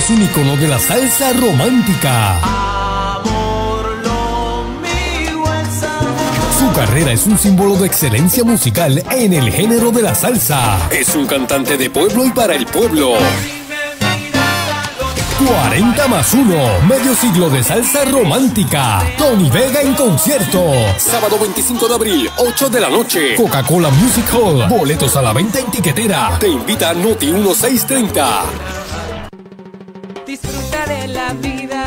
es un icono de la salsa romántica. Su carrera es un símbolo de excelencia musical en el género de la salsa. Es un cantante de pueblo y para el pueblo. 40+1, medio siglo de salsa romántica. Tony Vega en concierto. Sábado 25 de abril, 8 de la noche. Coca-Cola Music Hall. Boletos a la venta en tiquetera. Te invita Noti 1630. Disfruta de la vida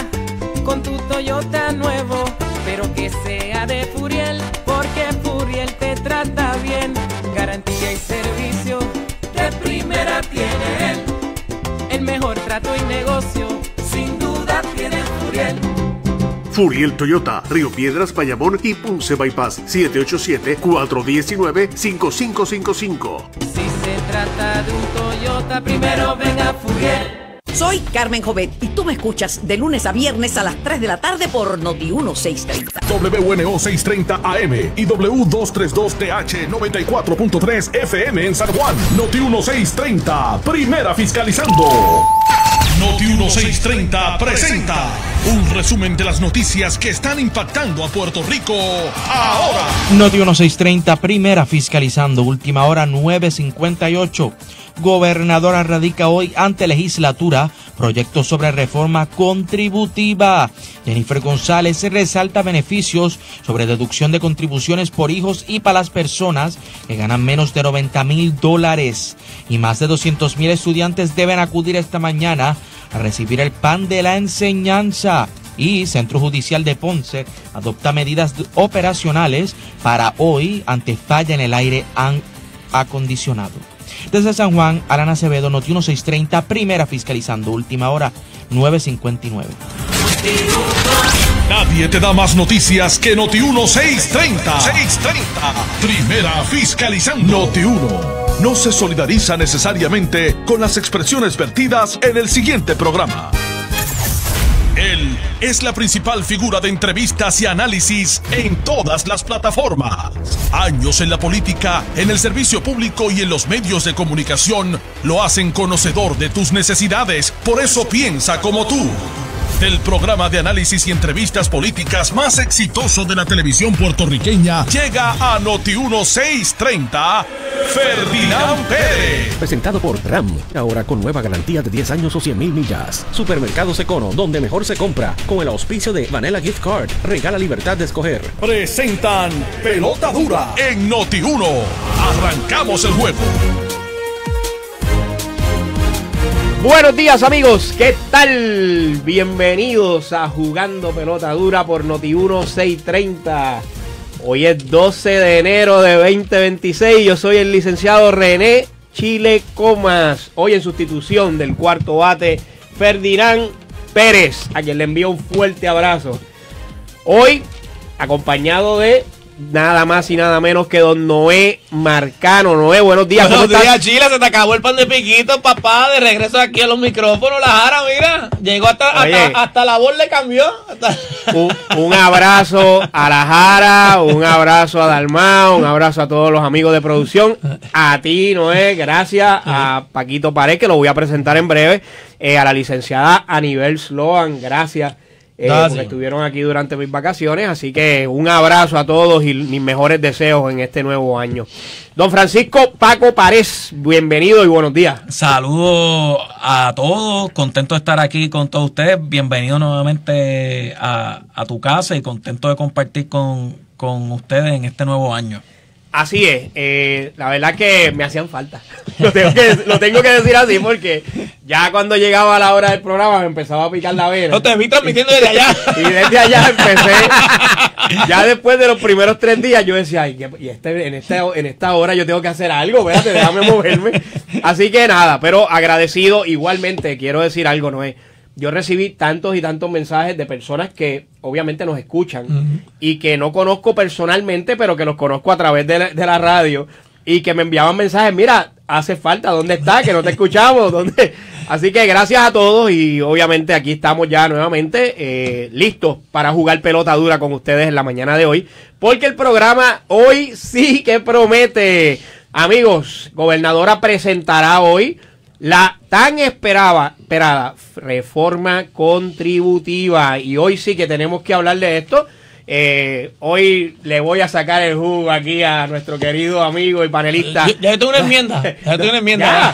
con tu Toyota nuevo, pero que sea de Furiel, porque Furiel te trata bien. Garantía y servicio de primera tiene él. El mejor trato y negocio, sin duda tiene Furiel. Furiel Toyota, Río Piedras, Bayamón y Ponce Bypass. 787-419-5555. Si se trata de un Toyota, primero venga Furiel. Soy Carmen Jovet y tú me escuchas de lunes a viernes a las 3 de la tarde por Noti 1630. WNO 630 AM y W232TH 94.3 FM en San Juan. Noti 1630, primera fiscalizando. Noti 1630 presenta un resumen de las noticias que están impactando a Puerto Rico ahora. Noti 1630, primera fiscalizando, última hora 9:58. Gobernadora radica hoy ante legislatura proyecto sobre reforma contributiva. Jennifer González resalta beneficios sobre deducción de contribuciones por hijos y para las personas que ganan menos de $90,000. Y más de 200,000 estudiantes deben acudir esta mañana a recibir el pan de la enseñanza. Y Centro Judicial de Ponce adopta medidas operacionales para hoy ante falla en el aire acondicionado. Desde San Juan, Alan Acevedo, Noti 1630, primera fiscalizando, última hora 9:59. Nadie te da más noticias que Noti 1630. Primera fiscalizando. Noti 1 no se solidariza necesariamente con las expresiones vertidas en el siguiente programa. Él es la principal figura de entrevistas y análisis en todas las plataformas. Años en la política, en el servicio público y en los medios de comunicación lo hacen conocedor de tus necesidades. Por eso piensa como tú. Del programa de análisis y entrevistas políticas más exitoso de la televisión puertorriqueña, llega a Noti 1630, Ferdinand Pérez. Presentado por RAM, ahora con nueva garantía de 10 años o 100,000 millas. Supermercados Econo, donde mejor se compra. Con el auspicio de Vanilla Gift Card, regala libertad de escoger. Presentan Pelota Dura en Noti 1. Arrancamos el juego. Buenos días, amigos, ¿qué tal? Bienvenidos a Jugando Pelota Dura por Noti 1630. Hoy es 12 de enero de 2026. Yo soy el licenciado René Chile Comas. Hoy en sustitución del cuarto bate, Ferdinand Pérez, a quien le envío un fuerte abrazo. Hoy acompañado de nada más y nada menos que don Noé Marcano. Noé, buenos días. Buenos días, Chile. Se te acabó el pan de piquito, papá. De regreso aquí a los micrófonos. La Jara, mira. Llegó hasta la voz le cambió. Un abrazo a la Jara, un abrazo a Dalmao, un abrazo a todos los amigos de producción. A ti, Noé, gracias. A Paquito Pared, que lo voy a presentar en breve. A la licenciada Anibel Sloan, gracias. Porque estuvieron aquí durante mis vacaciones, así que un abrazo a todos y mis mejores deseos en este nuevo año. Don Francisco Paco Párez, bienvenido y buenos días. Saludos a todos, contento de estar aquí con todos ustedes, bienvenido nuevamente a tu casa y contento de compartir con ustedes en este nuevo año. Así es, la verdad que me hacían falta. Lo tengo que decir así porque ya cuando llegaba la hora del programa me empezaba a picar la vena. No, te vi transmitiendo desde allá. Y desde allá empecé. Ya después de los primeros 3 días yo decía, ay, en esta hora yo tengo que hacer algo, espérate, déjame moverme. Así que nada, pero agradecido igualmente, quiero decir algo, Noé. Yo recibí tantos y tantos mensajes de personas que obviamente nos escuchan y que no conozco personalmente, pero que los conozco a través de la radio y que me enviaban mensajes, mira, hace falta, ¿dónde está? Que no te escuchamos, ¿dónde? Así que gracias a todos y obviamente aquí estamos ya nuevamente listos para jugar pelota dura con ustedes en la mañana de hoy, porque el programa hoy sí que promete. Amigos, gobernadora presentará hoy La tan esperada reforma contributiva. Y hoy sí que tenemos que hablar de esto. Hoy le voy a sacar el jugo aquí a nuestro querido amigo y panelista. Ya tengo una enmienda. Ya tengo una enmienda.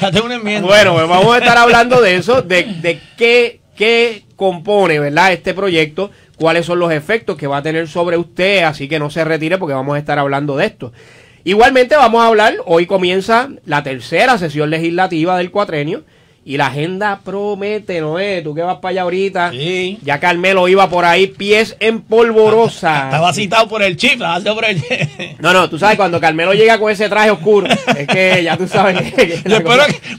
Bueno, pues vamos a estar hablando de eso, de qué compone, ¿verdad?, este proyecto, cuáles son los efectos que va a tener sobre usted, así que no se retire porque vamos a estar hablando de esto. Igualmente vamos a hablar, hoy comienza la tercera sesión legislativa del cuatrenio y la agenda promete, Noé, tú que vas para allá ahorita, sí. Ya Carmelo iba por ahí, pies en polvorosa. Estaba citado por el chip, No, tú sabes, cuando Carmelo llega con ese traje oscuro, es que ya tú sabes que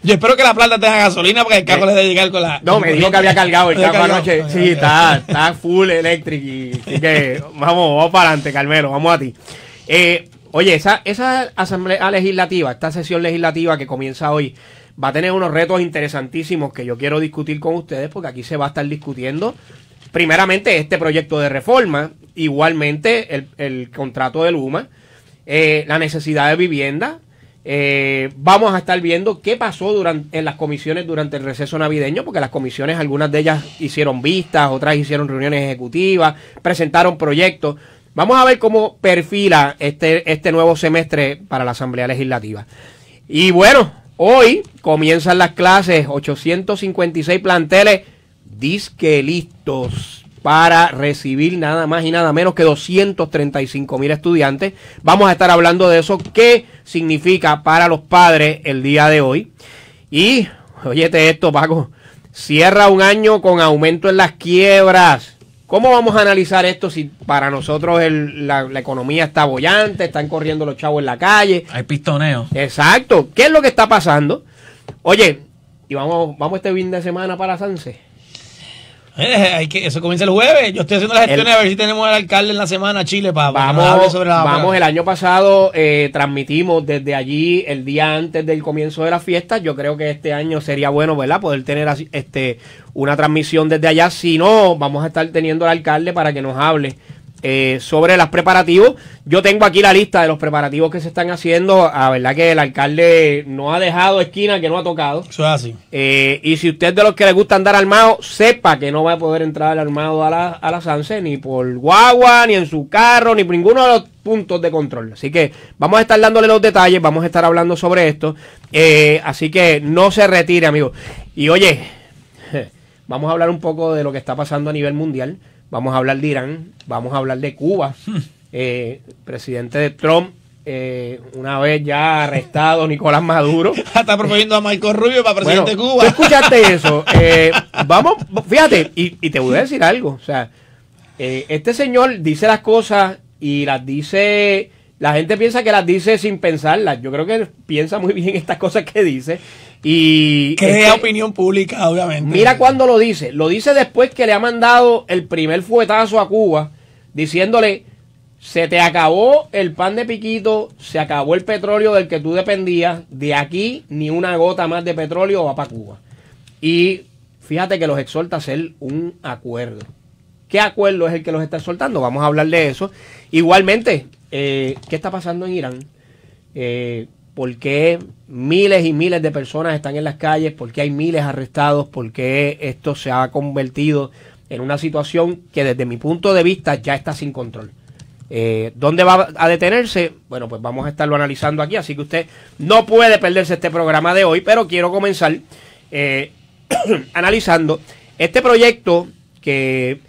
yo espero que la planta tenga gasolina porque el carro le debe llegar con la... No, me dijo que había cargado el carro anoche. Sí, está full electric y así que vamos para adelante, Carmelo, vamos a ti. Oye, esa asamblea legislativa, esta sesión legislativa que comienza hoy, va a tener unos retos interesantísimos que yo quiero discutir con ustedes porque aquí se va a estar discutiendo primeramente este proyecto de reforma, igualmente el contrato de Luma, la necesidad de vivienda. Vamos a estar viendo qué pasó en las comisiones durante el receso navideño, porque las comisiones, algunas de ellas hicieron vistas, otras hicieron reuniones ejecutivas, presentaron proyectos. Vamos a ver cómo perfila este nuevo semestre para la Asamblea Legislativa. Y bueno, hoy comienzan las clases, 856 planteles disque listos para recibir nada más y nada menos que 235,000 estudiantes. Vamos a estar hablando de eso, qué significa para los padres el día de hoy. Y, óyete esto, Paco, cierra un año con aumento en las quiebras. ¿Cómo vamos a analizar esto si para nosotros la economía está bollante, están corriendo los chavos en la calle? Hay pistoneo. Exacto. ¿Qué es lo que está pasando? Oye, y vamos este fin de semana para Sanse. Eso comienza el jueves. Yo estoy haciendo las gestiones a ver si tenemos al alcalde en la semana a Chile para hablar sobre el año pasado transmitimos desde allí el día antes del comienzo de las fiestas. Yo creo que este año sería bueno, ¿verdad?, poder tener una transmisión desde allá. Si no, vamos a estar teniendo al alcalde para que nos hable sobre los preparativos. Yo tengo aquí la lista de los preparativos que se están haciendo. La verdad que el alcalde no ha dejado esquina que no ha tocado. Eso es así. Y si usted es de los que le gusta andar armado, sepa que no va a poder entrar armado a la Sanse, ni por guagua, ni en su carro, ni por ninguno de los puntos de control. Así que vamos a estar dándole los detalles, vamos a estar hablando sobre esto. Así que no se retire, amigo. Y oye, vamos a hablar un poco de lo que está pasando a nivel mundial. Vamos a hablar de Irán, vamos a hablar de Cuba. Presidente de Trump, una vez ya arrestado, Nicolás Maduro. Está proponiendo a Marco Rubio para presidente de Cuba. ¿Tú escuchaste eso? Vamos, fíjate, y te voy a decir algo. O sea, este señor dice las cosas y las dice... La gente piensa que las dice sin pensarlas. Yo creo que piensa muy bien estas cosas que dice. Y crea opinión pública, obviamente. Mira cuándo lo dice. Lo dice después que le ha mandado el primer fuetazo a Cuba, diciéndole: se te acabó el pan de piquito, se acabó el petróleo del que tú dependías. De aquí ni una gota más de petróleo va para Cuba. Y fíjate que los exhorta a hacer un acuerdo. ¿Qué acuerdo es el que los está exhortando? Vamos a hablar de eso. Igualmente, ¿qué está pasando en Irán? ¿Por qué miles y miles de personas están en las calles? ¿Por qué hay miles arrestados? ¿Por qué esto se ha convertido en una situación que desde mi punto de vista ya está sin control? ¿Dónde va a detenerse? Bueno, pues vamos a estarlo analizando aquí, así que usted no puede perderse este programa de hoy, pero quiero comenzar analizando este proyecto que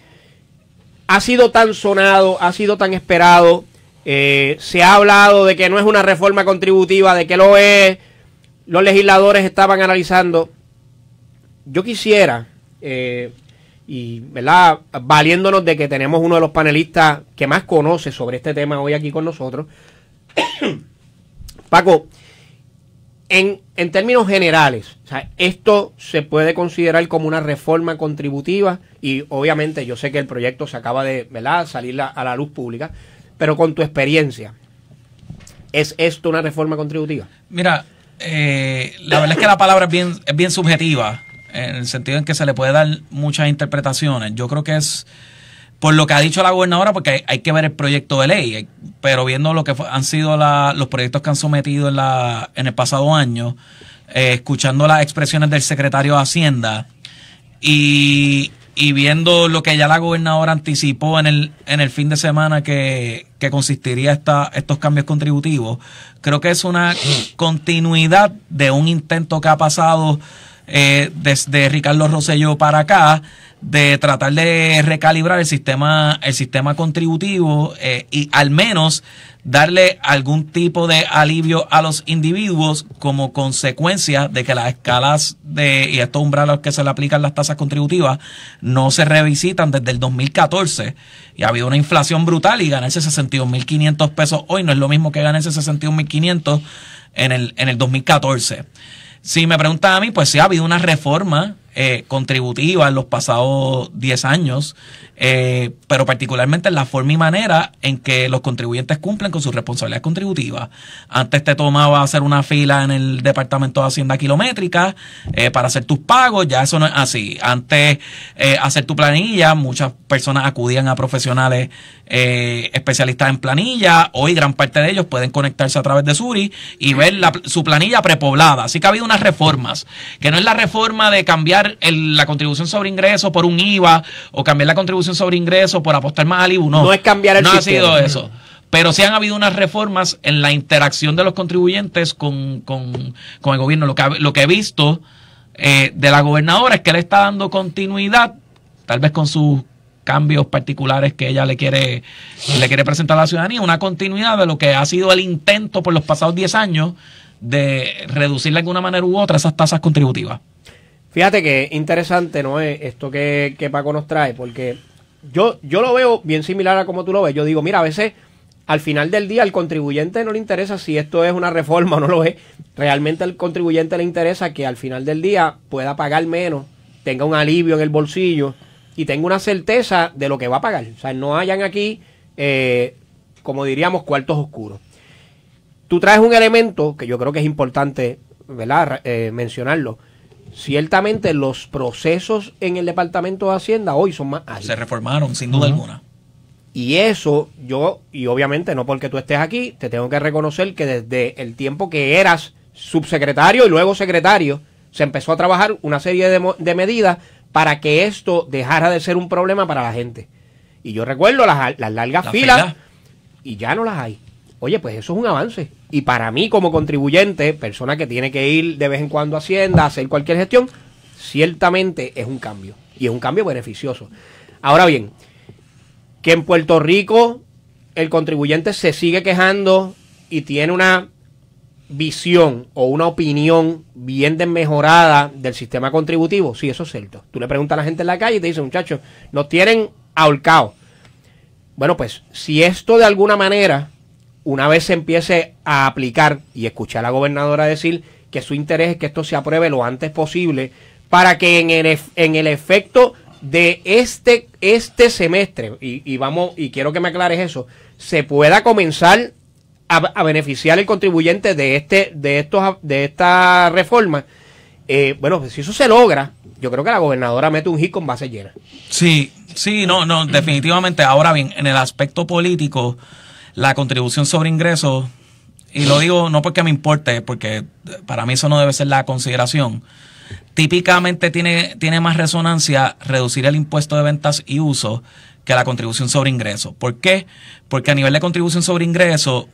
ha sido tan sonado, ha sido tan esperado. Se ha hablado de que no es una reforma contributiva, de que lo es. Los legisladores estaban analizando. Yo quisiera, y ¿verdad?, valiéndonos de que tenemos uno de los panelistas que más conoce sobre este tema hoy aquí con nosotros. Paco, en términos generales, o sea, esto se puede considerar como una reforma contributiva, y obviamente yo sé que el proyecto se acaba de, ¿verdad?, salir a la luz pública. Pero con tu experiencia, ¿es esto una reforma contributiva? Mira, la verdad es que la palabra es bien subjetiva, en el sentido en que se le puede dar muchas interpretaciones. Yo creo que es por lo que ha dicho la gobernadora, porque hay que ver el proyecto de ley, pero viendo lo que han sido los proyectos que han sometido en el pasado año, escuchando las expresiones del secretario de Hacienda y viendo lo que ya la gobernadora anticipó en el fin de semana que consistiría estos cambios contributivos, creo que es una continuidad de un intento que ha pasado desde Ricardo Rosselló para acá, de tratar de recalibrar el sistema contributivo y al menos darle algún tipo de alivio a los individuos como consecuencia de que las escalas y estos umbrales a los que se le aplican las tasas contributivas no se revisitan desde el 2014 y ha habido una inflación brutal y ganarse 62.500 pesos hoy no es lo mismo que ganarse 61.500 en el 2014. Si me preguntan a mí, pues sí ha habido una reforma contributiva en los pasados 10 años, pero particularmente en la forma y manera en que los contribuyentes cumplen con sus responsabilidades contributivas. Antes te tomaba hacer una fila en el Departamento de Hacienda kilométrica para hacer tus pagos, ya eso no es así. Antes hacer tu planilla, muchas personas acudían a profesionales especialistas en planilla. Hoy gran parte de ellos pueden conectarse a través de Suri y ver su planilla prepoblada. Así que ha habido unas reformas, que no es la reforma de cambiar la contribución sobre ingresos por un IVA o cambiar la contribución sobre ingresos por apostar más al IVA. No es cambiar el sistema. No ha sido eso. Pero sí han habido unas reformas en la interacción de los contribuyentes con el gobierno. Lo que he visto de la gobernadora es que le está dando continuidad, tal vez con sus cambios particulares que ella le quiere presentar a la ciudadanía, una continuidad de lo que ha sido el intento por los pasados 10 años de reducir de alguna manera u otra esas tasas contributivas. Fíjate que interesante, ¿no? Esto que Paco nos trae, porque yo lo veo bien similar a como tú lo ves. Yo digo, mira, a veces al final del día al contribuyente no le interesa si esto es una reforma o no lo es. Realmente al contribuyente le interesa que al final del día pueda pagar menos, tenga un alivio en el bolsillo y tenga una certeza de lo que va a pagar. O sea, no hayan aquí, como diríamos, cuartos oscuros. Tú traes un elemento que yo creo que es importante, ¿verdad? Mencionarlo. Ciertamente los procesos en el Departamento de Hacienda hoy son más ágiles. Se reformaron, sin duda alguna. Y eso, y obviamente no porque tú estés aquí, te tengo que reconocer que desde el tiempo que eras subsecretario y luego secretario, se empezó a trabajar una serie de medidas para que esto dejara de ser un problema para la gente. Y yo recuerdo las largas filas y ya no las hay. Oye, pues eso es un avance. Y para mí como contribuyente, persona que tiene que ir de vez en cuando a Hacienda, hacer cualquier gestión, ciertamente es un cambio. Y es un cambio beneficioso. Ahora bien, que en Puerto Rico el contribuyente se sigue quejando y tiene una visión o una opinión bien desmejorada del sistema contributivo, sí, eso es cierto. Tú le preguntas a la gente en la calle y te dicen, muchachos, nos tienen ahorcados. Bueno, pues si esto de alguna manera, una vez se empiece a aplicar, y escuché a la gobernadora decir que su interés es que esto se apruebe lo antes posible, para que en el efecto de este semestre, y quiero que me aclares eso, se pueda comenzar a beneficiar el contribuyente de esta reforma. Bueno, pues si eso se logra, yo creo que la gobernadora mete un hit con base llena. Sí, no, definitivamente. Ahora bien, en el aspecto político, la contribución sobre ingresos, y lo digo no porque me importe, porque para mí eso no debe ser la consideración, típicamente tiene más resonancia reducir el impuesto de ventas y uso que la contribución sobre ingresos. ¿Por qué? Porque a nivel de contribución sobre ingresos,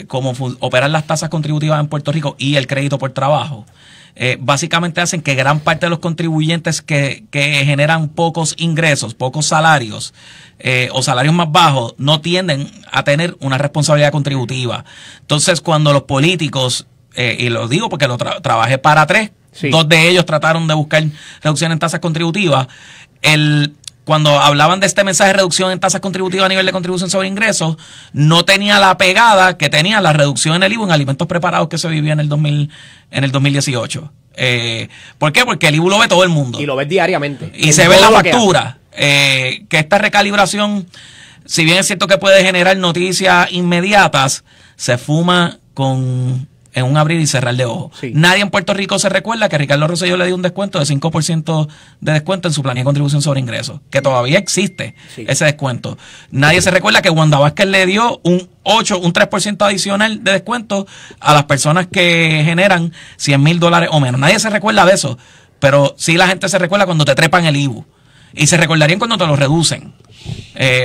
como operan las tasas contributivas en Puerto Rico y el crédito por trabajo, básicamente hacen que gran parte de los contribuyentes que generan pocos ingresos, pocos salarios o salarios más bajos, no tienden a tener una responsabilidad contributiva. Entonces, cuando los políticos, y lo digo porque lo trabajé para tres, dos de ellos trataron de buscar reducción en tasas contributivas, cuando hablaban de este mensaje de reducción en tasas contributivas a nivel de contribución sobre ingresos, no tenía la pegada que tenía la reducción en el IVU en alimentos preparados que se vivía en el 2018. ¿Por qué? Porque el IVU lo ve todo el mundo. Y lo ves diariamente. Y se ve en la factura. Que esta recalibración, si bien es cierto que puede generar noticias inmediatas, se fuma con en un abrir y cerrar de ojos. Sí. Nadie en Puerto Rico se recuerda que Ricardo Rosselló le dio un descuento de 5% de descuento en su planilla de contribución sobre ingresos, que todavía existe ese descuento. Nadie se recuerda que Wanda Vázquez le dio un 3% adicional de descuento a las personas que generan $100,000 o menos. Nadie se recuerda de eso, pero sí la gente se recuerda cuando te trepan el IBU. Y se recordarían cuando te lo reducen.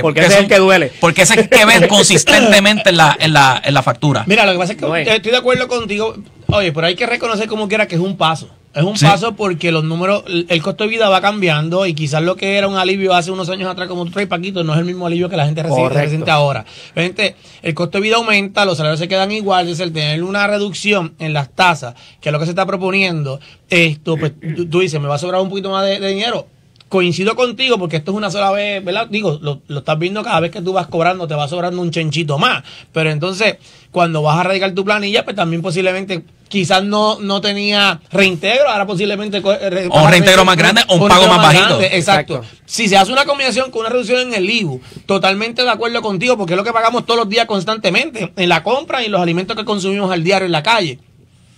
Porque ese es el que duele. Porque ese es el que ven consistentemente en la factura. Mira, lo que pasa es que estoy de acuerdo contigo. Oye, pero hay que reconocer como quiera que es un paso. Es un paso porque los números, el costo de vida va cambiando y quizás lo que era un alivio hace unos años atrás, como tú traes, Paquito, no es el mismo alivio que la gente reciente ahora. Gente, el costo de vida aumenta, los salarios se quedan igual, es el tener una reducción en las tasas, que es lo que se está proponiendo. Esto, pues tú dices, me va a sobrar un poquito más de dinero. Coincido contigo porque esto es una sola vez, ¿verdad? Digo, lo estás viendo cada vez que tú vas cobrando, te va sobrando un chenchito más. Pero entonces, cuando vas a radicar tu planilla, pues también posiblemente, quizás no tenía reintegro, ahora posiblemente... o un reintegro más grande o un pago más bajito. Exacto. Si se hace una combinación con una reducción en el IBU, totalmente de acuerdo contigo, porque es lo que pagamos todos los días constantemente, en la compra y en los alimentos que consumimos al diario en la calle.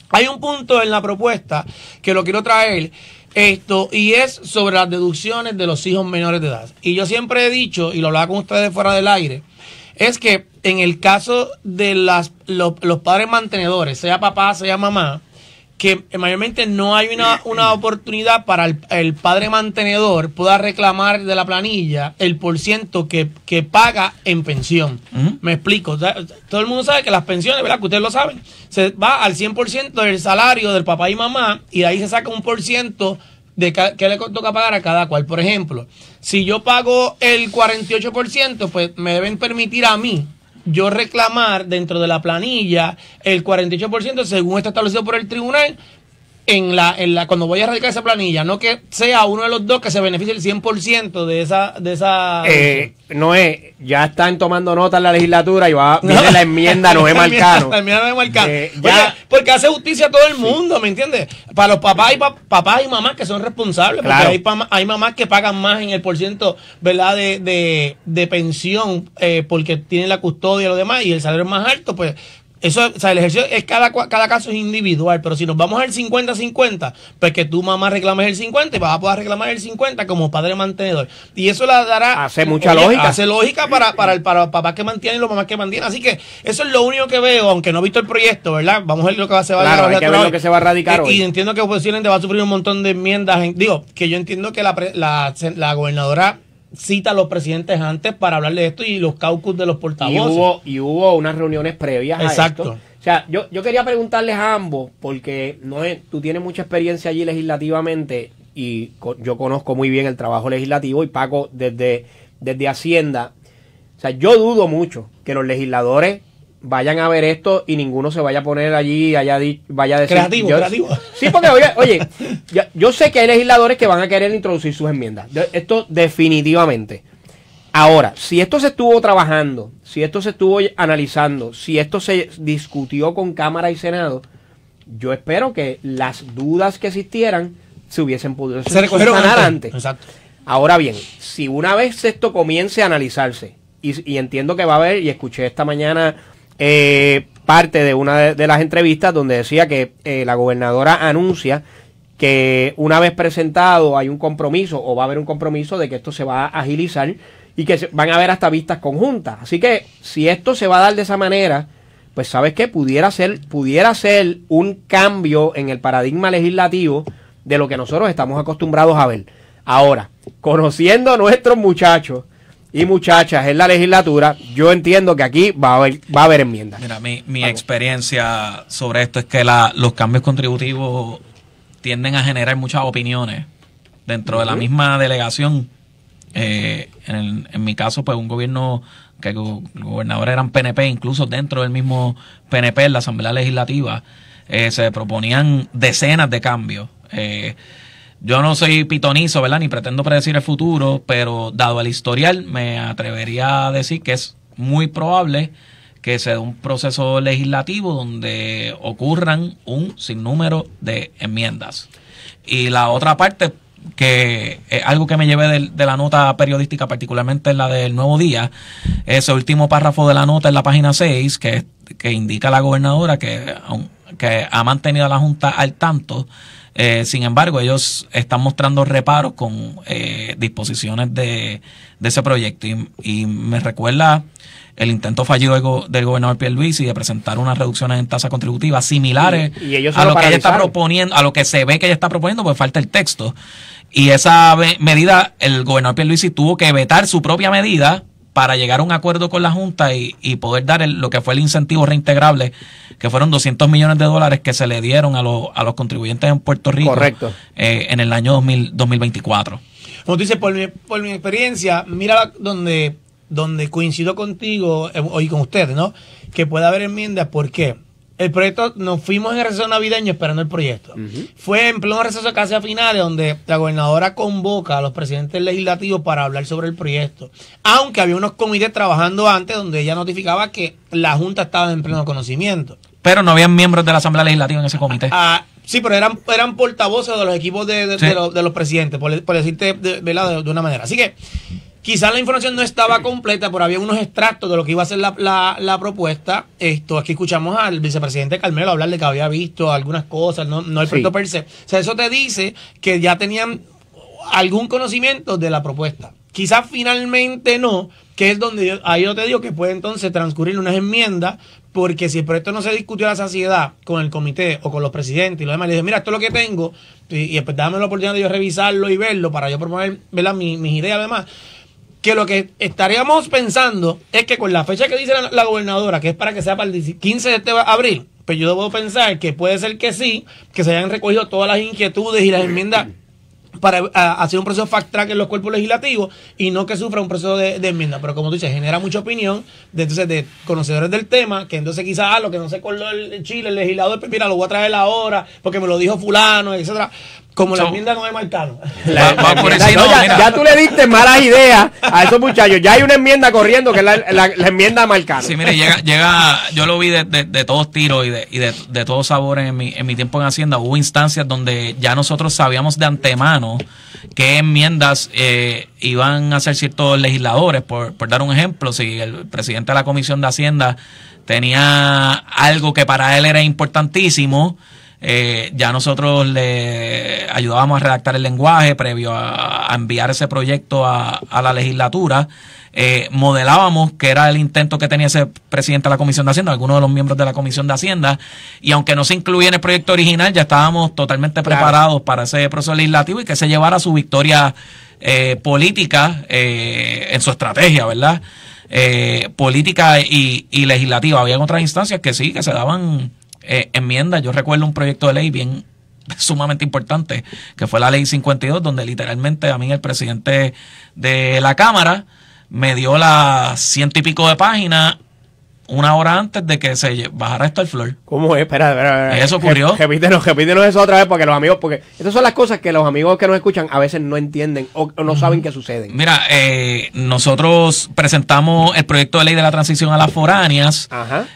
Hay un punto en la propuesta que lo quiero traer, y es sobre las deducciones de los hijos menores de edad. Y yo siempre he dicho, y lo hablaba con ustedes fuera del aire, es que en el caso de los padres mantenedores, sea papá, sea mamá, que mayormente no hay una oportunidad para el padre mantenedor pueda reclamar de la planilla el % que paga en pensión. Me explico. O sea, todo el mundo sabe que las pensiones, ¿verdad? Que ustedes lo saben, se va al 100% del salario del papá y mamá y de ahí se saca un % de qué le toca pagar a cada cual. Por ejemplo, si yo pago el 48%, pues me deben permitir a mí yo reclamar dentro de la planilla el 48% según está establecido por el tribunal cuando voy a radicar esa planilla, no que sea uno de los dos que se beneficie el 100% de esa Noé, ya están tomando nota en la legislatura y viene la enmienda Noé Marcano. La enmienda Noé Marcano. Porque hace justicia a todo el mundo, ¿me entiendes? Para los papás y mamás que son responsables, porque hay mamás que pagan más en el %, ¿verdad? de pensión porque tienen la custodia y lo demás, y el salario es más alto, pues eso, o sea, el ejercicio es cada caso es individual, pero si nos vamos al 50-50, pues que tu mamá reclames el 50 y vas a poder reclamar el 50 como padre mantenedor. Y eso la dará... Hace mucha lógica. Hace lógica para papás que mantienen y los mamás que mantienen. Así que eso es lo único que veo, aunque no he visto el proyecto, ¿verdad? Vamos a ver lo que se va a hay que ver lo que se va a radicar hoy. Y entiendo que posiblemente va a sufrir un montón de enmiendas. Que yo entiendo que la gobernadora cita a los presidentes antes para hablar de esto y los caucus de los portavoces. Y hubo unas reuniones previas a esto. O sea, yo quería preguntarles a ambos, porque tú tienes mucha experiencia allí legislativamente y yo conozco muy bien el trabajo legislativo y Paco desde Hacienda. O sea, yo dudo mucho que los legisladores vayan a ver esto y ninguno se vaya a poner allí vaya a decir... Creativo. Sí, porque oye, yo sé que hay legisladores que van a querer introducir sus enmiendas. Esto definitivamente. Ahora, si esto se estuvo trabajando, si esto se estuvo analizando, si esto se discutió con Cámara y Senado, yo espero que las dudas que existieran se hubiesen podido sanar antes. Exacto. Ahora bien, si una vez esto comience a analizarse, y entiendo que va a haber, y escuché esta mañana parte de una de las entrevistas donde decía que la gobernadora anuncia que una vez presentado hay un compromiso o va a haber un compromiso de que esto se va a agilizar y que van a haber hasta vistas conjuntas. Así que si esto se va a dar de esa manera, pues ¿sabes qué? Pudiera ser un cambio en el paradigma legislativo de lo que nosotros estamos acostumbrados a ver. Ahora, conociendo a nuestros muchachos y muchachas en la legislatura, yo entiendo que aquí va a haber enmiendas. Mira, mi experiencia sobre esto es que los cambios contributivos tienden a generar muchas opiniones dentro de la misma delegación. En mi caso, pues un gobierno que los gobernadores eran PNP, incluso dentro del mismo PNP, en la Asamblea Legislativa, se proponían decenas de cambios. Yo no soy pitonizo, ¿verdad? Ni pretendo predecir el futuro, pero dado el historial, me atrevería a decir que es muy probable que se dé un proceso legislativo donde ocurran un sinnúmero de enmiendas. Y la otra parte, que algo que me llevé de la nota periodística, particularmente la del Nuevo Día, ese último párrafo de la nota en la página 6, que indica a la gobernadora que ha mantenido a la Junta al tanto. Sin embargo, ellos están mostrando reparos con disposiciones de ese proyecto, y me recuerda el intento fallido del gobernador Pierluisi de presentar unas reducciones en tasas contributivas similares y ellos a lo que ella está proponiendo, a lo que se ve que ella está proponiendo, pues falta el texto. Y esa medida, el gobernador Pierluisi tuvo que vetar su propia medida para llegar a un acuerdo con la Junta y poder dar lo que fue el incentivo reintegrable, que fueron $200 millones que se le dieron a los contribuyentes en Puerto Rico. Correcto. En el año 2024. Como tú dices, por mi experiencia, mira donde coincido contigo y con ustedes, ¿no? Que puede haber enmiendas. ¿Por qué? El proyecto, nos fuimos en el receso navideño esperando el proyecto. Fue en pleno receso casi a finales donde la gobernadora convoca a los presidentes legislativos para hablar sobre el proyecto. Aunque había unos comités trabajando antes donde ella notificaba que la Junta estaba en pleno conocimiento. Pero no habían miembros de la Asamblea Legislativa en ese comité. Sí, pero eran portavoces de los equipos de los presidentes, por decirte de una manera. Así que quizás la información no estaba completa, pero había unos extractos de lo que iba a ser la propuesta. Aquí escuchamos al vicepresidente Carmelo hablar de que había visto algunas cosas, no el proyecto per se. O sea, eso te dice que ya tenían algún conocimiento de la propuesta. Quizás finalmente no, que es donde ahí yo te digo que puede entonces transcurrir unas enmiendas, porque si el proyecto no se discutió a la saciedad con el comité o con los presidentes y los demás, le dije, mira, esto es lo que tengo, y después dame la oportunidad de yo revisarlo y verlo para yo proponer, ¿verdad?, mis ideas además. Que lo que estaríamos pensando es que con la fecha que dice la gobernadora, que es para que sea para el 15 de este abril, pues yo debo pensar que puede ser que sí, que se hayan recogido todas las inquietudes y las enmiendas para hacer un proceso fast track en los cuerpos legislativos y no que sufra un proceso de enmienda. Pero como tú dices, genera mucha opinión de conocedores del tema, que entonces quizás lo que no se acordó el Chile, el legislador, pues mira, lo voy a traer ahora porque me lo dijo fulano, etcétera. Como la enmienda no es Marcano. Ya tú le diste malas ideas a esos muchachos. Ya hay una enmienda corriendo que es la enmienda Marcano. Sí, mire, llega, yo lo vi de todos tiros y de todos sabores en mi tiempo en Hacienda. Hubo instancias donde ya nosotros sabíamos de antemano qué enmiendas iban a hacer ciertos legisladores. Por dar un ejemplo, si el presidente de la Comisión de Hacienda tenía algo que para él era importantísimo, ya nosotros le ayudábamos a redactar el lenguaje previo a enviar ese proyecto a la legislatura. Modelábamos que era el intento que tenía ese presidente de la Comisión de Hacienda, algunos de los miembros de la Comisión de Hacienda, y aunque no se incluía en el proyecto original, ya estábamos totalmente preparados para ese proceso legislativo y que se llevara su victoria política en su estrategia, ¿verdad? Política y legislativa. Había otras instancias que sí, que se daban enmiendas. Yo recuerdo un proyecto de ley bien sumamente importante, que fue la ley 52, donde literalmente a mí el presidente de la Cámara me dio las 100 y pico de páginas una hora antes de que se bajara esto al flor. ¿Cómo es? Espera. Eso ocurrió. Repítenos eso otra vez porque los amigos, porque estas son las cosas que los amigos que nos escuchan a veces no entienden o no saben que suceden. Mira, nosotros presentamos el proyecto de ley de la transición a las foráneas. Ajá.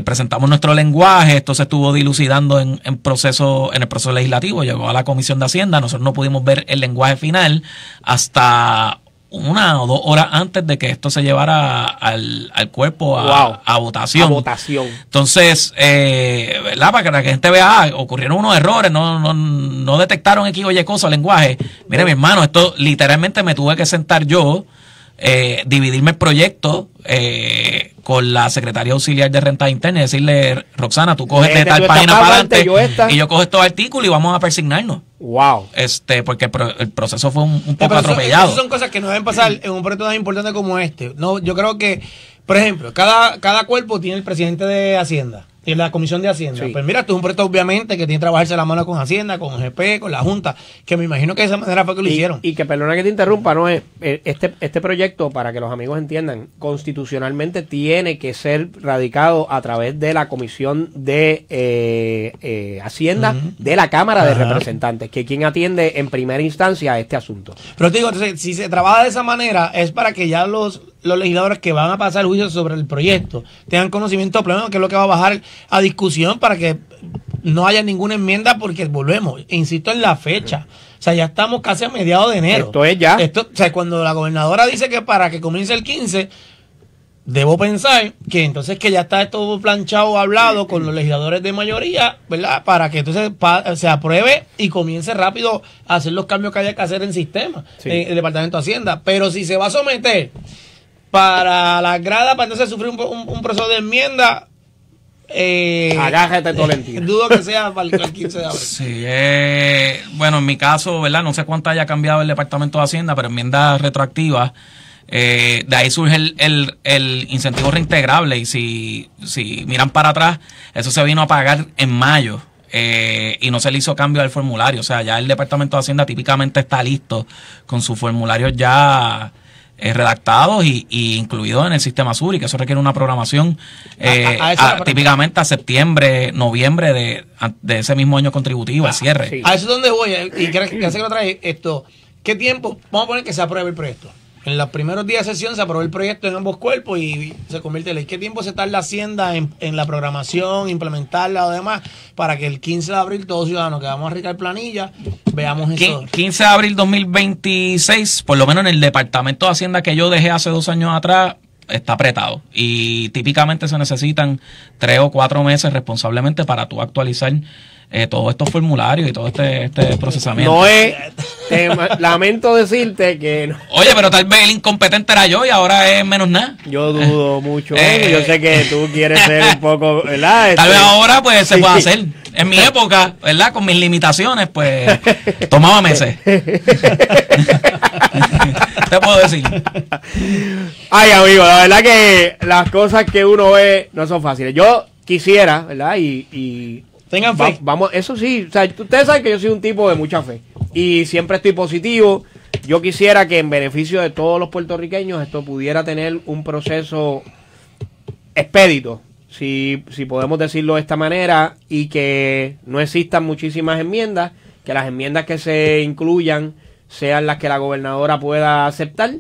Presentamos nuestro lenguaje, esto se estuvo dilucidando en el proceso legislativo, llegó a la Comisión de Hacienda, nosotros no pudimos ver el lenguaje final hasta 1 o 2 horas antes de que esto se llevara al cuerpo a votación. A votación. Entonces, ¿verdad? Para que la gente vea, ocurrieron unos errores, no detectaron X o Y cosa, lenguaje. Mire, mi hermano, esto literalmente me tuve que sentar yo, dividirme el proyecto con la Secretaría Auxiliar de Rentas Internas y decirle, Roxana, tú coges de tal página para adelante y yo cojo estos artículos y vamos a persignarnos. Wow. Porque el proceso fue un poco atropellado. Esas son cosas que no deben pasar en un proyecto tan importante como este. No, yo creo que, por ejemplo, cada cuerpo tiene el presidente de Hacienda y la Comisión de Hacienda. Sí. Pues mira, esto es un proyecto obviamente que tiene que trabajarse la mano con Hacienda, con GP, con la Junta, que me imagino que de esa manera fue que lo hicieron. Y que, perdona que te interrumpa, no es este proyecto, para que los amigos entiendan, constitucionalmente tiene que ser radicado a través de la Comisión de Hacienda de la Cámara de Representantes, que quien atiende en primera instancia este asunto. Pero te digo, entonces, si se trabaja de esa manera, es para que ya los legisladores que van a pasar juicio sobre el proyecto tengan conocimiento pleno, que es lo que va a bajar a discusión para que no haya ninguna enmienda, porque volvemos, insisto en la fecha. O sea, ya estamos casi a mediados de enero. Esto es ya. O sea, cuando la gobernadora dice que para que comience el 15, debo pensar que entonces que ya está todo planchado, hablado con los legisladores de mayoría, ¿verdad? Para que entonces se apruebe y comience rápido a hacer los cambios que haya que hacer en sistema, en el Departamento de Hacienda. Pero si se va a someter para la grada, para entonces sufrir un proceso de enmienda, agájate todo el dudo que sea para el 15 de abril. Sí, bueno, en mi caso, ¿verdad? No sé cuánto haya cambiado el Departamento de Hacienda, pero enmiendas retroactivas. De ahí surge el incentivo reintegrable, y si miran para atrás, eso se vino a pagar en mayo, y no se le hizo cambio al formulario. O sea, ya el Departamento de Hacienda típicamente está listo con sus formularios ya redactados y incluidos en el sistema Suri, que eso requiere una programación típicamente a septiembre, noviembre de ese mismo año contributivo, el cierre. Sí. A eso es donde voy, y que lo trae esto. ¿Qué tiempo? Vamos a poner que se apruebe el proyecto. En los primeros días de sesión se aprobó el proyecto en ambos cuerpos y se convierte en ley. ¿Qué tiempo se tarda Hacienda en la programación, implementarla o demás, para que el 15 de abril todos ciudadanos que vamos a arreglar planilla veamos eso? 15 de abril 2026, por lo menos en el Departamento de Hacienda que yo dejé hace 2 años atrás, está apretado. Y típicamente se necesitan 3 o 4 meses responsablemente para tú actualizar todos estos formularios y todo este procesamiento. No es, lamento decirte que no. Oye, pero tal vez el incompetente era yo y ahora es menos nada. Yo dudo mucho. Yo sé que tú quieres ser un poco, ¿verdad? Tal vez ahora pues se puede hacer. En mi época, ¿verdad? Con mis limitaciones, pues tomaba meses. Te puedo decir. Ay, amigo, la verdad que las cosas que uno ve no son fáciles. Yo quisiera, ¿verdad? Y tengan fe. Vamos, eso sí, o sea, ustedes saben que yo soy un tipo de mucha fe y siempre estoy positivo. Yo quisiera que en beneficio de todos los puertorriqueños esto pudiera tener un proceso expedito, si podemos decirlo de esta manera, y que no existan muchísimas enmiendas, que las enmiendas que se incluyan sean las que la gobernadora pueda aceptar.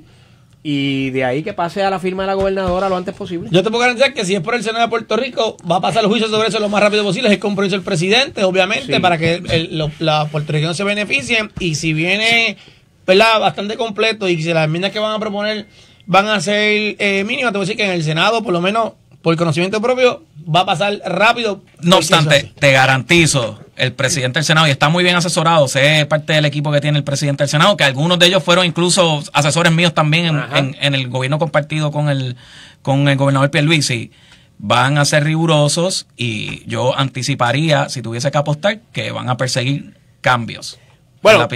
Y de ahí que pase a la firma de la gobernadora lo antes posible. Yo te puedo garantizar que si es por el Senado de Puerto Rico, va a pasar el juicio sobre eso lo más rápido posible. Es el compromiso del presidente, obviamente, para que los puertorriqueños se beneficien. Y si viene, ¿verdad?, bastante completo, y si las enmiendas que van a proponer van a ser mínimas, te voy a decir que en el Senado, por lo menos por conocimiento propio, va a pasar rápido. No obstante, te garantizo, el presidente del Senado, y está muy bien asesorado, sé parte del equipo que tiene el presidente del Senado, que algunos de ellos fueron incluso asesores míos también en el gobierno compartido con el gobernador Pierluisi. Van a ser rigurosos, y yo anticiparía, si tuviese que apostar, que van a perseguir cambios. Bueno,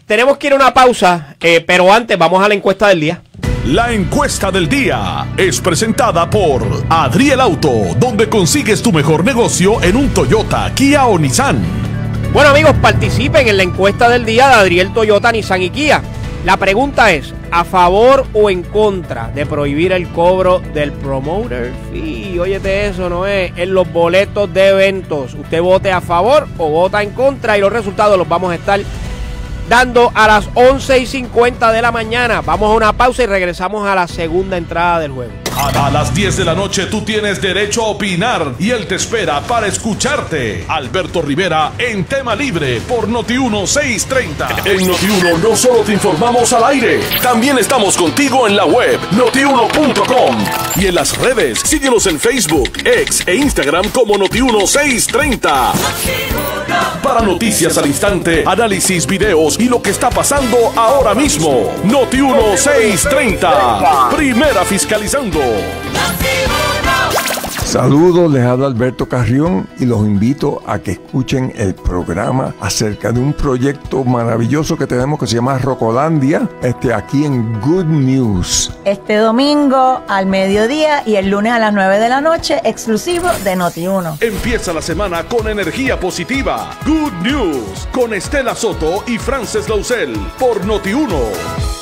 tenemos que ir a una pausa, pero antes vamos a la encuesta del día. La encuesta del día es presentada por Adriel Auto, donde consigues tu mejor negocio en un Toyota, Kia o Nissan. Bueno, amigos, participen en la encuesta del día de Adriel Toyota, Nissan y Kia. La pregunta es, ¿a favor o en contra de prohibir el cobro del promoter fee? Óyete eso, ¿no es? En los boletos de eventos. Usted vote a favor o vota en contra, y los resultados los vamos a estar dando a las 11:50 de la mañana. Vamos a una pausa y regresamos a la segunda entrada del juego. A las 10 de la noche tú tienes derecho a opinar, y él te espera para escucharte. Alberto Rivera en Tema Libre por Noti1 630. En Noti1 no solo te informamos al aire, también estamos contigo en la web Noti1.com y en las redes. Síguenos en Facebook, X e Instagram como Noti1 630. Para noticias al instante, análisis, videos y lo que está pasando ahora mismo. Noti1 630. Primera fiscalizando. Saludos, les habla Alberto Carrión y los invito a que escuchen el programa acerca de un proyecto maravilloso que tenemos que se llama Rocolandia, aquí en Good News. Este domingo al mediodía y el lunes a las 9 de la noche, exclusivo de Noti1. Empieza la semana con energía positiva. Good News con Estela Soto y Frances Lausel por Noti1.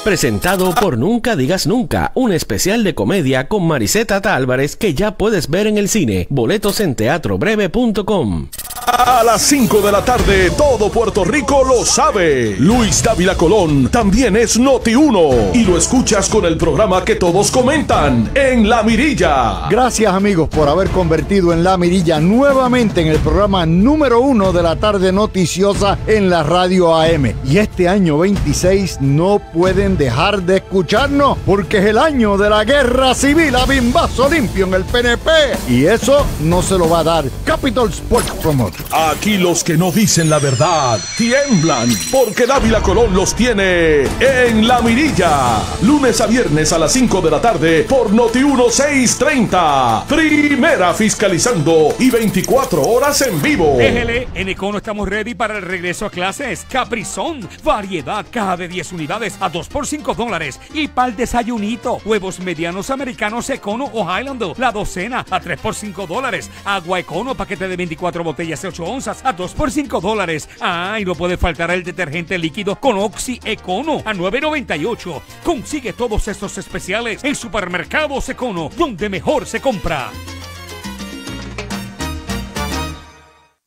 Presentado por Nunca Digas Nunca, un especial de comedia con Mariseta Tata Álvarez que ya puedes ver en el cine. Boletos en teatrobreve.com. A las 5 de la tarde, todo Puerto Rico lo sabe. Luis Dávila Colón también es Noti1 y lo escuchas con el programa que todos comentan, En la Mirilla. Gracias, amigos, por haber convertido En la Mirilla nuevamente en el programa número 1 de la tarde noticiosa en la radio AM. Y este año 26 no pueden dejar de escucharnos porque es el año de la guerra civil a bimbazo limpio en el PNP. Y eso no se lo va a dar Capital Sports Promoter. Aquí los que no dicen la verdad tiemblan porque Dávila Colón los tiene En la Mirilla. Lunes a viernes a las 5 de la tarde por Noti1 630. Primera fiscalizando y 24 horas en vivo. Déjele, en Econo estamos ready para el regreso a clases. Caprizón, variedad, caja de 10 unidades a 2 por $5. Y pa'l desayunito, huevos medianos americanos Econo o Highlander, la docena a 3 por $5. Agua Econo, paquete de 24 botellas de 8 onzas a 2 por $5. Y no puede faltar el detergente líquido con Oxy Econo a $9.98. Consigue todos estos especiales en Supermercados Econo, donde mejor se compra.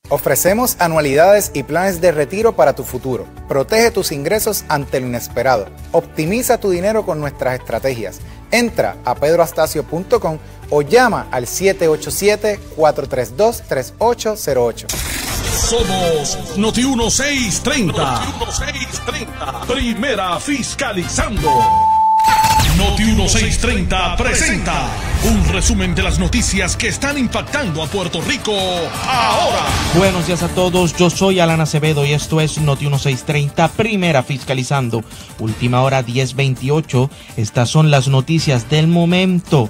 Ofrecemos anualidades y planes de retiro para tu futuro. Protege tus ingresos ante lo inesperado. Optimiza tu dinero con nuestras estrategias. Entra a pedroastacio.com o llama al 787-432-3808. Somos Noti1 630. Primera fiscalizando. Noti1 630 presenta un resumen de las noticias que están impactando a Puerto Rico ahora. Buenos días a todos, yo soy Alan Acevedo y esto es Noti1 630, primera fiscalizando. Última hora 10:28, estas son las noticias del momento.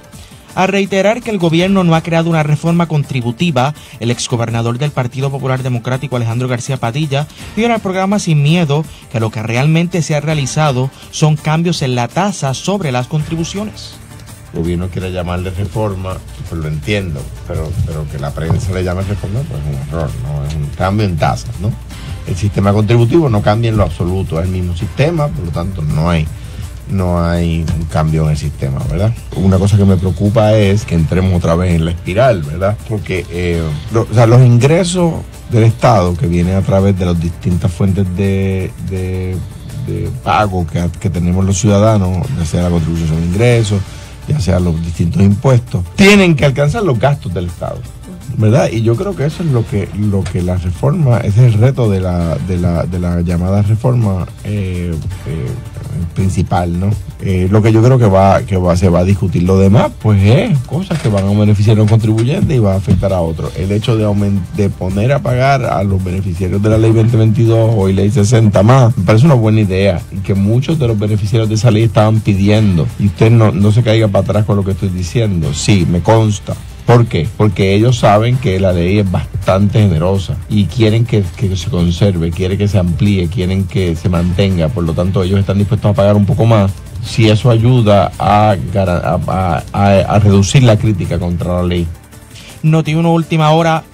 A reiterar que el gobierno no ha creado una reforma contributiva, el exgobernador del Partido Popular Democrático, Alejandro García Padilla, dijo en el programa Sin Miedo que lo que realmente se ha realizado son cambios en la tasa sobre las contribuciones. El gobierno quiere llamarle reforma, pues lo entiendo, pero que la prensa le llame reforma, pues es un error, ¿no? Es un cambio en tasas, ¿no? El sistema contributivo no cambia en lo absoluto, es el mismo sistema, por lo tanto no hay un cambio en el sistema, ¿verdad? Una cosa que me preocupa es que entremos otra vez en la espiral, ¿verdad? Porque los ingresos del Estado que vienen a través de las distintas fuentes de pago que tenemos los ciudadanos, ya sea la contribución sobre ingresos, ya sea los distintos impuestos, tienen que alcanzar los gastos del Estado, ¿verdad? Y yo creo que eso es lo que la reforma, ese es el reto de la llamada reforma principal, ¿no? Lo que yo creo que se va a discutir. Lo demás, pues es cosas que van a beneficiar a los contribuyentes y va a afectar a otros. El hecho de poner a pagar a los beneficiarios de la ley 2022 o ley 60 más, me parece una buena idea y que muchos de los beneficiarios de esa ley estaban pidiendo. Y usted no se caiga para atrás con lo que estoy diciendo. Sí, me consta. ¿Por qué? Porque ellos saben que la ley es bastante generosa y quieren que se conserve, quieren que se amplíe, quieren que se mantenga. Por lo tanto, ellos están dispuestos a pagar un poco más si eso ayuda a reducir la crítica contra la ley. Noti1 Última Hora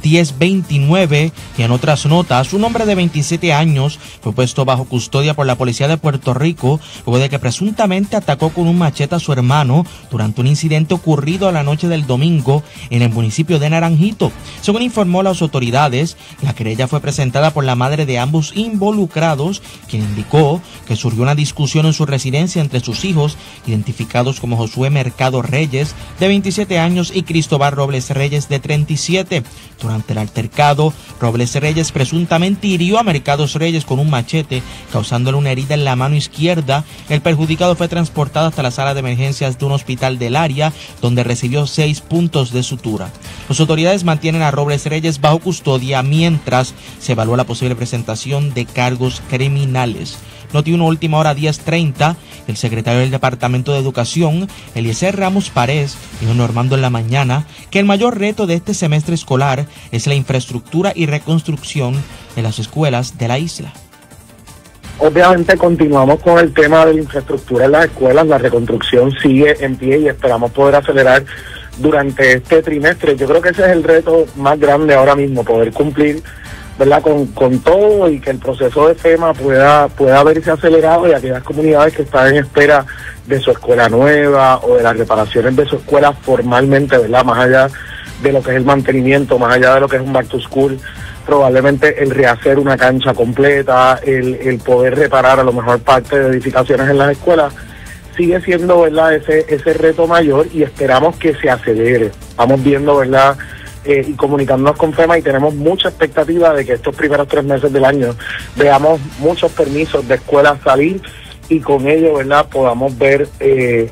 10:29 y en otras notas, un hombre de 27 años fue puesto bajo custodia por la policía de Puerto Rico luego de que presuntamente atacó con un machete a su hermano durante un incidente ocurrido a la noche del domingo en el municipio de Naranjito. Según informó las autoridades, la querella fue presentada por la madre de ambos involucrados, quien indicó que surgió una discusión en su residencia entre sus hijos, identificados como Josué Mercado Reyes, de 27 años, y Cristóbal Robles Reyes, de 37. Durante el altercado, Robles Reyes presuntamente hirió a Mercados Reyes con un machete, causándole una herida en la mano izquierda. El perjudicado fue transportado hasta la sala de emergencias de un hospital del área, donde recibió 6 puntos de sutura. Las autoridades mantienen a Robles Reyes bajo custodia mientras se evalúa la posible presentación de cargos criminales. Noti1 Última Hora 10:30, el secretario del Departamento de Educación, Eliezer Ramos Párez, dijo en Normando en la Mañana que el mayor reto de este semestre escolar es la infraestructura y reconstrucción de las escuelas de la isla. Obviamente continuamos con el tema de la infraestructura en las escuelas, la reconstrucción sigue en pie y esperamos poder acelerar durante este trimestre. Yo creo que ese es el reto más grande ahora mismo, poder cumplir, ¿verdad?, con todo y que el proceso de FEMA pueda verse acelerado, y aquellas comunidades que están en espera de su escuela nueva o de las reparaciones de su escuela formalmente, ¿verdad?, más allá de lo que es el mantenimiento, más allá de lo que es un back to school, probablemente el rehacer una cancha completa, el poder reparar a lo mejor parte de edificaciones en las escuelas, sigue siendo, ¿verdad?, ese reto mayor, y esperamos que se acelere. Estamos viendo, ¿verdad?, y comunicándonos con FEMA, y tenemos mucha expectativa de que estos primeros 3 meses del año veamos muchos permisos de escuelas salir, y con ello, ¿verdad?, podamos ver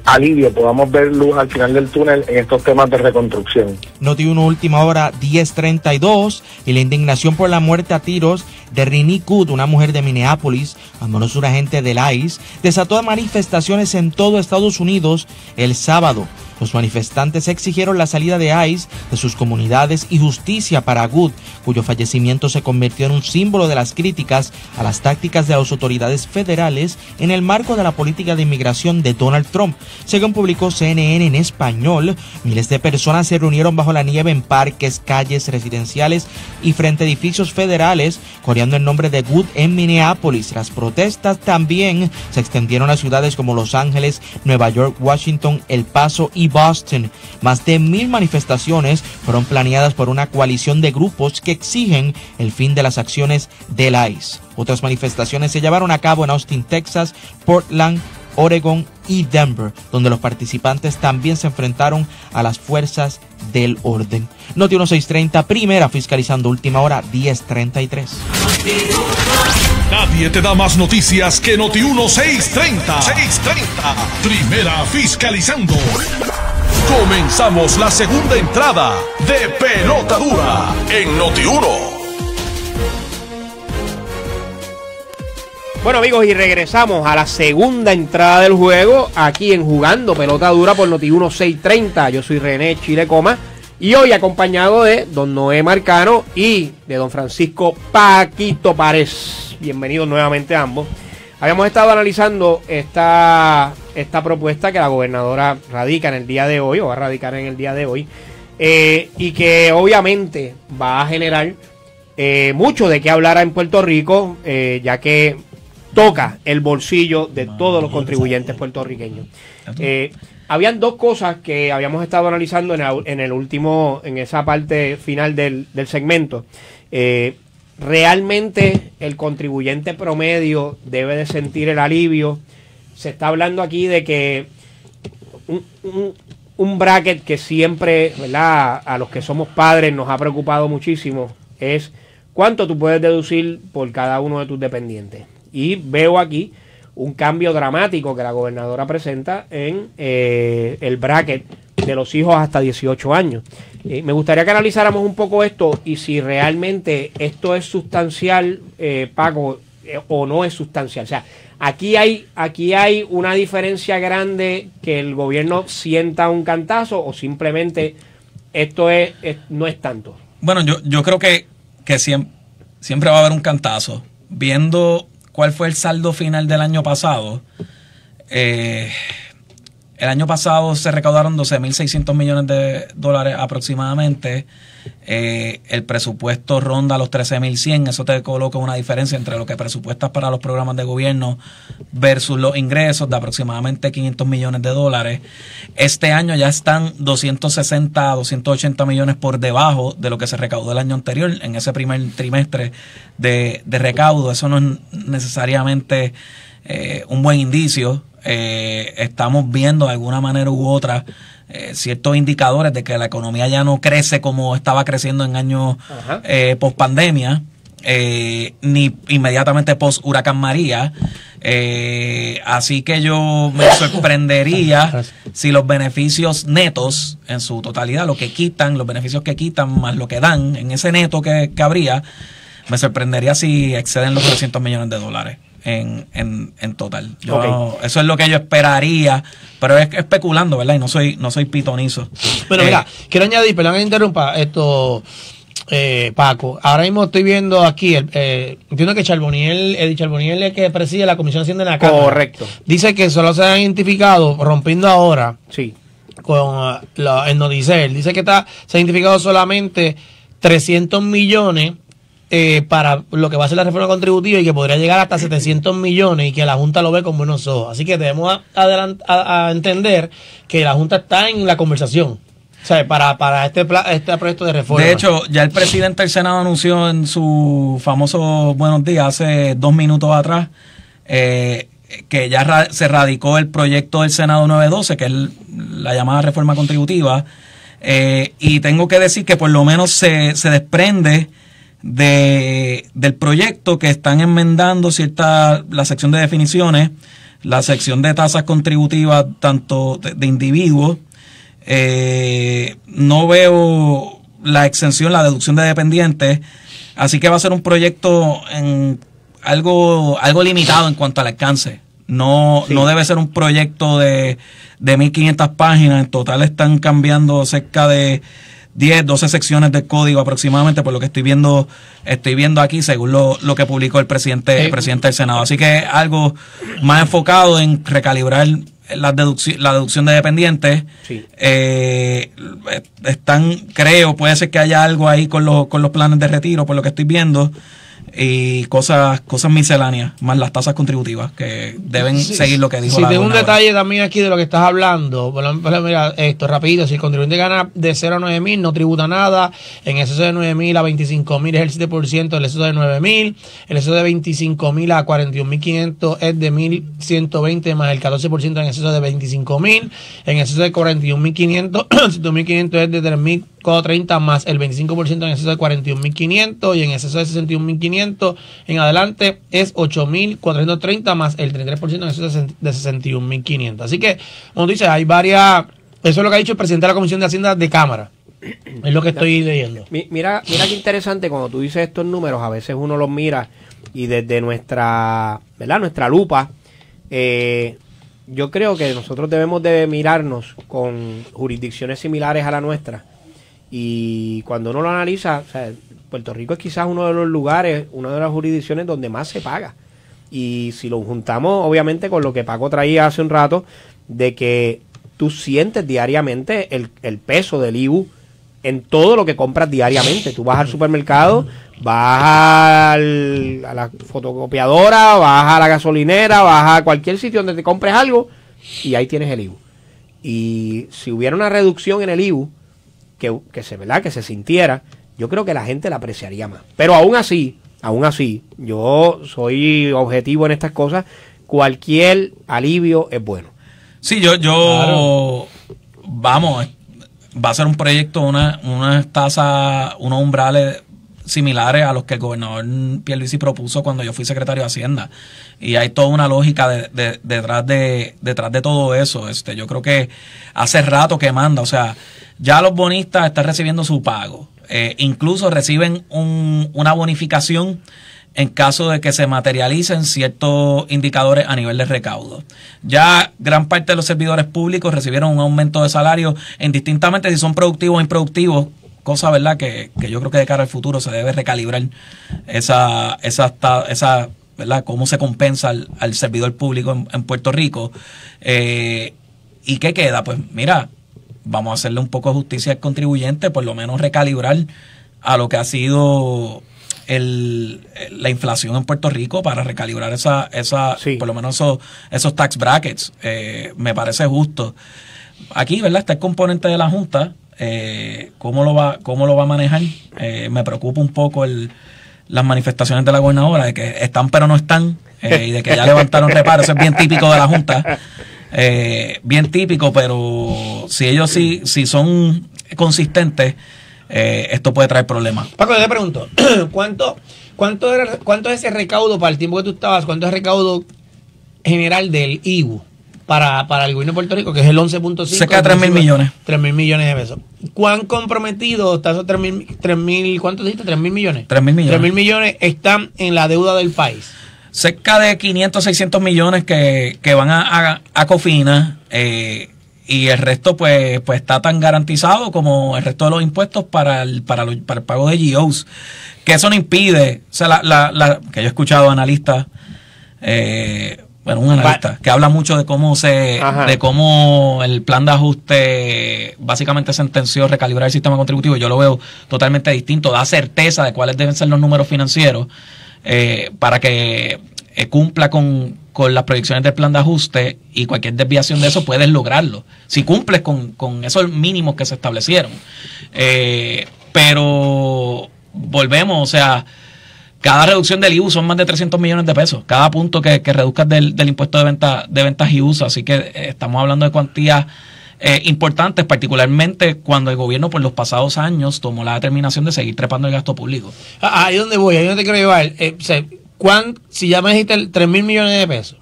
alivio, podamos ver luz al final del túnel en estos temas de reconstrucción. Noti1 última hora 10:32, y la indignación por la muerte a tiros de Rini Good, una mujer de Minneapolis, cuando un agente del ICE, desató manifestaciones en todo Estados Unidos el sábado. Los manifestantes exigieron la salida de ICE de sus comunidades y justicia para Good, cuyo fallecimiento se convirtió en un símbolo de las críticas a las tácticas de las autoridades federales en el marco de la política de inmigración de Donald Trump. Según publicó CNN en español, miles de personas se reunieron bajo la nieve en parques, calles residenciales y frente a edificios federales, coreando el nombre de Good en Minneapolis. Las protestas también se extendieron a ciudades como Los Ángeles, Nueva York, Washington, El Paso y Boston. Más de 1000 manifestaciones fueron planeadas por una coalición de grupos que exigen el fin de las acciones del ICE. Otras manifestaciones se llevaron a cabo en Austin, Texas, Portland, Oregon y Denver, donde los participantes también se enfrentaron a las fuerzas del orden. Noti 1630, primera fiscalizando, última hora 10:33. Nadie te da más noticias que Noti 1630. Primera fiscalizando. Comenzamos la segunda entrada de Pelota Dura en Noti 1. Bueno, amigos, y regresamos a la segunda entrada del juego aquí en Jugando Pelota Dura por Noti 1630. Yo soy René Chilecoma y hoy acompañado de don Noé Marcano y de don Francisco Paquito Párez. Bienvenidos nuevamente a ambos. Habíamos estado analizando esta propuesta que la gobernadora radica en el día de hoy, o va a radicar en el día de hoy, y que obviamente va a generar mucho de qué hablar en Puerto Rico, ya que toca el bolsillo de todos los contribuyentes puertorriqueños. Habían dos cosas que habíamos estado analizando en esa parte final del segmento. Realmente el contribuyente promedio debe de sentir el alivio. Se está hablando aquí de que un bracket que siempre, ¿verdad?, a los que somos padres nos ha preocupado muchísimo, es cuánto tú puedes deducir por cada uno de tus dependientes. Y veo aquí un cambio dramático que la gobernadora presenta en el bracket de los hijos hasta 18 años. Me gustaría que analizáramos un poco esto y si realmente esto es sustancial, Paco, o no es sustancial. O sea, aquí hay una diferencia grande que el gobierno sienta un cantazo, o simplemente esto no es tanto. Bueno, yo creo que siempre va a haber un cantazo. Viendo cuál fue el saldo final del año pasado, el año pasado se recaudaron 12.600 millones de dólares aproximadamente. El presupuesto ronda los 13.100. Eso te coloca una diferencia entre lo que presupuestas para los programas de gobierno versus los ingresos de aproximadamente 500 millones de dólares. Este año ya están 260, 280 millones por debajo de lo que se recaudó el año anterior en ese primer trimestre de recaudo. Eso no es necesariamente un buen indicio. Estamos viendo de alguna manera u otra ciertos indicadores de que la economía ya no crece como estaba creciendo en años post pandemia, ni inmediatamente post huracán María. Así que yo me sorprendería si los beneficios netos en su totalidad, lo que quitan, los beneficios que quitan más lo que dan en ese neto que habría, me sorprendería si exceden los 300 millones de dólares en total. Eso es lo que yo esperaría, pero es especulando, ¿verdad? Y no soy pitonizo. Bueno, mira, quiero añadir, perdón que interrumpa esto, Paco. Ahora mismo estoy viendo aquí, entiendo que Eddie Charboniel es que preside la Comisión de Hacienda en la Cámara. Correcto. Dice que solo se han identificado, rompiendo ahora, sí, con el Nodicel, dice que se ha identificado solamente 300 millones para lo que va a ser la reforma contributiva, y que podría llegar hasta 700 millones, y que la Junta lo ve con buenos ojos. Así que debemos a entender que la Junta está en la conversación. O sea, para este proyecto de reforma. De hecho, ya el presidente del Senado anunció en su famoso Buenos Días hace 2 minutos atrás que ya se radicó el proyecto del Senado 912, que es la llamada reforma contributiva, y tengo que decir que por lo menos se desprende del proyecto que están enmendando la sección de definiciones, la sección de tasas contributivas tanto de individuos. No veo la exención, la deducción de dependientes, así que va a ser un proyecto en algo limitado en cuanto al alcance. No debe ser un proyecto de 1.500 páginas. En total están cambiando cerca de 10, 12 secciones del código aproximadamente, por lo que estoy viendo aquí, según lo que publicó el presidente del Senado. Así que algo más enfocado en recalibrar la deducción de dependientes. Sí. Puede ser que haya algo ahí con los planes de retiro, por lo que estoy viendo, y cosas misceláneas, más las tasas contributivas, que deben seguir lo que dijo la tengo un detalle también aquí de lo que estás hablando. Por ejemplo, mira, esto rapidito: si el contribuyente gana de 0 a 9.000, no tributa nada. En exceso de 9.000 a 25.000 es el 7%, el exceso de 9.000. El exceso de 25.000 a 41.500 es de 1.120 más el 14% en exceso de 25.000. En exceso de 41.500, 7.500 es de 3.430 más el 25% en exceso de 41.500, y en exceso de 61.500 en adelante es 8.430 más el 33% en exceso de 61.500. Así que, como tú dices, hay varias. Eso es lo que ha dicho el presidente de la Comisión de Hacienda de Cámara. Es lo que estoy leyendo. Mira qué interesante cuando tú dices estos números. A veces uno los mira y desde nuestra lupa, yo creo que nosotros debemos de mirarnos con jurisdicciones similares a la nuestra. Y cuando uno lo analiza, o sea, Puerto Rico es quizás uno de los lugares, una de las jurisdicciones donde más se paga. Y si lo juntamos, obviamente, con lo que Paco traía hace un rato, de que tú sientes diariamente el peso del IVU en todo lo que compras diariamente. Tú vas al supermercado, vas a la fotocopiadora, vas a la gasolinera, vas a cualquier sitio donde te compres algo y ahí tienes el IVU. Y si hubiera una reducción en el IVU, que se sintiera, yo creo que la gente la apreciaría más. Pero aún así, yo soy objetivo en estas cosas, cualquier alivio es bueno. Sí, claro. Vamos, va a ser un proyecto, unas tasas, unos umbrales similares a los que el gobernador Pierluisi propuso cuando yo fui secretario de Hacienda. Y hay toda una lógica detrás de todo eso. Yo creo que hace rato que manda, o sea, ya los bonistas están recibiendo su pago. Incluso reciben una bonificación en caso de que se materialicen ciertos indicadores a nivel de recaudo. Ya gran parte de los servidores públicos recibieron un aumento de salario, indistintamente si son productivos o improductivos, cosa, ¿verdad?, que yo creo que de cara al futuro se debe recalibrar esa ¿verdad?, cómo se compensa al servidor público en Puerto Rico. ¿Y qué queda? Pues mira, vamos a hacerle un poco de justicia al contribuyente, por lo menos recalibrar a lo que ha sido la inflación en Puerto Rico, para recalibrar por lo menos esos tax brackets. Me parece justo. Aquí, ¿verdad?, está el componente de la Junta. ¿Cómo lo va a manejar? Me preocupa un poco las manifestaciones de la gobernadora, de que están pero no están, y de que ya levantaron reparo. Eso es bien típico de la Junta. Bien típico, pero si ellos si son consistentes, esto puede traer problemas. Paco, yo te pregunto, ¿cuánto es ese recaudo para el tiempo que tú estabas? ¿Cuánto es el recaudo general del IVU para el gobierno de Puerto Rico, que es el 11.5? Cerca de 3.000 millones. 3.000 millones de pesos. ¿Cuán comprometido está esos 3.000? ¿Cuánto dijiste? 3.000 millones. 3.000 millones. 3.000 millones están en la deuda del país. Cerca de 500, 600 millones que van a Cofina, y el resto pues está tan garantizado como el resto de los impuestos para el pago de GOs, que eso no impide, o sea, que yo he escuchado analistas, un analista que habla mucho de cómo el plan de ajuste básicamente sentenció recalibrar el sistema contributivo. Yo lo veo totalmente distinto, da certeza de cuáles deben ser los números financieros, para que cumpla con las proyecciones del plan de ajuste, y cualquier desviación de eso puedes lograrlo si cumples con esos mínimos que se establecieron. Pero volvemos, o sea, cada reducción del IVU son más de 300 millones de pesos, cada punto que reduzcas del impuesto de ventas y uso, así que estamos hablando de cuantías importantes, particularmente cuando el gobierno por los pasados años tomó la determinación de seguir trepando el gasto público. Ahí donde voy, ahí donde quiero llevar. Si ya me dijiste 3.000 millones de pesos,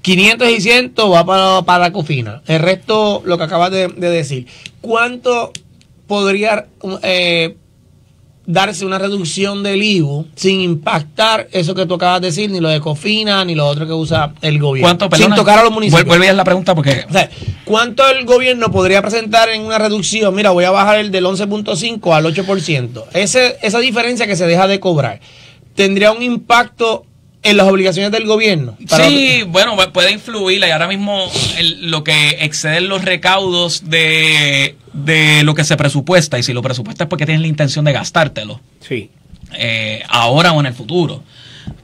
500 y 100 va para la cofina. El resto, lo que acabas de decir. ¿Cuánto podría darse una reducción del IVU sin impactar eso que tú acabas de decir, ni lo de cofina, ni lo otro que usa el gobierno? ¿Cuánto, perdona, sin tocar a los municipios. Vuelve a la pregunta porque... O sea, ¿cuánto el gobierno podría presentar en una reducción? Mira, voy a bajar el del 11.5 al 8%. Esa diferencia que se deja de cobrar, ¿tendría un impacto en las obligaciones del gobierno? Sí, bueno, puede influir, y ahora mismo lo que exceden los recaudos de lo que se presupuesta, y si lo presupuesta es porque tienes la intención de gastártelo. Sí. Ahora o en el futuro.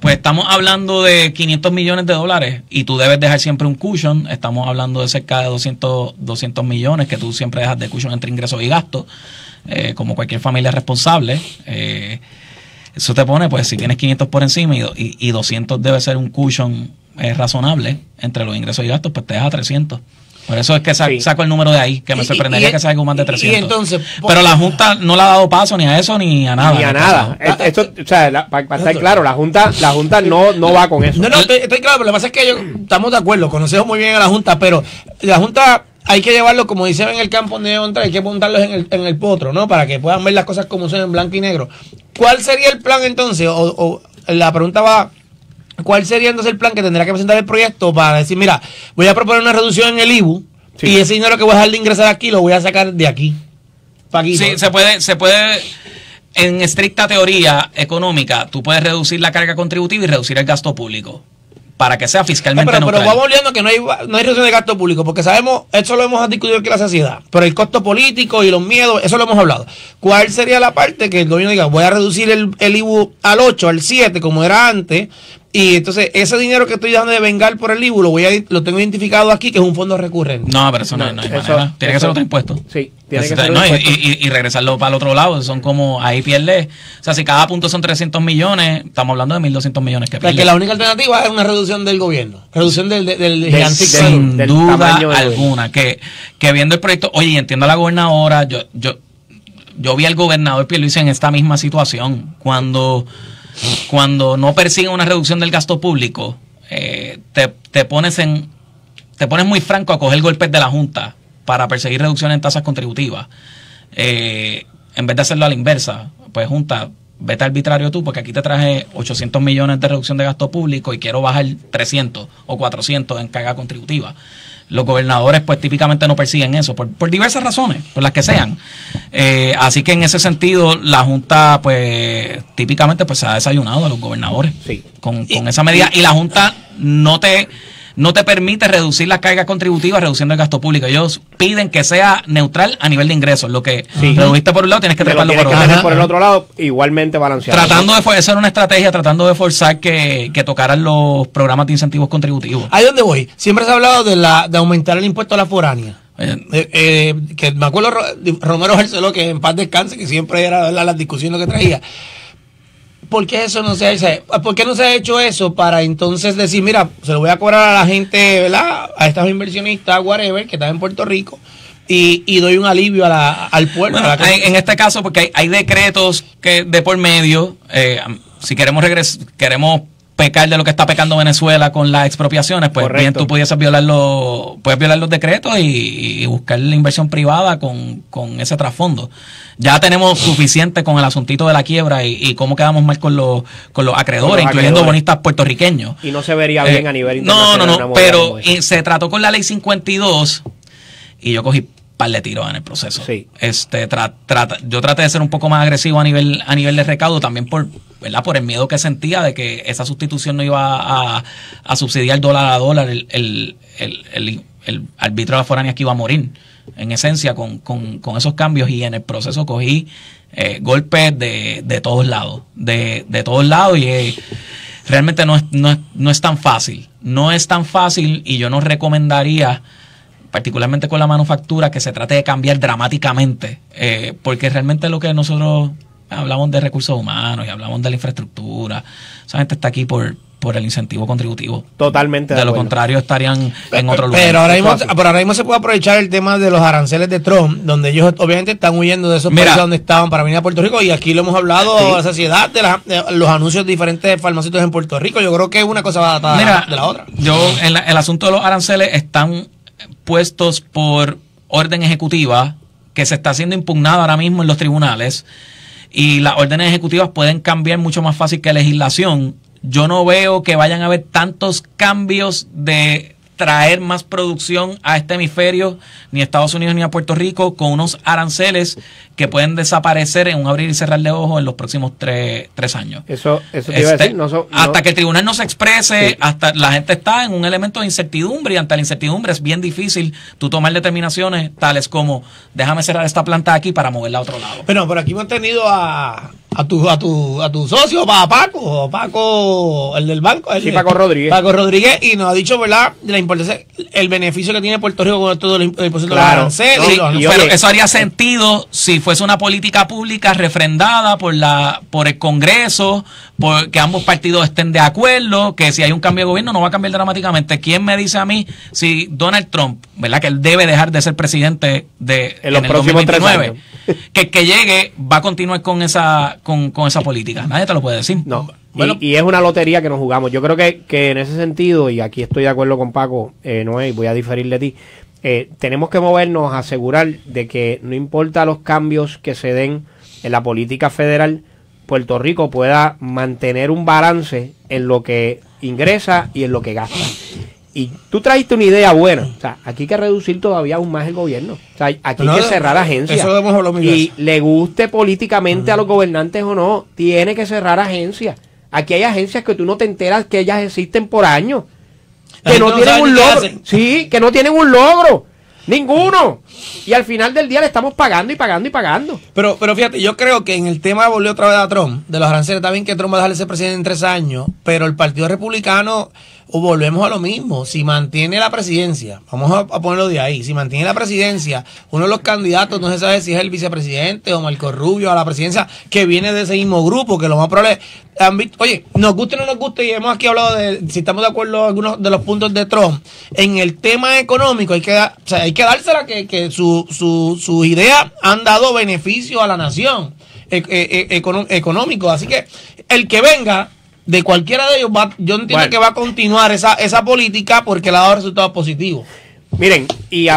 Pues estamos hablando de 500 millones de dólares y tú debes dejar siempre un cushion. Estamos hablando de cerca de 200 millones que tú siempre dejas de cushion entre ingresos y gastos, como cualquier familia responsable. Eso te pone, pues si tienes 500 por encima y 200 debe ser un cushion razonable entre los ingresos y gastos, pues te deja 300. Por eso es que saco el número de ahí, que me sorprendería que sea algo más de 300. Y entonces, pero la Junta no le ha dado paso ni a eso ni a nada. Ni a nada. Esto, o sea, para estar claro, la Junta no va con eso. No, estoy claro, pero lo que pasa es que estamos de acuerdo, conocemos muy bien a la Junta, pero la Junta hay que llevarlo, como dice en el campo donde debo entrar, hay que montarlos en el potro, ¿no? Para que puedan ver las cosas como son en blanco y negro. ¿Cuál sería el plan entonces? O la pregunta va, ¿cuál sería entonces el plan que tendrá que presentar el proyecto para decir, mira, voy a proponer una reducción en el IVU y ese dinero que voy a dejar de ingresar aquí lo voy a sacar de aquí? Sí, se puede, en estricta teoría económica, tú puedes reducir la carga contributiva y reducir el gasto público para que sea fiscalmente neutral. Pero vamos olvidando que no hay reducción de gasto público, porque sabemos, eso lo hemos discutido aquí en la sociedad, pero el costo político y los miedos, eso lo hemos hablado. ¿Cuál sería la parte que el gobierno diga, voy a reducir el IVU al 8, al 7, como era antes, y entonces ese dinero que estoy dejando de vengar por el IVU lo tengo identificado aquí, que es un fondo recurrente? No, pero eso no hay manera. Tiene que ser otro impuesto. Sí, tiene que ser y regresarlo para el otro lado, son como, ahí pierdes. O sea, si cada punto son 300 millones, estamos hablando de 1.200 millones que pierdes. Que la única alternativa es una reducción del gobierno, reducción del sin duda alguna, que viendo el proyecto, oye, y entiendo a la gobernadora, yo vi al gobernador Pierluisi en esta misma situación, cuando no persiguen una reducción del gasto público, te pones muy franco a coger golpes de la Junta para perseguir reducciones en tasas contributivas, en vez de hacerlo a la inversa. Pues Junta, vete arbitrario tú, porque aquí te traje 800 millones de reducción de gasto público y quiero bajar 300 o 400 en carga contributiva. Los gobernadores pues típicamente no persiguen eso por diversas razones, por las que sean. Así que en ese sentido la Junta pues típicamente pues se ha desayunado a los gobernadores con esa medida, y la Junta no te permite reducir la carga contributiva reduciendo el gasto público. Ellos piden que sea neutral a nivel de ingresos. Lo que redujiste por un lado, tienes que treparlo por el otro lado, igualmente balanceado. Esa era una estrategia, tratando de forzar que tocaran los programas de incentivos contributivos. ¿Ahí dónde voy? Siempre se ha hablado de aumentar el impuesto a la foránea. Que me acuerdo Romero Barceló, que en paz descanse, que siempre era las discusiones que traía. ¿Por qué eso no se ha hecho? ¿Por qué no se ha hecho eso para entonces decir, mira, se lo voy a cobrar a la gente, ¿verdad? A estas inversionistas, whatever, que están en Puerto Rico, y doy un alivio al pueblo? Bueno, en este caso, porque hay decretos que de por medio, si queremos pecar de lo que está pecando Venezuela con las expropiaciones, pues bien tú puedes violar los decretos y buscar la inversión privada con ese trasfondo. Ya tenemos suficiente con el asuntito de la quiebra y cómo quedamos mal con los acreedores, incluyendo bonistas puertorriqueños. Y no se vería bien a nivel internacional. No, pero se trató con la ley 52 y yo cogí par de tiros en el proceso. Sí. Yo traté de ser un poco más agresivo a nivel de recaudo, también por el miedo que sentía de que esa sustitución no iba a subsidiar dólar a dólar el arbitrio de la foránea, que iba a morir en esencia con esos cambios, y en el proceso cogí golpes de todos lados, de todos lados, y realmente no es tan fácil. No es tan fácil y yo no recomendaría, particularmente con la manufactura, que se trate de cambiar dramáticamente, porque realmente lo que nosotros hablamos de recursos humanos y hablamos de la infraestructura, esa gente está aquí por el incentivo contributivo. Totalmente. De lo contrario estarían en otro lugar. Pero ahora mismo se puede aprovechar el tema de los aranceles de Trump, donde ellos obviamente están huyendo de esos países donde estaban para venir a Puerto Rico, y aquí lo hemos hablado a la saciedad de los anuncios de diferentes farmacéuticos en Puerto Rico. Yo creo que una cosa va a de la otra. El asunto de los aranceles están puestos por orden ejecutiva que se está siendo impugnada ahora mismo en los tribunales, y las órdenes ejecutivas pueden cambiar mucho más fácil que legislación. Yo no veo que vayan a haber tantos cambios de traer más producción a este hemisferio, ni a Estados Unidos ni a Puerto Rico, con unos aranceles que pueden desaparecer en un abrir y cerrar de ojos en los próximos 3 años. Eso te iba a decir. Hasta que el tribunal no se exprese, hasta la gente está en un elemento de incertidumbre, y ante la incertidumbre es bien difícil tú tomar determinaciones tales como déjame cerrar esta planta aquí para moverla a otro lado. Pero aquí hemos tenido a tu socio, Paco, el del banco. Paco Rodríguez. Paco Rodríguez, y nos ha dicho, ¿verdad?, de la importancia, el beneficio que tiene Puerto Rico con todo el impuesto de los aranceles. Pero eso haría sentido si fuese una política pública refrendada por el Congreso, que ambos partidos estén de acuerdo, que si hay un cambio de gobierno no va a cambiar dramáticamente. ¿Quién me dice a mí si Donald Trump, ¿verdad?, que él debe dejar de ser presidente en los próximos 2029, 3 años, que llegue, va a continuar con esa política? Nadie te lo puede decir. No. Y es una lotería que nos jugamos. Yo creo que en ese sentido, y aquí estoy de acuerdo con Paco, Noé, y voy a diferir de ti, tenemos que movernos a asegurar de que no importa los cambios que se den en la política federal, Puerto Rico pueda mantener un balance en lo que ingresa y en lo que gasta. Y tú trajiste una idea buena. O sea, aquí hay que reducir todavía aún más el gobierno. O sea, aquí hay que cerrar agencias. Eso hemos hablado y le guste políticamente a los gobernantes o no, tiene que cerrar agencias. Aquí hay agencias que tú no te enteras que ellas existen por años. Que no tienen un logro. Sí, que no tienen un logro. Ninguno. Y al final del día le estamos pagando y pagando y pagando. Pero fíjate, yo creo que en el tema, volvió otra vez a Trump, de los aranceles, está bien que Trump va a dejar de ser presidente en 3 años, pero el Partido Republicano, volvemos a lo mismo. Si mantiene la presidencia, vamos a ponerlo de ahí, si mantiene la presidencia, uno de los candidatos, no se sabe si es el vicepresidente o Marco Rubio a la presidencia, que viene de ese mismo grupo, que lo más probable, oye, nos guste o no nos guste, y hemos aquí hablado de si estamos de acuerdo en algunos de los puntos de Trump, en el tema económico hay que dársela, que sus ideas han dado beneficio a la nación económico, así que el que venga de cualquiera de ellos, yo entiendo que va a continuar esa política porque le ha dado resultados positivos. Miren, y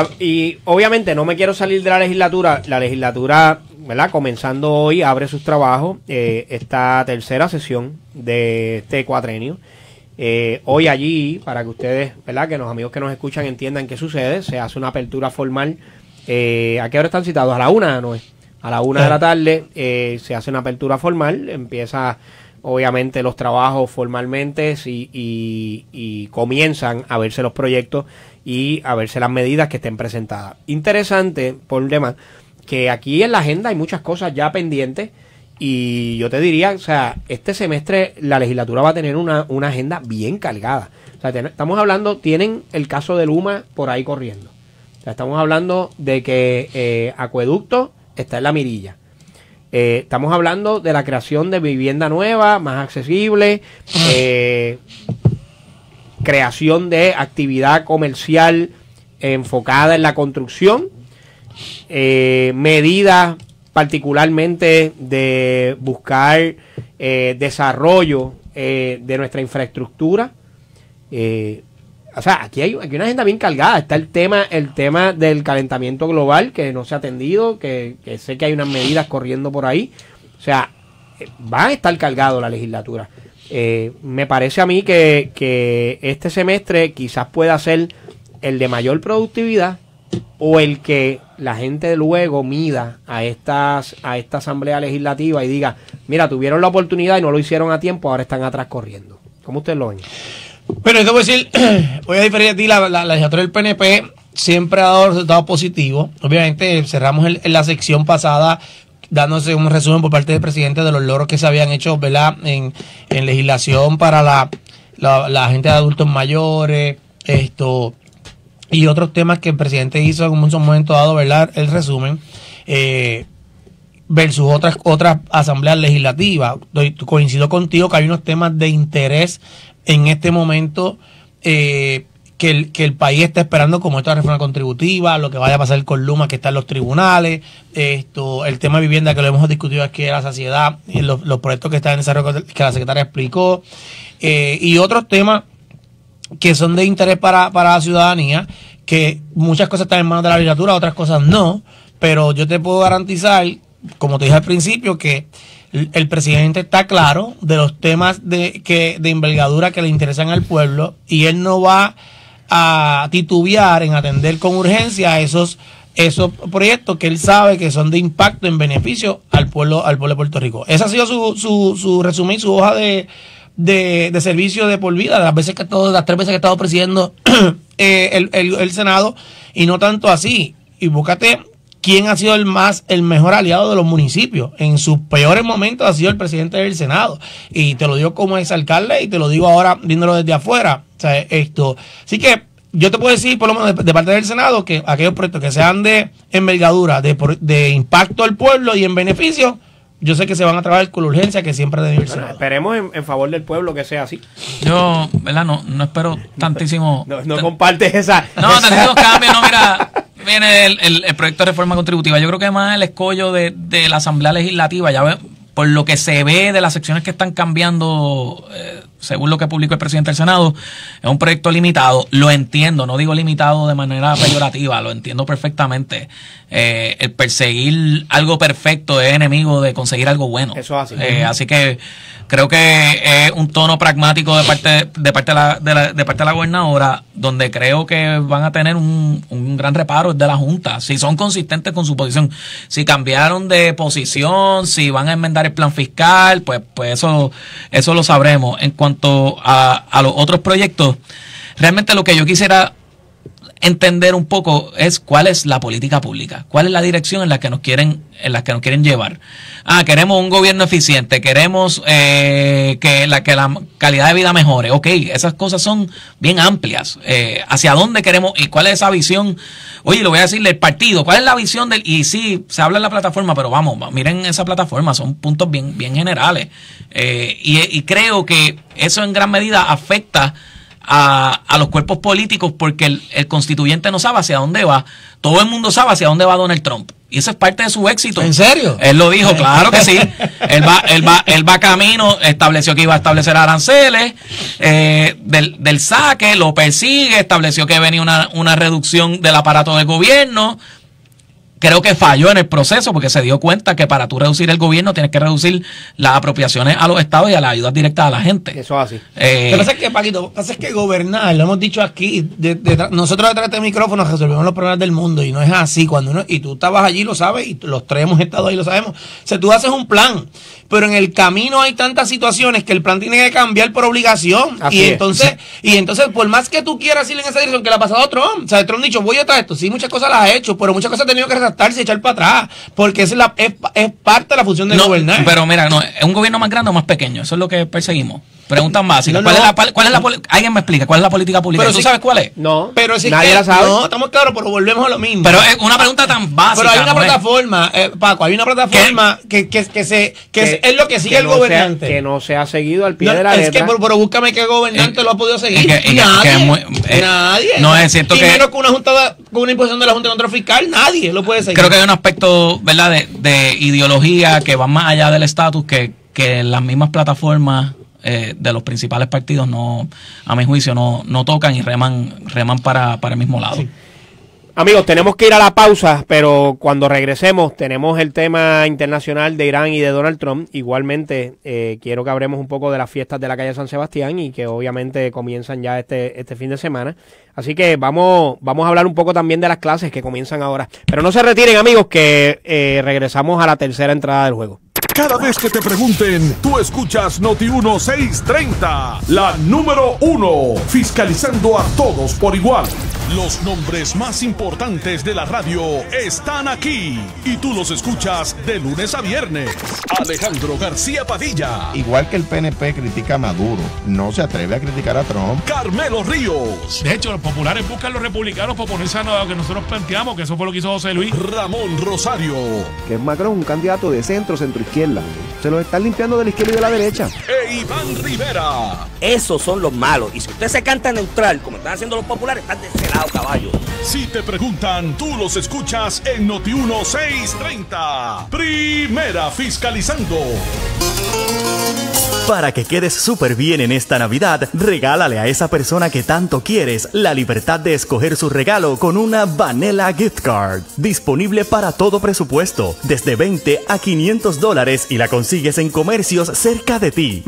obviamente no me quiero salir de la legislatura, ¿verdad?, comenzando hoy, abre sus trabajos, esta tercera sesión de este cuatrenio. Hoy allí, para que ustedes, ¿verdad?, que los amigos que nos escuchan entiendan qué sucede, se hace una apertura formal. ¿A qué hora están citados? A la 1, ¿no es? A la 1 de la tarde se hace una apertura formal, empieza obviamente los trabajos formalmente y comienzan a verse los proyectos y a verse las medidas que estén presentadas. Interesante, por demás, que aquí en la agenda hay muchas cosas ya pendientes, y yo te diría, o sea, este semestre la legislatura va a tener una agenda bien cargada. O sea, estamos hablando, tienen el caso de Luma por ahí corriendo. O sea, estamos hablando de que Acueducto está en la mirilla. Estamos hablando de la creación de vivienda nueva, más accesible, creación de actividad comercial enfocada en la construcción, medidas particularmente de buscar desarrollo de nuestra infraestructura. O sea, aquí hay una agenda bien cargada. Está el tema del calentamiento global, que no se ha atendido, que sé que hay unas medidas corriendo por ahí. O sea, va a estar cargado la legislatura. Me parece a mí que este semestre quizás pueda ser el de mayor productividad, o el que la gente luego mida a esta asamblea legislativa y diga, mira, tuvieron la oportunidad y no lo hicieron a tiempo, ahora están atrás corriendo. ¿Cómo ustedes lo ven? Pero esto voy a decir, voy a diferir de ti, la legislatura del PNP siempre ha dado resultados positivos. Obviamente cerramos en la sección pasada dándose un resumen por parte del presidente de los logros que se habían hecho, ¿verdad? En legislación para la gente de adultos mayores, y otros temas que el presidente hizo en un momento dado, ¿verdad? El resumen, versus otras asambleas legislativas. Coincido contigo que hay unos temas de interés en este momento que el país está esperando, como esta reforma contributiva, lo que vaya a pasar con Luma, que está en los tribunales, el tema de vivienda, que lo hemos discutido aquí a la saciedad, y los proyectos que están en desarrollo que la secretaria explicó, y otros temas que son de interés para la ciudadanía, que muchas cosas están en manos de la legislatura, otras cosas no, pero yo te puedo garantizar, como te dije al principio, que el presidente está claro de los temas de envergadura que le interesan al pueblo, y él no va a titubear en atender con urgencia esos proyectos que él sabe que son de impacto en beneficio al pueblo de Puerto Rico. Ese ha sido su resumen, su hoja de servicio de por vida, las 3 veces que he estado presidiendo el Senado, y no tanto así. Y búscate quién ha sido el mejor aliado de los municipios. En sus peores momentos ha sido el presidente del Senado, y te lo digo como exalcalde y te lo digo ahora viéndolo desde afuera. O sea, así que yo te puedo decir, por lo menos de parte del Senado, que aquellos proyectos que sean de envergadura, de impacto al pueblo y en beneficio, yo sé que se van a trabajar con la urgencia que siempre debe irse. Bueno, esperemos en favor del pueblo que sea así. Yo, ¿verdad? No espero tantísimo. No compartes esa. No, tantos cambios, no, mira. Viene el proyecto de reforma contributiva. Yo creo que más el escollo de la Asamblea Legislativa, ya ve, por lo que se ve de las secciones que están cambiando, según lo que publicó el presidente del Senado, es un proyecto limitado. Lo entiendo, no digo limitado de manera peyorativa, lo entiendo perfectamente. El perseguir algo perfecto es enemigo de conseguir algo bueno. Eso es así. Así que creo que es un tono pragmático de parte de la gobernadora, donde creo que van a tener un gran reparo de la Junta, si son consistentes con su posición. Si cambiaron de posición, si van a enmendar el plan fiscal, pues eso lo sabremos. En cuanto a los otros proyectos, realmente lo que yo quisiera entender un poco es cuál es la política pública, cuál es la dirección en la que nos quieren llevar. Queremos un gobierno eficiente, queremos que la calidad de vida mejore. Ok, esas cosas son bien amplias. ¿Hacia dónde queremos y cuál es esa visión? Oye, lo voy a decirle, el partido, ¿cuál es la visión del? Y sí, se habla en la plataforma, pero vamos, miren esa plataforma, son puntos bien generales. Y creo que eso en gran medida afecta a los cuerpos políticos, porque el constituyente no sabe hacia dónde va. Todo el mundo sabe hacia dónde va Donald Trump, y eso es parte de su éxito. ¿En serio? Él lo dijo, claro que sí. Él va camino, estableció que iba a establecer aranceles del saque, lo persigue, estableció que venía una reducción del aparato del gobierno. Creo que falló en el proceso, porque se dio cuenta que para tú reducir el gobierno tienes que reducir las apropiaciones a los estados y a las ayudas directas a la gente. Eso es así. Lo que pasa es que, Paquito, lo que pasa es que gobernar, lo hemos dicho aquí, nosotros detrás de este micrófono resolvemos los problemas del mundo, y no es así. Y tú estabas allí, lo sabes, y los tres hemos estado ahí, lo sabemos. O sea, tú haces un plan, pero en el camino hay tantas situaciones que el plan tiene que cambiar por obligación. Y entonces, por más que tú quieras ir en esa dirección, que le ha pasado a Trump. O sea, Trump ha dicho, voy a traer esto. Sí, muchas cosas las ha hecho, pero muchas cosas ha tenido que retractarse y echar para atrás, porque es parte de la función de gobernar. Pero mira, ¿es un gobierno más grande o más pequeño? Eso es lo que perseguimos. Preguntas básicas. Alguien me explica cuál es la política pública. Pero ¿Tú sabes cuál es? No, pero si nadie la sabe. No, estamos claros, pero volvemos a lo mismo. Pero es una pregunta tan básica. Pero hay una plataforma, Paco, hay una plataforma que es lo que sigue el gobernante. Que no se ha seguido al pie de la letra. Pero búscame qué gobernante lo ha podido seguir. Nadie. No es cierto que... menos que una junta, con una imposición de la Junta de Control Fiscal, nadie lo puede seguir. Creo que hay un aspecto, ¿verdad?, de ideología que va más allá del estatus, que las mismas plataformas de los principales partidos a mi juicio no tocan y reman para el mismo lado. Sí. Amigos, tenemos que ir a la pausa, pero cuando regresemos tenemos el tema internacional de Irán y de Donald Trump. Igualmente quiero que hablemos un poco de las fiestas de la calle San Sebastián, y que obviamente comienzan ya este fin de semana. Así que vamos a hablar un poco también de las clases que comienzan ahora. Pero no se retiren, amigos, que regresamos a la tercera entrada del juego. Cada vez que te pregunten, tú escuchas Noti1 630, la número 1, fiscalizando a todos por igual. Los nombres más importantes de la radio están aquí y tú los escuchas de lunes a viernes. Alejandro García Padilla. Igual que el PNP critica a Maduro, no se atreve a criticar a Trump. Carmelo Ríos. De hecho, los populares buscan a los republicanos para oponerse a lo que nosotros planteamos, que eso fue lo que hizo José Luis. Ramón Rosario. Que es Macron, un candidato de centro-izquierda. Se los están limpiando de la izquierda y de la derecha. E Iván Rivera. Esos son los malos. Y si usted se canta neutral, como están haciendo los populares, están de ese lado, caballo. Si te preguntan, tú los escuchas en Noti1 630. Primera fiscalizando. Para que quedes súper bien en esta Navidad, regálale a esa persona que tanto quieres la libertad de escoger su regalo con una Vanilla Gift Card. Disponible para todo presupuesto, desde $20 a $500 y la consigues en comercios cerca de ti.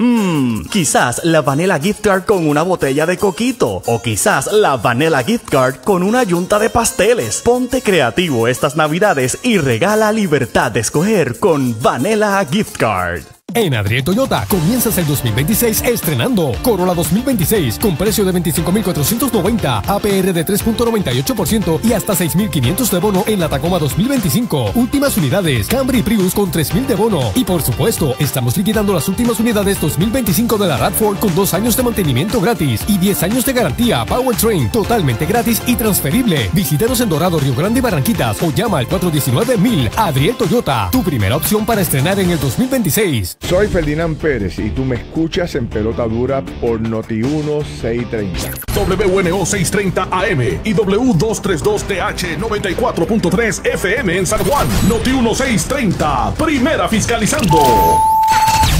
Quizás la Vanilla Gift Card con una botella de coquito, o quizás la Vanilla Gift Card con una yunta de pasteles. Ponte creativo estas Navidades y regala libertad de escoger con Vanilla Gift Card. En Adriel Toyota comienzas el 2026 estrenando Corolla 2026 con precio de $25,490, APR de 3.98% y hasta $6,500 de bono en la Tacoma 2025. Últimas unidades, Camry Prius con $3,000 de bono. Y por supuesto, estamos liquidando las últimas unidades 2025 de la RAV4 con 2 años de mantenimiento gratis y 10 años de garantía Powertrain totalmente gratis y transferible. Visítanos en Dorado, Río Grande y Barranquitas o llama al 419-1000. Adriel Toyota, tu primera opción para estrenar en el 2026. Soy Ferdinand Pérez y tú me escuchas en Pelota Dura por Noti1 630. WNO 630 AM y W232TH 94.3 FM en San Juan. Noti1 630, primera fiscalizando.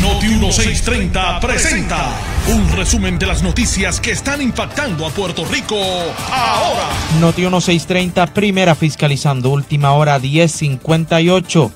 Noti1 630 presenta un resumen de las noticias que están impactando a Puerto Rico ahora. Noti1 630, primera fiscalizando, última hora 10:58.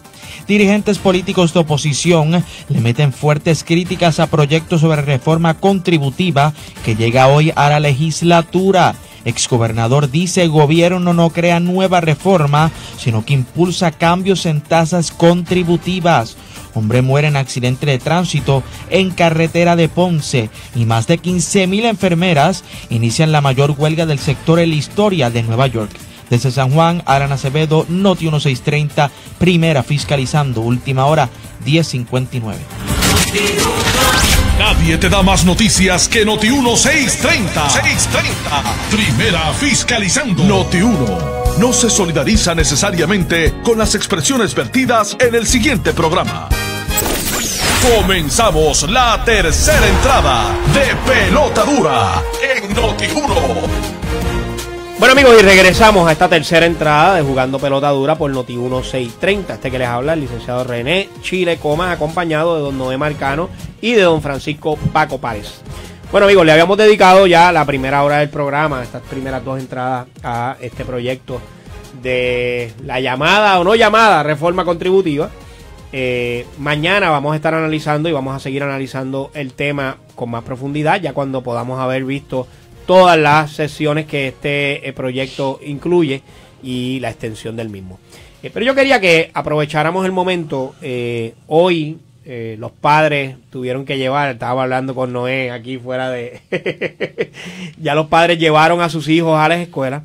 Dirigentes políticos de oposición le meten fuertes críticas a proyectos sobre reforma contributiva que llega hoy a la legislatura. Exgobernador dice gobierno no crea nueva reforma, sino que impulsa cambios en tasas contributivas. Hombre muere en accidente de tránsito en carretera de Ponce y más de 15,000 enfermeras inician la mayor huelga del sector en la historia de Nueva York. Desde San Juan, Alan Acevedo, Noti1 630, primera fiscalizando, última hora 10:59. Nadie te da más noticias que Noti1 630. Primera fiscalizando. Noti1 no se solidariza necesariamente con las expresiones vertidas en el siguiente programa. Comenzamos la tercera entrada de Pelota Dura en Noti1. Bueno, amigos, y regresamos a esta tercera entrada de Jugando Pelota Dura por Noti1 630. Este que les habla el licenciado René Chile Comas, acompañado de don Noé Marcano y de don Francisco Paco Páez. Bueno, amigos, le habíamos dedicado ya la primera hora del programa, estas primeras 2 entradas, a este proyecto de la llamada o no llamada reforma contributiva. Mañana vamos a estar analizando y vamos a seguir analizando el tema con más profundidad, ya cuando podamos haber visto todas las sesiones que este proyecto incluye y la extensión del mismo. Pero yo quería que aprovecháramos el momento. Hoy los padres tuvieron que llevar, estaba hablando con Noé aquí fuera de... ya los padres llevaron a sus hijos a las escuelas.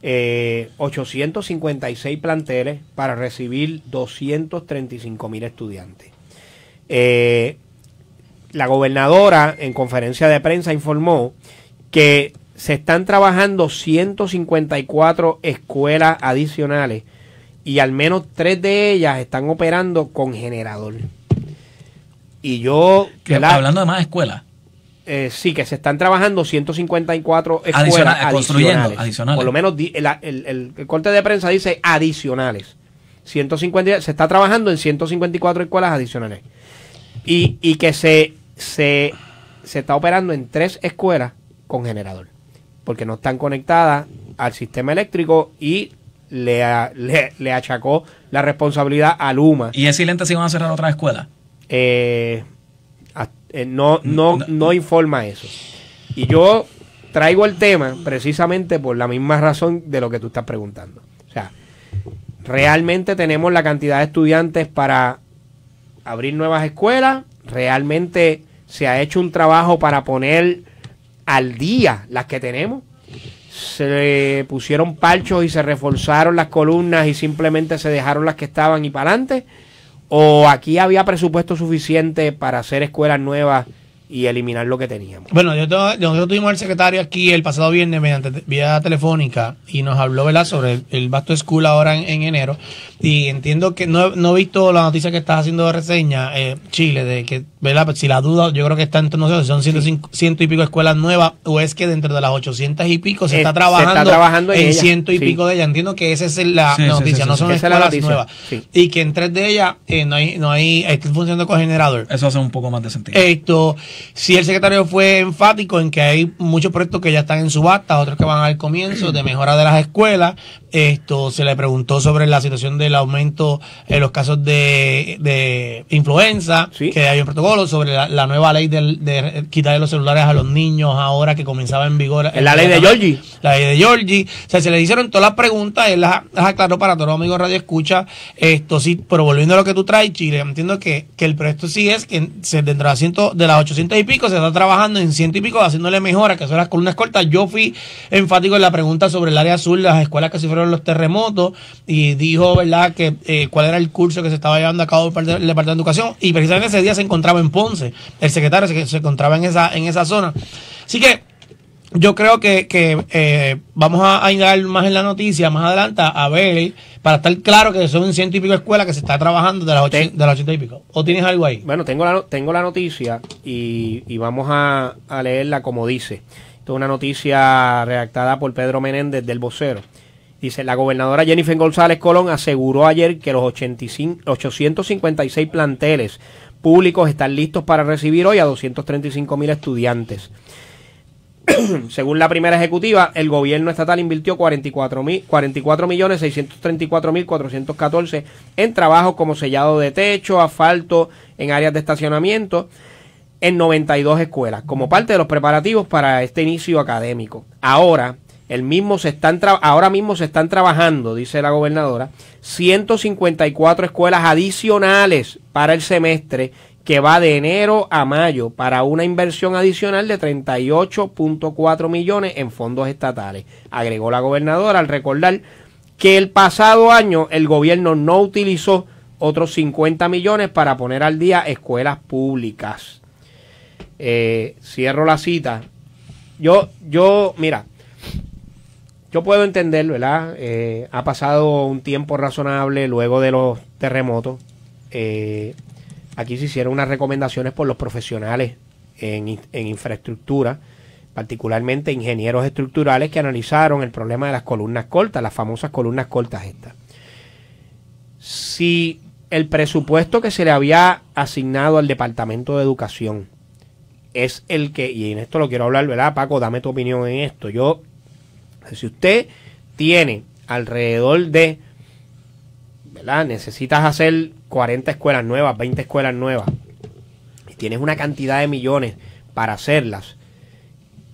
856 planteles para recibir 235,000 estudiantes. La gobernadora en conferencia de prensa informó que se están trabajando 154 escuelas adicionales y al menos 3 de ellas están operando con generador. Y yo... Hablando de más escuelas. Sí, que se están trabajando 154 escuelas adicionales. Por lo menos el corte de prensa dice adicionales. 150, se está trabajando en 154 escuelas adicionales. Y que se está operando en 3 escuelas con generador, porque no están conectadas al sistema eléctrico y le achacó la responsabilidad a Luma. ¿Y es silente si van a cerrar otra escuela? No informa eso. Y yo traigo el tema precisamente por la misma razón de lo que tú estás preguntando. O sea, realmente tenemos la cantidad de estudiantes para abrir nuevas escuelas. Realmente se ha hecho un trabajo para poner al día las que tenemos. Se pusieron parchos y se reforzaron las columnas y simplemente se dejaron las que estaban y para adelante. ¿O aquí había presupuesto suficiente para hacer escuelas nuevas y eliminar lo que teníamos? Bueno, nosotros tuvimos al secretario aquí el pasado viernes mediante vía telefónica y nos habló, ¿verdad?, sobre el Back to School ahora en enero. Y entiendo que no he visto la noticia que estás haciendo de reseña, Chile, de que, ¿verdad? Pues si la duda, yo creo que está entre nosotros, son ciento y pico escuelas nuevas, o es que dentro de las 800 y pico se está trabajando en ciento y pico de ellas. Entiendo que esa es la noticia, no son escuelas nuevas. Y que en 3 de ellas no hay está funcionando con generador. Eso hace un poco más de sentido. Sí, el secretario fue enfático en que hay muchos proyectos que ya están en subasta, otros que van al comienzo de mejora de las escuelas. Se le preguntó sobre la situación del aumento en los casos de influenza, que hay un protocolo sobre la nueva ley de quitarle los celulares a los niños ahora que comenzaba en vigor. La ley de Giorgi. La ley de Giorgi. O sea, se le hicieron todas las preguntas, él las aclaró para todos los amigos Radio Escucha. Sí, pero volviendo a lo que tú traes, Chile, entiendo que el proyecto sí es que dentro de las 800 y pico se está trabajando en 100 y pico, haciéndole mejora, que son las columnas cortas. Yo fui enfático en la pregunta sobre el área azul, las escuelas que sufrieron los terremotos, y dijo, ¿verdad?, que cuál era el curso que se estaba llevando a cabo por el Departamento de Educación, y precisamente ese día se encontraba en Ponce, el secretario se encontraba en esa zona. Así que yo creo que vamos a indagar más en la noticia más adelante a ver, para estar claro que son 100 y pico escuelas que se está trabajando de las 80 y pico. ¿O tienes algo ahí? Bueno, tengo la noticia y vamos a leerla como dice. Esto es una noticia redactada por Pedro Menéndez del Vocero. Dice, la gobernadora Jennifer González Colón aseguró ayer que los 856 planteles públicos están listos para recibir hoy a 235,000 estudiantes. Según la primera ejecutiva, el gobierno estatal invirtió 44.634.414 en trabajos como sellado de techo, asfalto, en áreas de estacionamiento, en 92 escuelas, como parte de los preparativos para este inicio académico. Ahora mismo se están trabajando, dice la gobernadora, 154 escuelas adicionales para el semestre que va de enero a mayo, para una inversión adicional de 38.4 millones en fondos estatales. Agregó la gobernadora al recordar que el pasado año el gobierno no utilizó otros 50 millones para poner al día escuelas públicas. Cierro la cita. Mira, yo puedo entender, ¿verdad? Ha pasado un tiempo razonable luego de los terremotos. Aquí se hicieron unas recomendaciones por los profesionales en infraestructura, particularmente ingenieros estructurales, que analizaron el problema de las columnas cortas, las famosas columnas cortas estas. Si el presupuesto que se le había asignado al Departamento de Educación es el que, y en esto lo quiero hablar, ¿verdad, Paco? Dame tu opinión en esto. Si usted tiene alrededor de, ¿verdad?, necesitas hacer 40 escuelas nuevas, 20 escuelas nuevas, y tienes una cantidad de millones para hacerlas,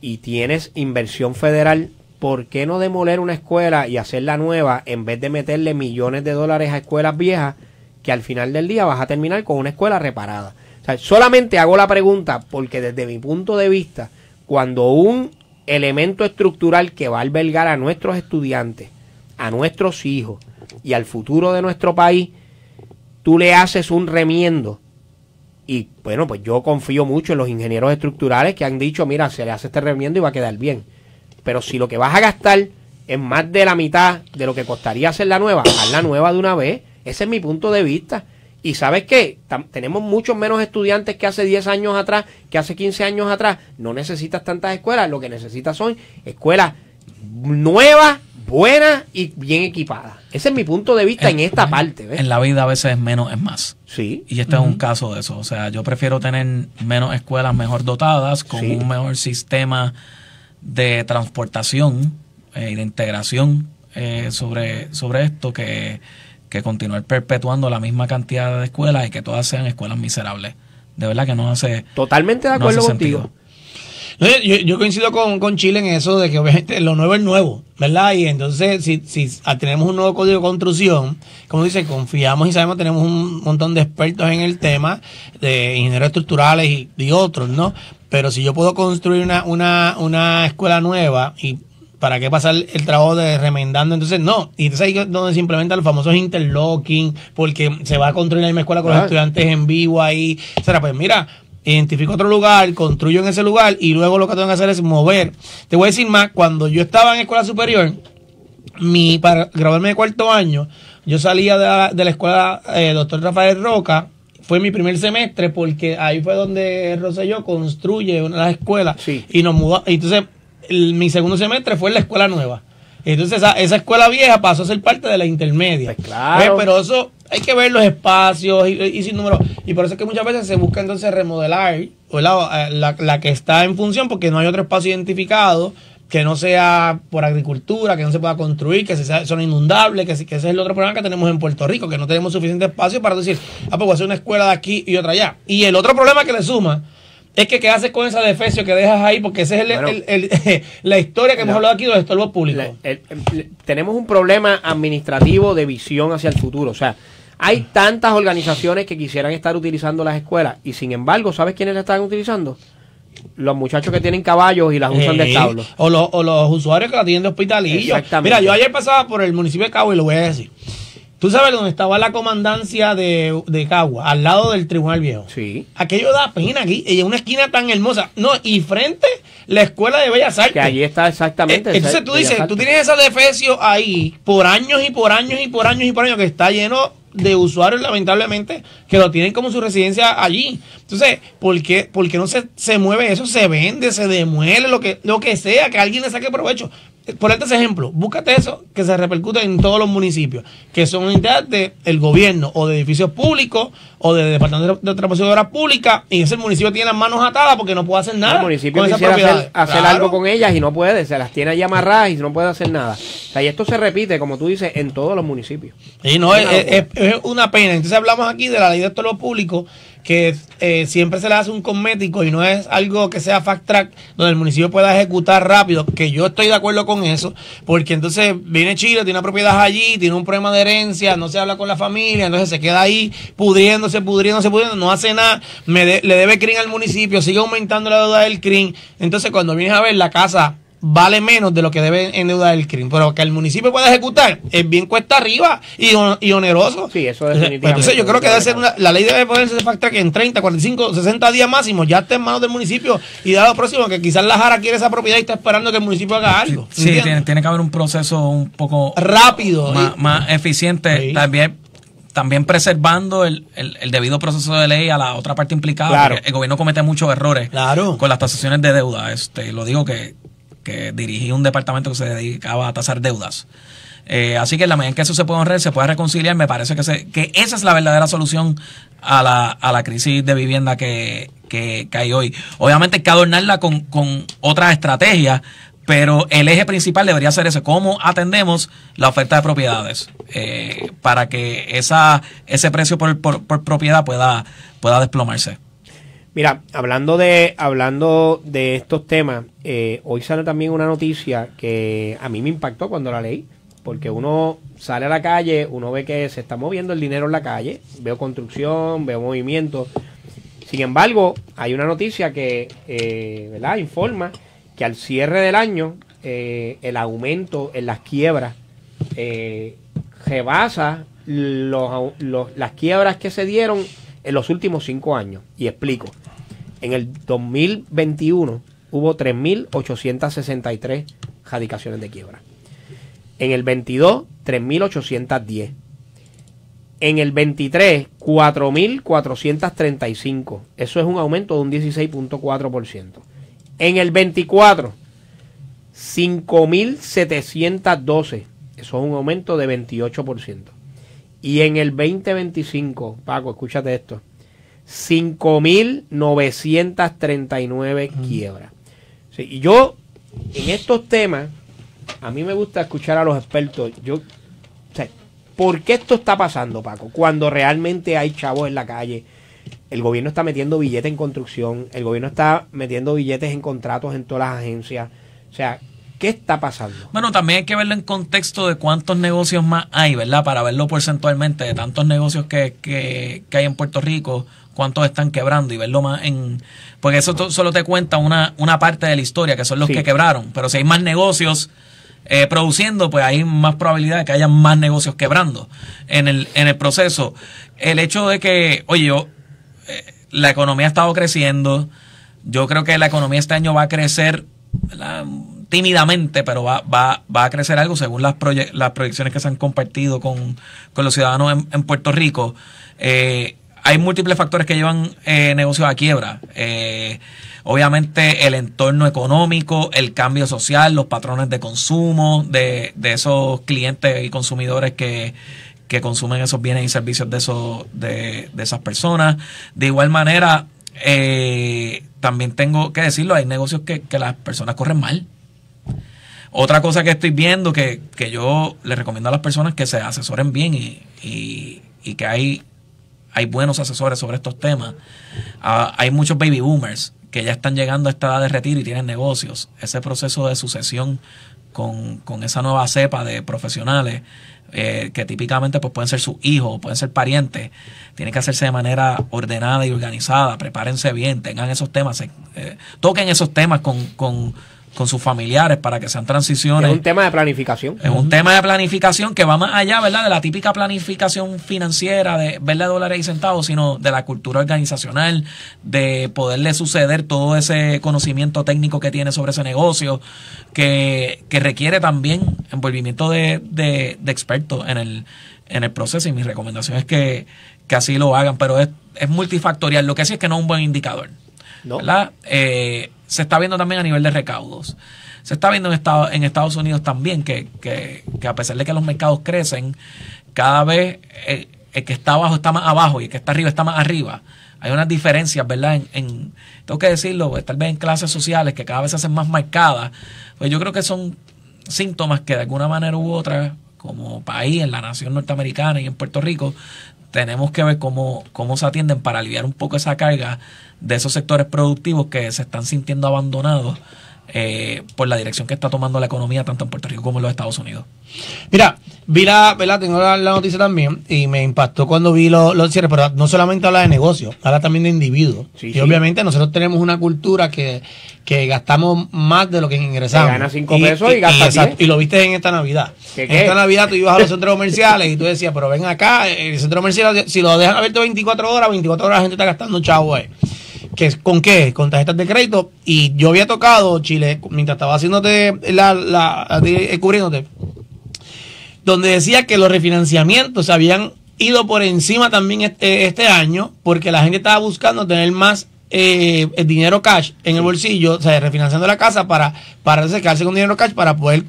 y tienes inversión federal, ¿por qué no demoler una escuela y hacerla nueva en vez de meterle millones de dólares a escuelas viejas que al final del día vas a terminar con una escuela reparada? O sea, solamente hago la pregunta porque desde mi punto de vista, cuando un elemento estructural que va a albergar a nuestros estudiantes, a nuestros hijos y al futuro de nuestro país, tú le haces un remiendo, y bueno, pues yo confío mucho en los ingenieros estructurales que han dicho, mira, se le hace este remiendo y va a quedar bien. Pero si lo que vas a gastar es más de la mitad de lo que costaría hacer la nueva, haz la nueva de una vez. Ese es mi punto de vista. Y ¿sabes qué? Tenemos muchos menos estudiantes que hace 10 años atrás, que hace 15 años atrás. No necesitas tantas escuelas, lo que necesitas son escuelas nuevas, buenas y bien equipadas. Ese es mi punto de vista en esta parte, ¿ves? En la vida a veces menos es más. Sí. Y este es un caso de eso. O sea, yo prefiero tener menos escuelas mejor dotadas, con un mejor sistema de transportación y de integración sobre esto, que continuar perpetuando la misma cantidad de escuelas y que todas sean escuelas miserables. De verdad que no hace... Totalmente de acuerdo contigo. No, yo coincido con Chile en eso de que obviamente lo nuevo es nuevo, ¿verdad? Y entonces si tenemos un nuevo código de construcción, como dice, confiamos y sabemos, tenemos un montón de expertos en el tema, de ingenieros estructurales y otros, ¿no? Pero si yo puedo construir una escuela nueva y ¿para qué pasar el trabajo de remendando? Entonces, no. Y entonces ahí es donde se implementan los famosos interlocking, porque se va a construir la misma escuela con los estudiantes en vivo ahí. O sea, pues mira, identifico otro lugar, construyo en ese lugar y luego lo que tengo que hacer es mover. Te voy a decir más, cuando yo estaba en escuela superior, para graduarme de cuarto año, yo salía de la escuela Dr. Rafael Roca. Fue mi primer semestre porque ahí fue donde Rosselló construye una de las escuelas y nos mudó. Y entonces, mi segundo semestre fue en la escuela nueva. Entonces esa escuela vieja pasó a ser parte de la intermedia. Pues claro. Pero eso hay que ver los espacios y sin número. Y por eso es que muchas veces se busca entonces remodelar la que está en función porque no hay otro espacio identificado que no sea por agricultura, que no se pueda construir, que sea zona inundable, que ese es el otro problema que tenemos en Puerto Rico, que no tenemos suficiente espacio para decir, pues voy a hacer una escuela de aquí y otra allá. Y el otro problema que le suma es que qué haces con esa defecio que dejas ahí, porque ese es la historia que hemos hablado aquí de los estorbos públicos. Tenemos un problema administrativo de visión hacia el futuro. O sea, hay tantas organizaciones que quisieran estar utilizando las escuelas y sin embargo, ¿sabes quiénes las están utilizando? Los muchachos que tienen caballos y las usan de establo. O los usuarios que la tienen de hospitalillo. Mira, yo ayer pasaba por el municipio de Cagua y lo voy a decir. ¿Tú sabes dónde estaba la comandancia de Cagua? Al lado del Tribunal Viejo. Sí. Aquello da pena aquí, en una esquina tan hermosa. No, y frente la Escuela de Bellas Artes. Que allí está exactamente. Entonces tú dices, tú tienes esa defecio ahí por años y por años y por años y por años que está lleno de usuarios, lamentablemente, que lo tienen como su residencia allí. Entonces, ¿por qué no se mueve eso? Se vende, se demuele, lo que sea, que alguien le saque provecho. Por este ejemplo, búscate eso que se repercute en todos los municipios, que son entidades del gobierno o de edificios públicos o de departamentos de transporte de obras públicas, y ese municipio tiene las manos atadas porque no puede hacer nada. El municipio con quisiera hacer algo con ellas y no puede, se las tiene ahí amarradas y no puede hacer nada. O sea, y esto se repite, como tú dices, en todos los municipios. Y no, es una pena. Entonces hablamos aquí de la ley de estorbos públicos, que siempre se le hace un cosmético y no es algo que sea fast track donde el municipio pueda ejecutar rápido, que yo estoy de acuerdo con eso, porque entonces viene Chile, tiene una propiedad allí, tiene un problema de herencia, no se habla con la familia, entonces se queda ahí pudriéndose, no hace nada, le debe CRIM al municipio, sigue aumentando la deuda del CRIM, entonces cuando vienes a ver la casa vale menos de lo que debe endeudar el CRIM, pero que el municipio pueda ejecutar es bien cuesta arriba y oneroso. Sí, eso definitivamente. Entonces yo creo que debe ser la ley debe ponerse de factor que en 30, 45, 60 días máximo ya esté en manos del municipio y da lo próximo, que quizás la Jara quiere esa propiedad y está esperando que el municipio haga algo. Sí, tiene que haber un proceso un poco rápido, más eficiente, sí. También preservando el debido proceso de ley a la otra parte implicada, claro. Porque el gobierno comete muchos errores claro. con las tasaciones de deuda. Lo digo que dirigí un departamento que se dedicaba a tasar deudas. Así que en la medida en que eso se puede honrar, se puede reconciliar, me parece que esa es la verdadera solución a la crisis de vivienda que hay hoy. Obviamente hay que adornarla con otras estrategias, pero el eje principal debería ser ese: cómo atendemos la oferta de propiedades para que ese precio por propiedad pueda desplomarse. Mira, hablando de estos temas, hoy sale también una noticia que a mí me impactó cuando la leí, porque uno sale a la calle, uno ve que se está moviendo el dinero en la calle, veo construcción, veo movimiento. Sin embargo, hay una noticia que ¿verdad? Informa que al cierre del año el aumento en las quiebras rebasa las quiebras que se dieron en los últimos 5 años. Y explico. En el 2021 hubo 3.863 radicaciones de quiebra. En el 22, 3.810. En el 23, 4.435. Eso es un aumento de un 16.4%. En el 24, 5.712. Eso es un aumento de 28%. Y en el 2025, Paco, escúchate esto, 5.939 quiebras. Sí, y yo, en estos temas, a mí me gusta escuchar a los expertos. ¿Por qué esto está pasando, Paco? Cuando realmente hay chavos en la calle, el gobierno está metiendo billetes en construcción, el gobierno está metiendo billetes en contratos en todas las agencias. O sea, ¿qué está pasando? Bueno, también hay que verlo en contexto de cuántos negocios más hay, ¿verdad? Para verlo porcentualmente de tantos negocios que hay en Puerto Rico, cuántos están quebrando y verlo más porque eso solo te cuenta una parte de la historia, que son los que quebraron. Pero si hay más negocios produciendo, pues hay más probabilidad de que haya más negocios quebrando en el proceso. El hecho de que, oye, la economía ha estado creciendo, yo creo que la economía este año va a crecer, ¿verdad?, tímidamente, pero va a crecer algo según las proyecciones que se han compartido con los ciudadanos en Puerto Rico. Hay múltiples factores que llevan negocios a quiebra. Obviamente el entorno económico, el cambio social, los patrones de consumo de esos clientes y consumidores que consumen esos bienes y servicios de esas personas. De igual manera, también tengo que decirlo, hay negocios que las personas corren mal. Otra cosa que estoy viendo que yo les recomiendo a las personas que se asesoren bien y que hay buenos asesores sobre estos temas. Hay muchos baby boomers que ya están llegando a esta edad de retiro y tienen negocios. Ese proceso de sucesión con esa nueva cepa de profesionales que típicamente pues pueden ser sus hijos, pueden ser parientes, tiene que hacerse de manera ordenada y organizada. Prepárense bien, tengan esos temas, toquen esos temas con sus familiares para que sean transiciones. Es un tema de planificación. Es un tema de planificación que va más allá, ¿verdad?, de la típica planificación financiera de verle dólares y centavos, sino de la cultura organizacional, de poderle suceder todo ese conocimiento técnico que tiene sobre ese negocio, que requiere también envolvimiento de expertos en el proceso. Y mi recomendación es que así lo hagan, pero es multifactorial. Lo que sí es que no es un buen indicador, ¿verdad? Se está viendo también a nivel de recaudos. Se está viendo en Estados Unidos también que a pesar de que los mercados crecen, cada vez el que está abajo está más abajo y el que está arriba está más arriba. Hay unas diferencias, ¿verdad? Tengo que decirlo, pues, tal vez en clases sociales que cada vez se hacen más marcadas. Pues yo creo que son síntomas que de alguna manera u otra, como país, en la nación norteamericana y en Puerto Rico, tenemos que ver cómo se atienden para aliviar un poco esa carga de esos sectores productivos que se están sintiendo abandonados por la dirección que está tomando la economía tanto en Puerto Rico como en los Estados Unidos. Mira, ¿verdad? Tengo la noticia también y me impactó cuando vi los cierres, pero no solamente habla de negocios, habla también de individuos. Y obviamente nosotros tenemos una cultura que gastamos más de lo que ingresamos. Gana 5 pesos y gasta 10. Y lo viste en esta Navidad. En esta Navidad tú ibas a los centros comerciales y tú decías, pero ven acá, el centro comercial, si lo dejan abierto 24 horas la gente está gastando chavo ahí. ¿Con qué? Con tarjetas de crédito. Y yo había tocado, Chile, mientras estaba haciéndote cubriéndote, donde decía que los refinanciamientos se habían ido por encima también este año, porque la gente estaba buscando tener más el dinero cash en el bolsillo, o sea, refinanciando la casa para quedarse con dinero cash para poder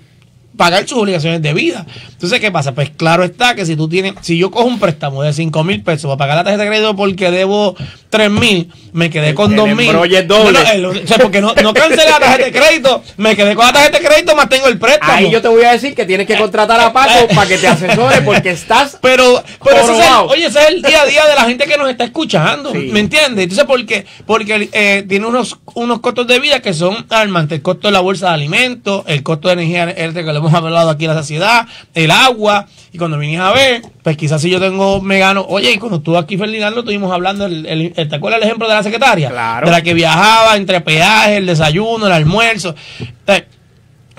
pagar sus obligaciones de vida. Entonces, ¿qué pasa? Pues claro está que si yo cojo un préstamo de 5,000 pesos para pagar la tarjeta de crédito porque debo 3,000, me quedé con 2,000. O sea, porque no cancelé la tarjeta de crédito, me quedé con la tarjeta de crédito más tengo el préstamo. Ahí yo te voy a decir que tienes que contratar a Paco para que te asesore porque estás pero ese es el día a día de la gente que nos está escuchando, ¿me entiendes? Entonces, porque tiene unos costos de vida que son alarmantes, el costo de la bolsa de alimentos, el costo de energía eléctrica, que lo hemos hablado aquí en la saciedad, el agua, y cuando viniste a ver, pues quizás si yo me gano, oye, y cuando estuvo aquí Ferdinando, estuvimos hablando, ¿te acuerdas el ejemplo de la secretaria? Claro. De la que viajaba entre peajes, el desayuno, el almuerzo. Entonces,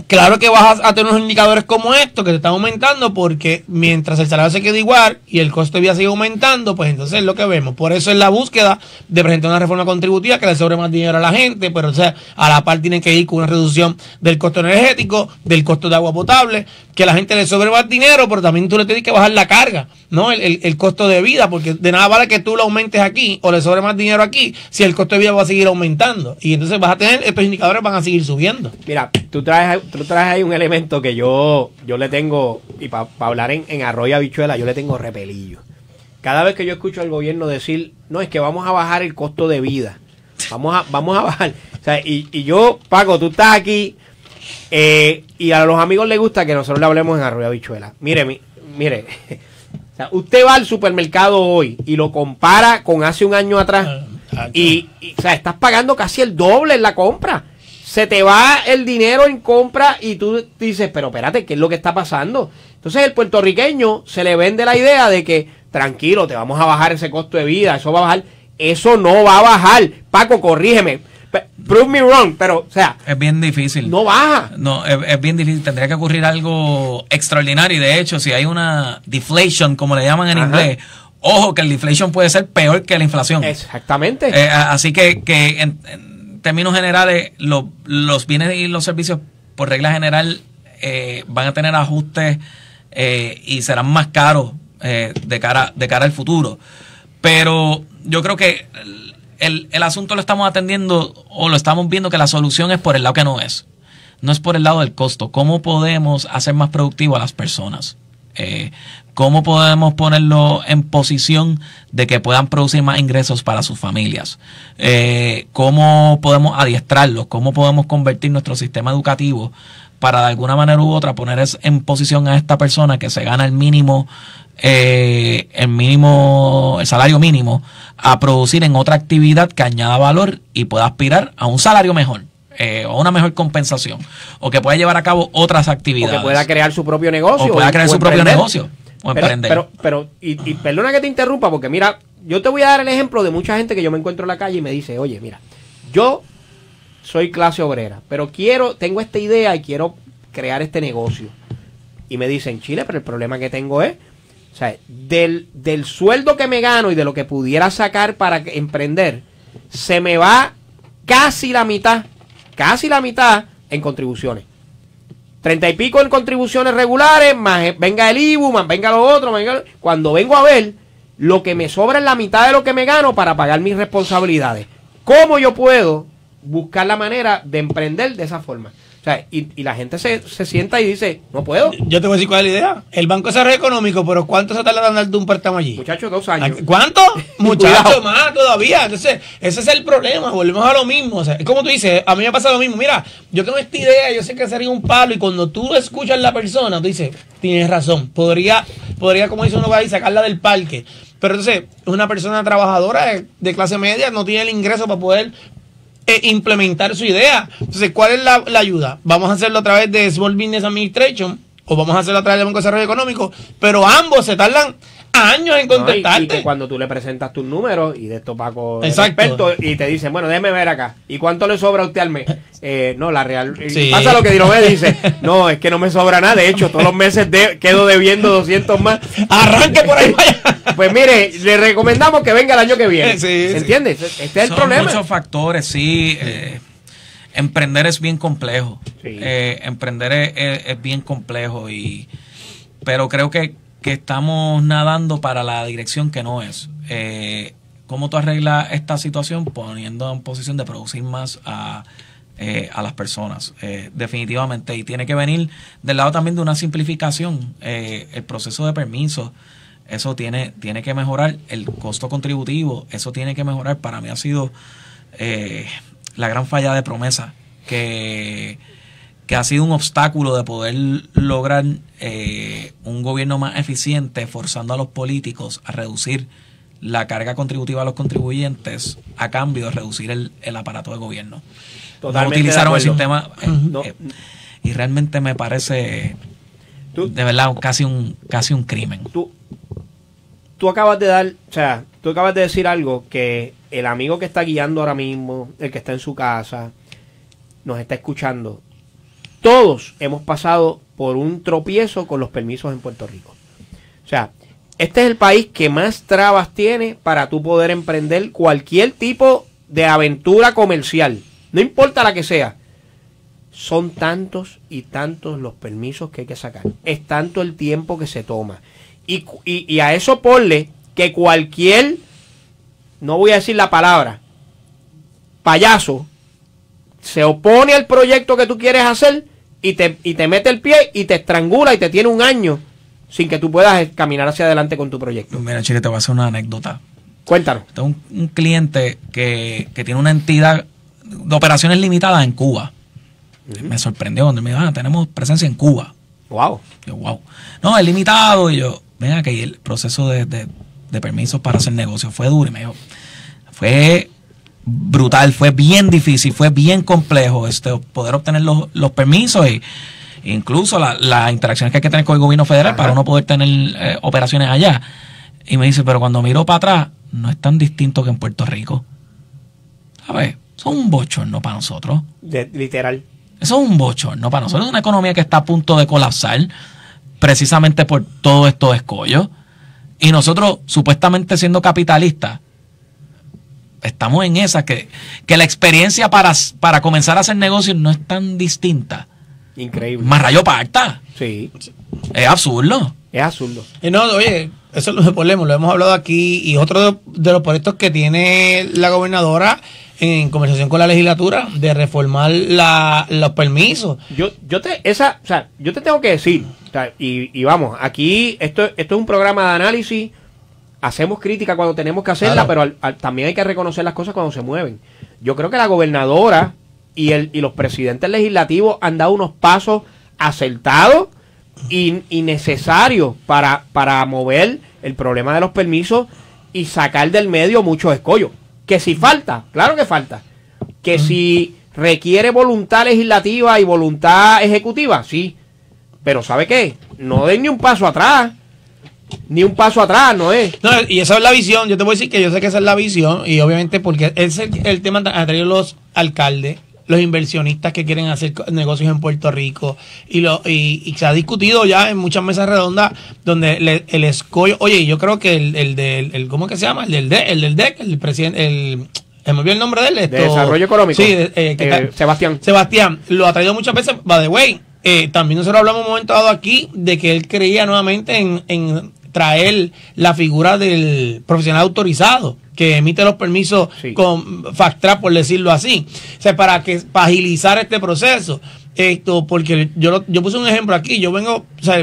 claro que vas a tener unos indicadores como estos que te están aumentando porque mientras el salario se queda igual y el costo de vida sigue aumentando, pues entonces es lo que vemos. Por eso es la búsqueda de presentar una reforma contributiva que le sobre más dinero a la gente, pero o sea, a la par tienen que ir con una reducción del costo energético, del costo de agua potable, que a la gente le sobre más dinero, pero también tú le tienes que bajar la carga, ¿no? El costo de vida, porque de nada vale que tú lo aumentes aquí o le sobre más dinero aquí si el costo de vida va a seguir aumentando. Y entonces vas a tener, estos indicadores van a seguir subiendo. Mira, tú traes ahí un elemento que yo le tengo, y para hablar en arroyo habichuela, yo le tengo repelillo. Cada vez que yo escucho al gobierno decir, no, es que vamos a bajar el costo de vida, vamos a bajar. O sea, y yo, Paco, tú estás aquí, y a los amigos les gusta que nosotros le hablemos en arroyo habichuela. Mire, O sea, usted va al supermercado hoy y lo compara con hace un año atrás y o sea, estás pagando casi el doble en la compra. Se te va el dinero en compra y tú dices, pero espérate, ¿qué es lo que está pasando? Entonces el puertorriqueño se le vende la idea de que, tranquilo, te vamos a bajar ese costo de vida, eso va a bajar. Eso no va a bajar. Paco, corrígeme. Prove me wrong, pero, o sea... Es bien difícil. No baja. No, es bien difícil. Tendría que ocurrir algo extraordinario. Y de hecho, si hay una deflation, como le llaman en inglés, ojo que el deflation puede ser peor que la inflación. Exactamente. Así que en términos generales, los bienes y los servicios, por regla general, van a tener ajustes y serán más caros de cara al futuro. Pero yo creo que el asunto lo estamos atendiendo o lo estamos viendo que la solución es por el lado que no es. No es por el lado del costo. ¿Cómo podemos hacer más productivo a las personas? ¿Cómo podemos ponerlo en posición de que puedan producir más ingresos para sus familias? ¿Cómo podemos adiestrarlos? ¿Cómo podemos convertir nuestro sistema educativo para de alguna manera u otra poner en posición a esta persona que se gana el salario mínimo a producir en otra actividad que añada valor y pueda aspirar a un salario mejor? O una mejor compensación, o que pueda llevar a cabo otras actividades, o que pueda crear su propio negocio, o pueda crear su propio negocio o emprender. Pero perdona que te interrumpa, porque mira, yo te voy a dar el ejemplo de mucha gente que yo me encuentro en la calle y me dice, oye, mira, yo soy clase obrera, pero tengo esta idea y quiero crear este negocio. Y me dicen, Chile, pero el problema que tengo es, o sea, del sueldo que me gano y de lo que pudiera sacar para emprender, se me va casi la mitad en contribuciones. 30 y pico en contribuciones regulares, más venga el IBU, más venga lo otro, cuando vengo a ver, lo que me sobra es la mitad de lo que me gano para pagar mis responsabilidades. ¿Cómo yo puedo buscar la manera de emprender de esa forma? O sea, y la gente se sienta y dice, no puedo. Yo te voy a decir cuál es la idea. El Banco de Desarrollo Económico, pero ¿cuánto se tarda en darte un préstamo allí? Muchachos, 2 años. ¿Cuánto? Muchachos, más todavía. Entonces, ese es el problema. Volvemos a lo mismo. O sea, es como tú dices, a mí me pasa lo mismo. Mira, yo tengo esta idea, yo sé que sería un palo, y cuando tú escuchas a la persona, tú dices, tienes razón. Podría, como dice uno, ahí sacarla del parque. Pero entonces, una persona trabajadora de clase media no tiene el ingreso para poder implementar su idea. Entonces, ¿cuál es la ayuda? Vamos a hacerlo a través de Small Business Administration o vamos a hacerlo a través del Banco de Desarrollo Económico, pero ambos se tardan años en contestarte. Y que cuando tú le presentas tus números y de esto Paco es experto y te dicen, bueno, déjeme ver acá, ¿y cuánto le sobra a usted al mes? No, la real, sí. Pasa lo que Dinobé dice, no, es que no me sobra nada, de hecho, todos los meses quedo debiendo 200 más. Arranque por ahí, vaya. Pues mire, le recomendamos que venga el año que viene. Sí, ¿entiendes? Este es el problema. Son muchos factores, sí. Emprender es bien complejo. Sí. Emprender es bien complejo, pero creo que estamos nadando para la dirección que no es. ¿Cómo tú arreglas esta situación? Poniendo en posición de producir más a las personas, definitivamente. Y tiene que venir del lado también de una simplificación. El proceso de permiso, eso tiene que mejorar. El costo contributivo, eso tiene que mejorar. Para mí ha sido la gran falla de promesa que ha sido un obstáculo de poder lograr un gobierno más eficiente, forzando a los políticos a reducir la carga contributiva a los contribuyentes a cambio de reducir el aparato de gobierno. Totalmente. No utilizaron el sistema y realmente me parece de verdad casi un crimen. Tú acabas de decir algo que el amigo que está guiando ahora mismo, el que está en su casa, nos está escuchando. Todos hemos pasado por un tropiezo con los permisos en Puerto Rico. O sea, este es el país que más trabas tiene para tú poder emprender cualquier tipo de aventura comercial. No importa la que sea. Son tantos y tantos los permisos que hay que sacar. Es tanto el tiempo que se toma. Y a eso ponle que cualquier, no voy a decir la palabra, payaso, se opone al proyecto que tú quieres hacer y te mete el pie y te estrangula y te tiene un año sin que tú puedas caminar hacia adelante con tu proyecto. Mira, Chile, te voy a hacer una anécdota. Cuéntanos. Tengo un cliente que tiene una entidad de operaciones limitadas en Cuba. Me sorprendió cuando me dijo, tenemos presencia en Cuba. Wow. Yo, wow. No, es limitado. Y yo, ven acá, y el proceso de permisos para hacer negocios fue duro. Y me dijo, fue brutal, fue bien difícil, fue bien complejo poder obtener los permisos y incluso las interacciones que hay que tener con el gobierno federal para uno poder tener operaciones allá. Y me dice, pero cuando miro para atrás, no es tan distinto que en Puerto Rico. ¿Sabes? Eso es un bochorno para nosotros. Literal. Eso es un bochorno para nosotros. Es una economía que está a punto de colapsar precisamente por todos estos escollos. Y nosotros, supuestamente siendo capitalistas, estamos en esa que la experiencia para comenzar a hacer negocios no es tan distinta. Increíble. Más rayo parta. Sí. Es absurdo. Es absurdo. No, oye, eso lo hemos hablado aquí, y otro de los proyectos que tiene la gobernadora en conversación con la legislatura de reformar los permisos. Yo te tengo que decir, o sea, y vamos, aquí esto es un programa de análisis, hacemos crítica cuando tenemos que hacerla, claro, pero también hay que reconocer las cosas cuando se mueven. Yo creo que la gobernadora y los presidentes legislativos han dado unos pasos acertados y necesarios para mover el problema de los permisos y sacar del medio muchos escollos. Que si falta, claro que falta. Que si requiere voluntad legislativa y voluntad ejecutiva, sí. Pero ¿sabe qué? No den ni un paso atrás. Ni un paso atrás, ¿no es? No, y esa es la visión. Yo te voy a decir que yo sé que esa es la visión. Y obviamente porque es el tema ha traído los alcaldes, los inversionistas que quieren hacer negocios en Puerto Rico. Y se ha discutido ya en muchas mesas redondas donde el escollo. Oye, yo creo que el ¿cómo es que se llama? El del DEC, el presidente, me olvidó el nombre de él. De Desarrollo Económico. Sí, Sebastián. Sebastián, lo ha traído muchas veces. By the way, también nosotros hablamos un momento dado aquí de que él creía nuevamente en traer la figura del profesional autorizado que emite los permisos con fast track, por decirlo así. O sea, para agilizar este proceso. Porque yo puse un ejemplo aquí. Yo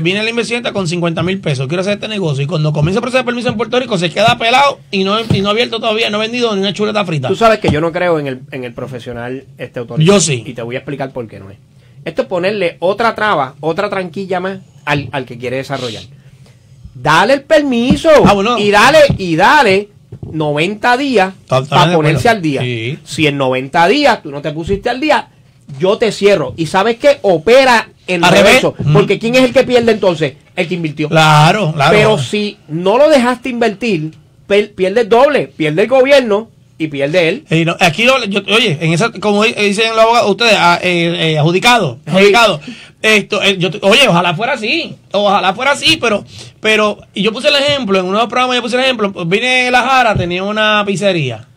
viene el inversionista con 50,000 pesos, quiero hacer este negocio, y cuando comienza el proceso de permiso en Puerto Rico se queda pelado y no ha abierto todavía, no ha vendido ni una chuleta frita. Tú sabes que yo no creo en el profesional autorizado. Yo sí. Y te voy a explicar por qué no es. Esto es ponerle otra traba, otra tranquilla más al que quiere desarrollar. Dale el permiso y dale 90 días para ponerse al día. Sí. Si en 90 días tú no te pusiste al día, yo te cierro. Y ¿sabes qué? Opera en reverso. Porque ¿quién es el que pierde entonces? El que invirtió. Claro. Pero si no lo dejaste invertir, pierde el doble. Pierde el gobierno y pierde él. Aquí, oye, en esa, como dicen los abogados, ustedes, adjudicado. Oye, ojalá fuera así, pero y yo puse el ejemplo, en uno de los programas vine la Jara, tenía una pizzería,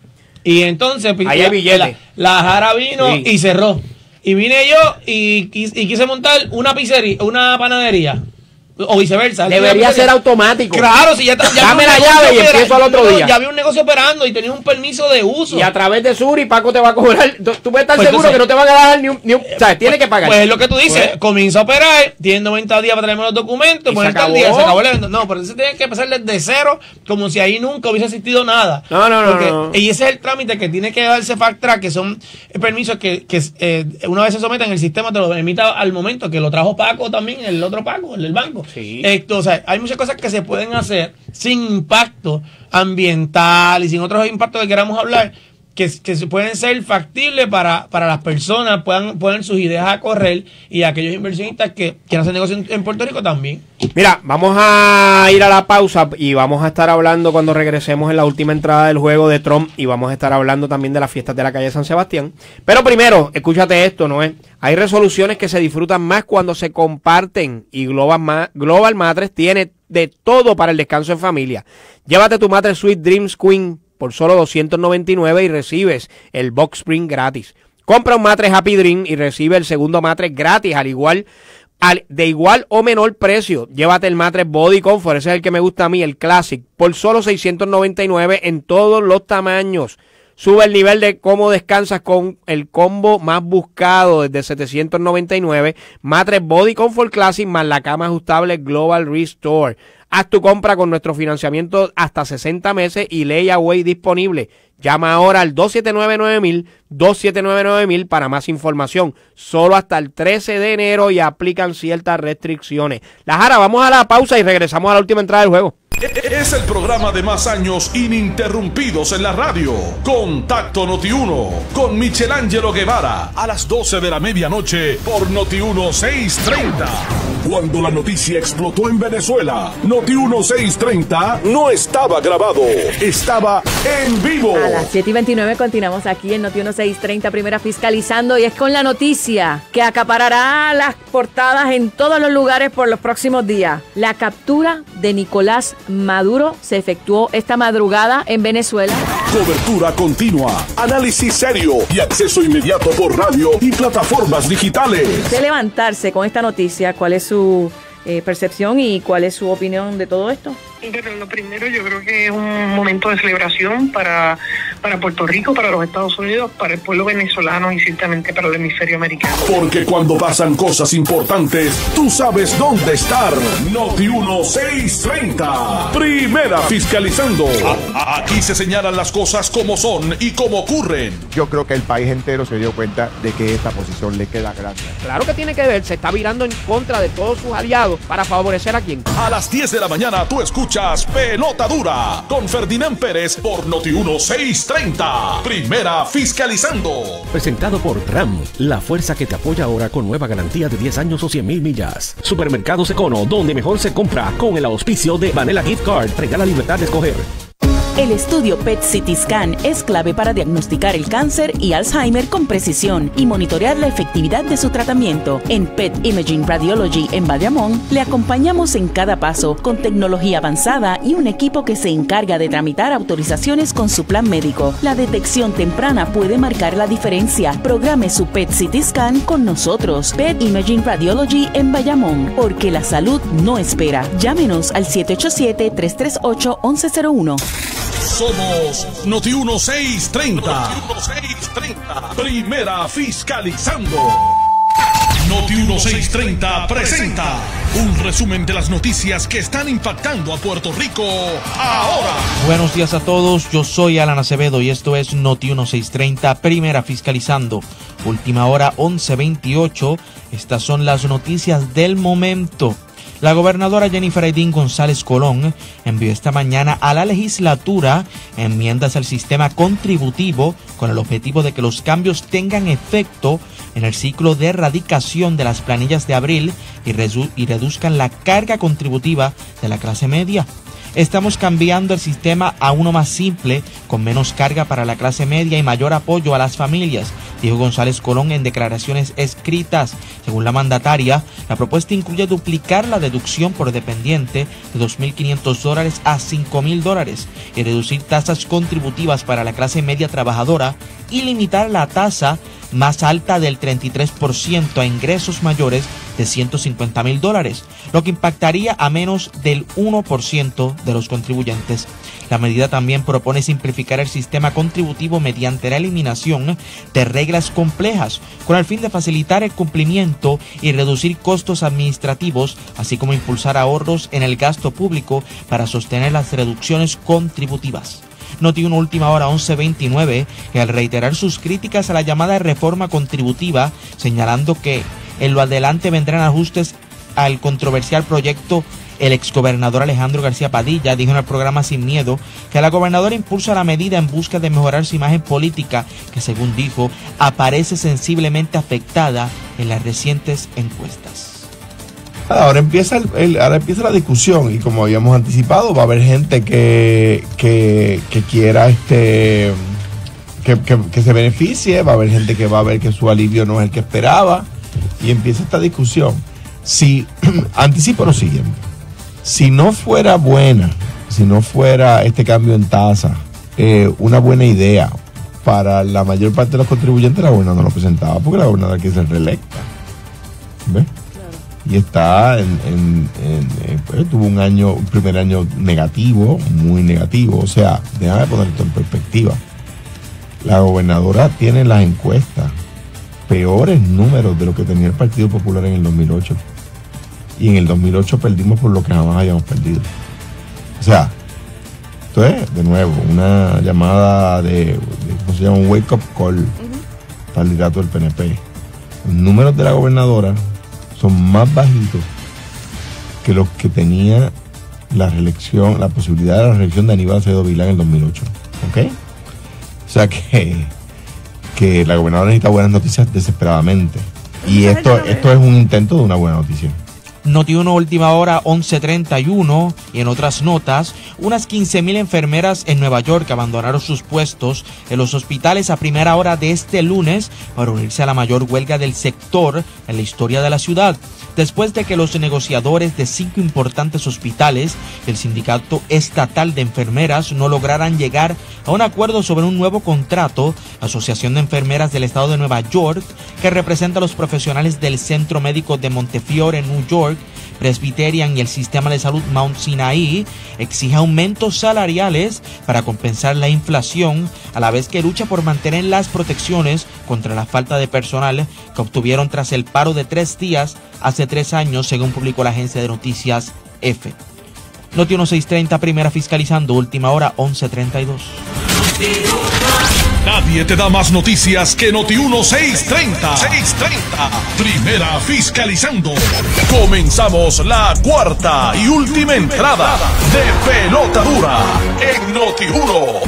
y entonces ahí hay billete. La Jara vino y cerró, y vine yo y quise montar una pizzería, una panadería, o viceversa. Debería ser automático. Claro, si ya dame la llave y empiezo al otro día. Ya había un negocio operando y tenía un permiso de uso. Y a través de Suri, Paco te va a cobrar. Tú puedes estar seguro que no te van a dar ni un ¿sabes? Tiene que pagar. Pues es lo que tú dices. Comienza a operar, tiene 90 días para traerme los documentos, y se acabó el evento. No, pero eso tiene que empezar desde cero, como si ahí nunca hubiese existido nada. No. Y ese es el trámite que tiene que darse fast track, que son permisos que una vez se someten, el sistema te lo emita al momento, que lo trajo Paco también, el otro Paco, el del banco. Sí. O sea, hay muchas cosas que se pueden hacer sin impacto ambiental y sin otros impactos que queramos hablar, que se pueden ser factibles para las personas, puedan poner sus ideas a correr, y aquellos inversionistas que quieran hacer negocios en Puerto Rico también. Mira, vamos a ir a la pausa y vamos a estar hablando cuando regresemos en la última entrada del juego de Trump, y vamos a estar hablando también de las fiestas de la calle San Sebastián. Pero primero, escúchate esto, ¿no es? Hay resoluciones que se disfrutan más cuando se comparten, y Global Mattress tiene de todo para el descanso en familia. Llévate tu Mattress Suite Dreams Queen por solo $299 y recibes el Box Spring gratis. Compra un Mattress Happy Dream y recibe el segundo Mattress gratis, de igual o menor precio. Llévate el Mattress Body Comfort, ese es el que me gusta a mí, el Classic, por solo $699 en todos los tamaños. Sube el nivel de cómo descansas con el combo más buscado desde $799, Mattress Body Comfort Classic más la cama ajustable Global Restore. Haz tu compra con nuestro financiamiento hasta 60 meses y layaway disponible. Llama ahora al 279-9000, 279-9000 para más información. Solo hasta el 13 de enero y aplican ciertas restricciones. La Jara, vamos a la pausa y regresamos a la última entrada del juego. Es el programa de más años ininterrumpidos en la radio. Contacto Noti1 con Michelangelo Guevara a las 12 de la medianoche por Noti1 630. Cuando la noticia explotó en Venezuela, Noti1 630 no estaba grabado, estaba en vivo. A las 7:29 continuamos aquí en Noti1 630, primera fiscalizando, y es con la noticia que acaparará las portadas en todos los lugares por los próximos días. La captura de Nicolás Maduro se efectuó esta madrugada en Venezuela. Cobertura continua, análisis serio y acceso inmediato por radio y plataformas digitales. De levantarse con esta noticia, ¿cuál es su percepción y cuál es su opinión de todo esto? Pero lo primero, yo creo que es un momento de celebración para Puerto Rico, para los Estados Unidos, para el pueblo venezolano y ciertamente para el hemisferio americano. Porque cuando pasan cosas importantes, tú sabes dónde estar. Noti1 630, primera fiscalizando. Aquí se señalan las cosas como son y como ocurren. Yo creo que el país entero se dio cuenta de que esta posición le queda grande. Claro que tiene que ver, se está virando en contra de todos sus aliados para favorecer a quién. A las 10 de la mañana tú escuchas Pelota Dura con Ferdinand Pérez por Noti1 630, primera fiscalizando. Presentado por RAM, la fuerza que te apoya ahora con nueva garantía de 10 años o 100,000 millas. Supermercados Econo, donde mejor se compra, con el auspicio de Vanilla Gift Card. Regala libertad de escoger. El estudio PET CT Scan es clave para diagnosticar el cáncer y Alzheimer con precisión y monitorear la efectividad de su tratamiento. En PET Imaging Radiology en Bayamón, le acompañamos en cada paso con tecnología avanzada y un equipo que se encarga de tramitar autorizaciones con su plan médico. La detección temprana puede marcar la diferencia. Programe su PET CT Scan con nosotros. PET Imaging Radiology en Bayamón, porque la salud no espera. Llámenos al 787-338-1101. Somos Noti1 630. Noti1 630. Primera fiscalizando. Noti1 630 presenta un resumen de las noticias que están impactando a Puerto Rico ahora. Buenos días a todos, yo soy Alan Acevedo y esto es Noti1 630, primera fiscalizando. Última hora 11:28. Estas son las noticias del momento. La gobernadora Jennifer Aydín González Colón envió esta mañana a la legislatura enmiendas al sistema contributivo con el objetivo de que los cambios tengan efecto en el ciclo de erradicación de las planillas de abril y reduzcan la carga contributiva de la clase media. Estamos cambiando el sistema a uno más simple, con menos carga para la clase media y mayor apoyo a las familias, dijo González Colón en declaraciones escritas. Según la mandataria, la propuesta incluye duplicar la deducción por dependiente de $2,500 a $5,000 y reducir tasas contributivas para la clase media trabajadora y limitar la tasa más alta del 33% a ingresos mayores de $150,000, lo que impactaría a menos del 1% de los contribuyentes. La medida también propone simplificar el sistema contributivo mediante la eliminación de reglas complejas, con el fin de facilitar el cumplimiento y reducir costos administrativos, así como impulsar ahorros en el gasto público para sostener las reducciones contributivas. Noti1 Última Hora 11:29, que al reiterar sus críticas a la llamada reforma contributiva, señalando que en lo adelante vendrán ajustes al controversial proyecto, el exgobernador Alejandro García Padilla dijo en el programa Sin Miedo que la gobernadora impulsa la medida en busca de mejorar su imagen política, que según dijo, aparece sensiblemente afectada en las recientes encuestas. Ahora empieza la discusión y como habíamos anticipado va a haber gente que quiera que se beneficie, va a haber gente que va a ver que su alivio no es el que esperaba y empieza esta discusión. Si anticipo lo siguiente, si no fuera este cambio en tasa una buena idea para la mayor parte de los contribuyentes, la gobernadora no lo presentaba porque la gobernadora quiere ser reelecta. ¿Ves? Y está tuvo un primer año negativo, muy negativo. O sea, déjame poner esto en perspectiva. La gobernadora tiene las encuestas peores números de lo que tenía el Partido Popular en el 2008. Y en el 2008 perdimos por lo que jamás habíamos perdido. O sea, esto es, de nuevo, una llamada de ¿cómo se llama? Un wake-up call para el liderato del PNP. Los números de la gobernadora son más bajitos que los que tenía la reelección, la posibilidad de la reelección de Aníbal Acevedo Vilá en el 2008. ¿Ok? O sea que la gobernadora necesita buenas noticias desesperadamente. Y esto es un intento de una buena noticia. Noti1 última hora 11:31 y en otras notas, unas 15,000 enfermeras en Nueva York abandonaron sus puestos en los hospitales a primera hora de este lunes para unirse a la mayor huelga del sector en la historia de la ciudad, después de que los negociadores de 5 importantes hospitales del Sindicato Estatal de Enfermeras no lograran llegar a un acuerdo sobre un nuevo contrato. La Asociación de Enfermeras del Estado de Nueva York, que representa a los profesionales del Centro Médico de Montefiore en New York, Presbyterian y el Sistema de Salud Mount Sinai, exige aumentos salariales para compensar la inflación, a la vez que lucha por mantener las protecciones contra la falta de personal que obtuvieron tras el paro de 3 días hace 3 años, según publicó la agencia de noticias EFE. Noti1 630, primera fiscalizando, última hora 11:32. Nadie te da más noticias que Noti1 630. Primera fiscalizando. Comenzamos la cuarta y última entrada de Pelota Dura en Noti1.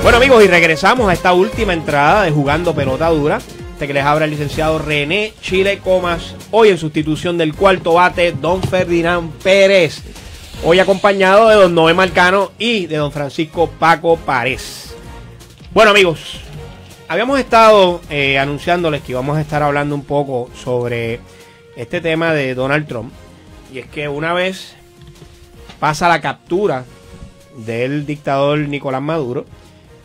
Bueno, amigos, y regresamos a esta última entrada de Jugando Pelota Dura. Que les habla el licenciado René Chile Comas, hoy en sustitución del cuarto bate, don Ferdinand Pérez. Hoy acompañado de don Noé Marcano y de don Francisco Paco Párez. Bueno, amigos, habíamos estado anunciándoles que íbamos a estar hablando un poco sobre este tema de Donald Trump. Y es que una vez pasa la captura del dictador Nicolás Maduro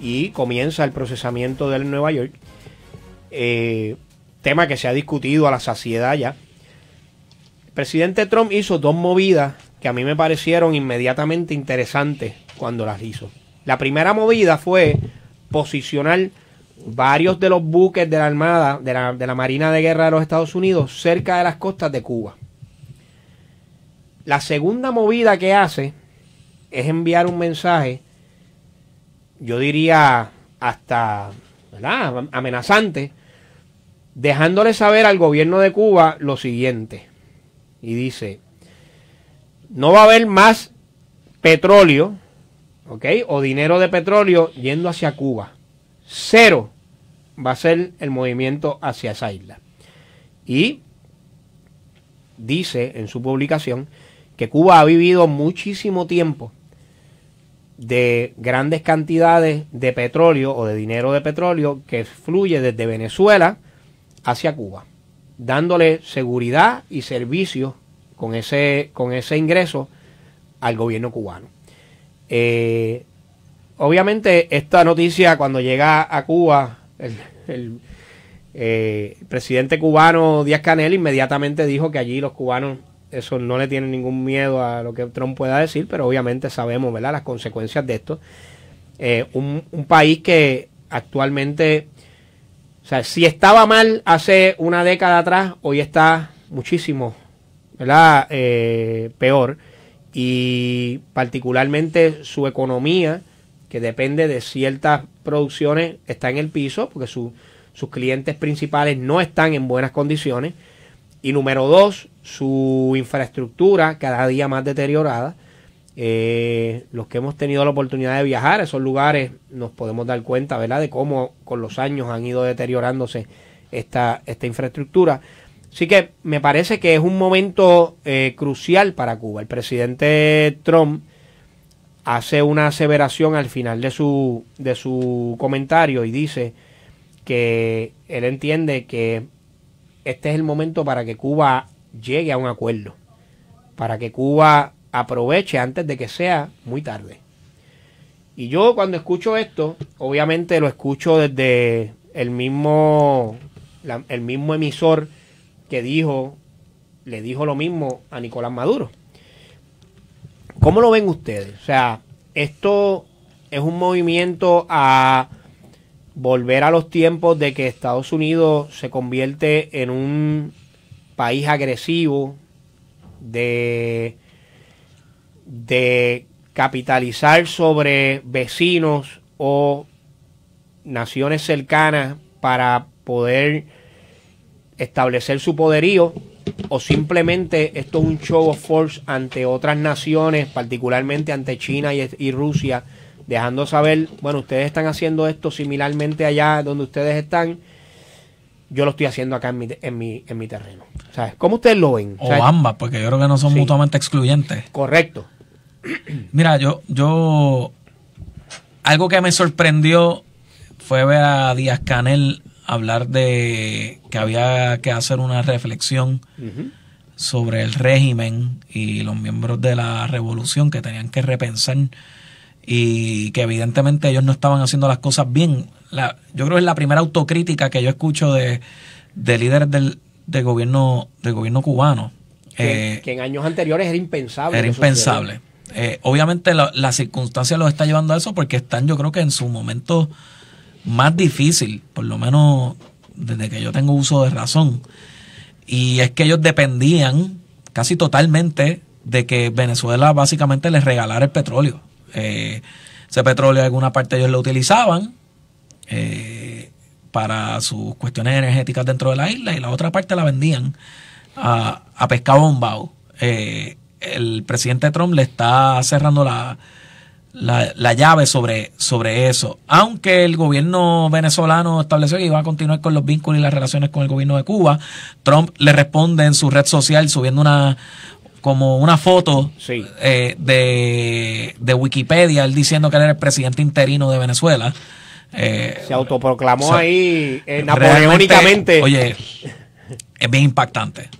y comienza el procesamiento de él en Nueva York, tema que se ha discutido a la saciedad ya, el presidente Trump hizo 2 movidas que a mí me parecieron inmediatamente interesantes cuando las hizo. La primera movida fue posicionar varios de los buques de la Armada, de la Marina de Guerra de los Estados Unidos, cerca de las costas de Cuba. La segunda movida que hace es enviar un mensaje, yo diría hasta, ¿verdad?, amenazante, dejándole saber al gobierno de Cuba lo siguiente. Y dice: no va a haber más petróleo, ¿ok?, o dinero de petróleo yendo hacia Cuba. 0 va a ser el movimiento hacia esa isla. Y dice en su publicación que Cuba ha vivido muchísimo tiempo de grandes cantidades de petróleo o de dinero de petróleo que fluye desde Venezuela hacia Cuba, dándole seguridad y servicios con ese ingreso al gobierno cubano. Obviamente esta noticia, cuando llega a Cuba, el presidente cubano Díaz-Canel inmediatamente dijo que allí los cubanos eso no le tienen ningún miedo a lo que Trump pueda decir, pero obviamente sabemos, ¿verdad?, las consecuencias de esto. Un país que actualmente, o sea, si estaba mal hace una década atrás, hoy está muchísimo, ¿verdad?, peor. Y particularmente su economía, que depende de ciertas producciones, está en el piso, porque sus clientes principales no están en buenas condiciones. Y número 2, su infraestructura cada día más deteriorada. Los que hemos tenido la oportunidad de viajar a esos lugares nos podemos dar cuenta, ¿verdad?, de cómo con los años han ido deteriorándose esta infraestructura. Así que me parece que es un momento crucial para Cuba. El presidente Trump hace una aseveración al final de su comentario y dice que él entiende que este es el momento para que Cuba llegue a un acuerdo, para que Cuba aproveche antes de que sea muy tarde. Y yo cuando escucho esto, obviamente lo escucho desde el mismo emisor que le dijo lo mismo a Nicolás Maduro. ¿Cómo lo ven ustedes? O sea, esto es un movimiento a volver a los tiempos de que Estados Unidos se convierte en un país agresivo, de capitalizar sobre vecinos o naciones cercanas para poder establecer su poderío, o simplemente esto es un show of force ante otras naciones, particularmente ante China y Rusia, dejando saber, bueno, ustedes están haciendo esto similarmente allá donde ustedes están, yo lo estoy haciendo acá en mi terreno. ¿Sabes? ¿Cómo ustedes lo ven? O ambas, porque yo creo que no son mutuamente excluyentes. Correcto. Mira, yo algo que me sorprendió fue ver a Díaz-Canel hablar de que había que hacer una reflexión sobre el régimen y los miembros de la revolución, que tenían que repensar y que evidentemente ellos no estaban haciendo las cosas bien. Yo creo que es la primera autocrítica que yo escucho de líderes del gobierno cubano. Que en años anteriores era impensable. Era impensable. Obviamente la circunstancia los está llevando a eso, porque están, yo creo que en su momento más difícil, por lo menos desde que yo tengo uso de razón. Y es que ellos dependían casi totalmente de que Venezuela básicamente les regalara el petróleo. Ese petróleo en alguna parte ellos lo utilizaban para sus cuestiones energéticas dentro de la isla, y la otra parte la vendían a pescado bombao. El presidente Trump le está cerrando la llave sobre eso, aunque el gobierno venezolano estableció que iba a continuar con los vínculos y las relaciones con el gobierno de Cuba. Trump le responde en su red social subiendo una foto de Wikipedia, él diciendo que él era el presidente interino de Venezuela. Se autoproclamó ahí napoleónicamente. Oye, es bien impactante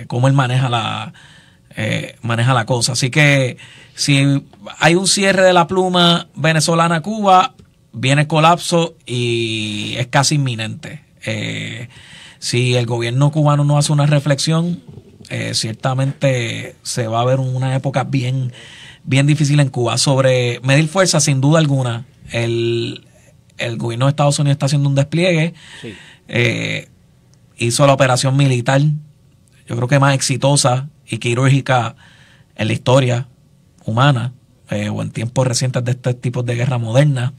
cómo él maneja la cosa. Así que si hay un cierre de la pluma venezolana a Cuba, viene colapso y es casi inminente. Si el gobierno cubano no hace una reflexión, ciertamente se va a ver una época bien difícil en Cuba. Sobre medir fuerza, sin duda alguna, el gobierno de Estados Unidos está haciendo un despliegue. Hizo la operación militar, yo creo que más exitosa y quirúrgica en la historia humana, o en tiempos recientes de este tipo de guerra moderna.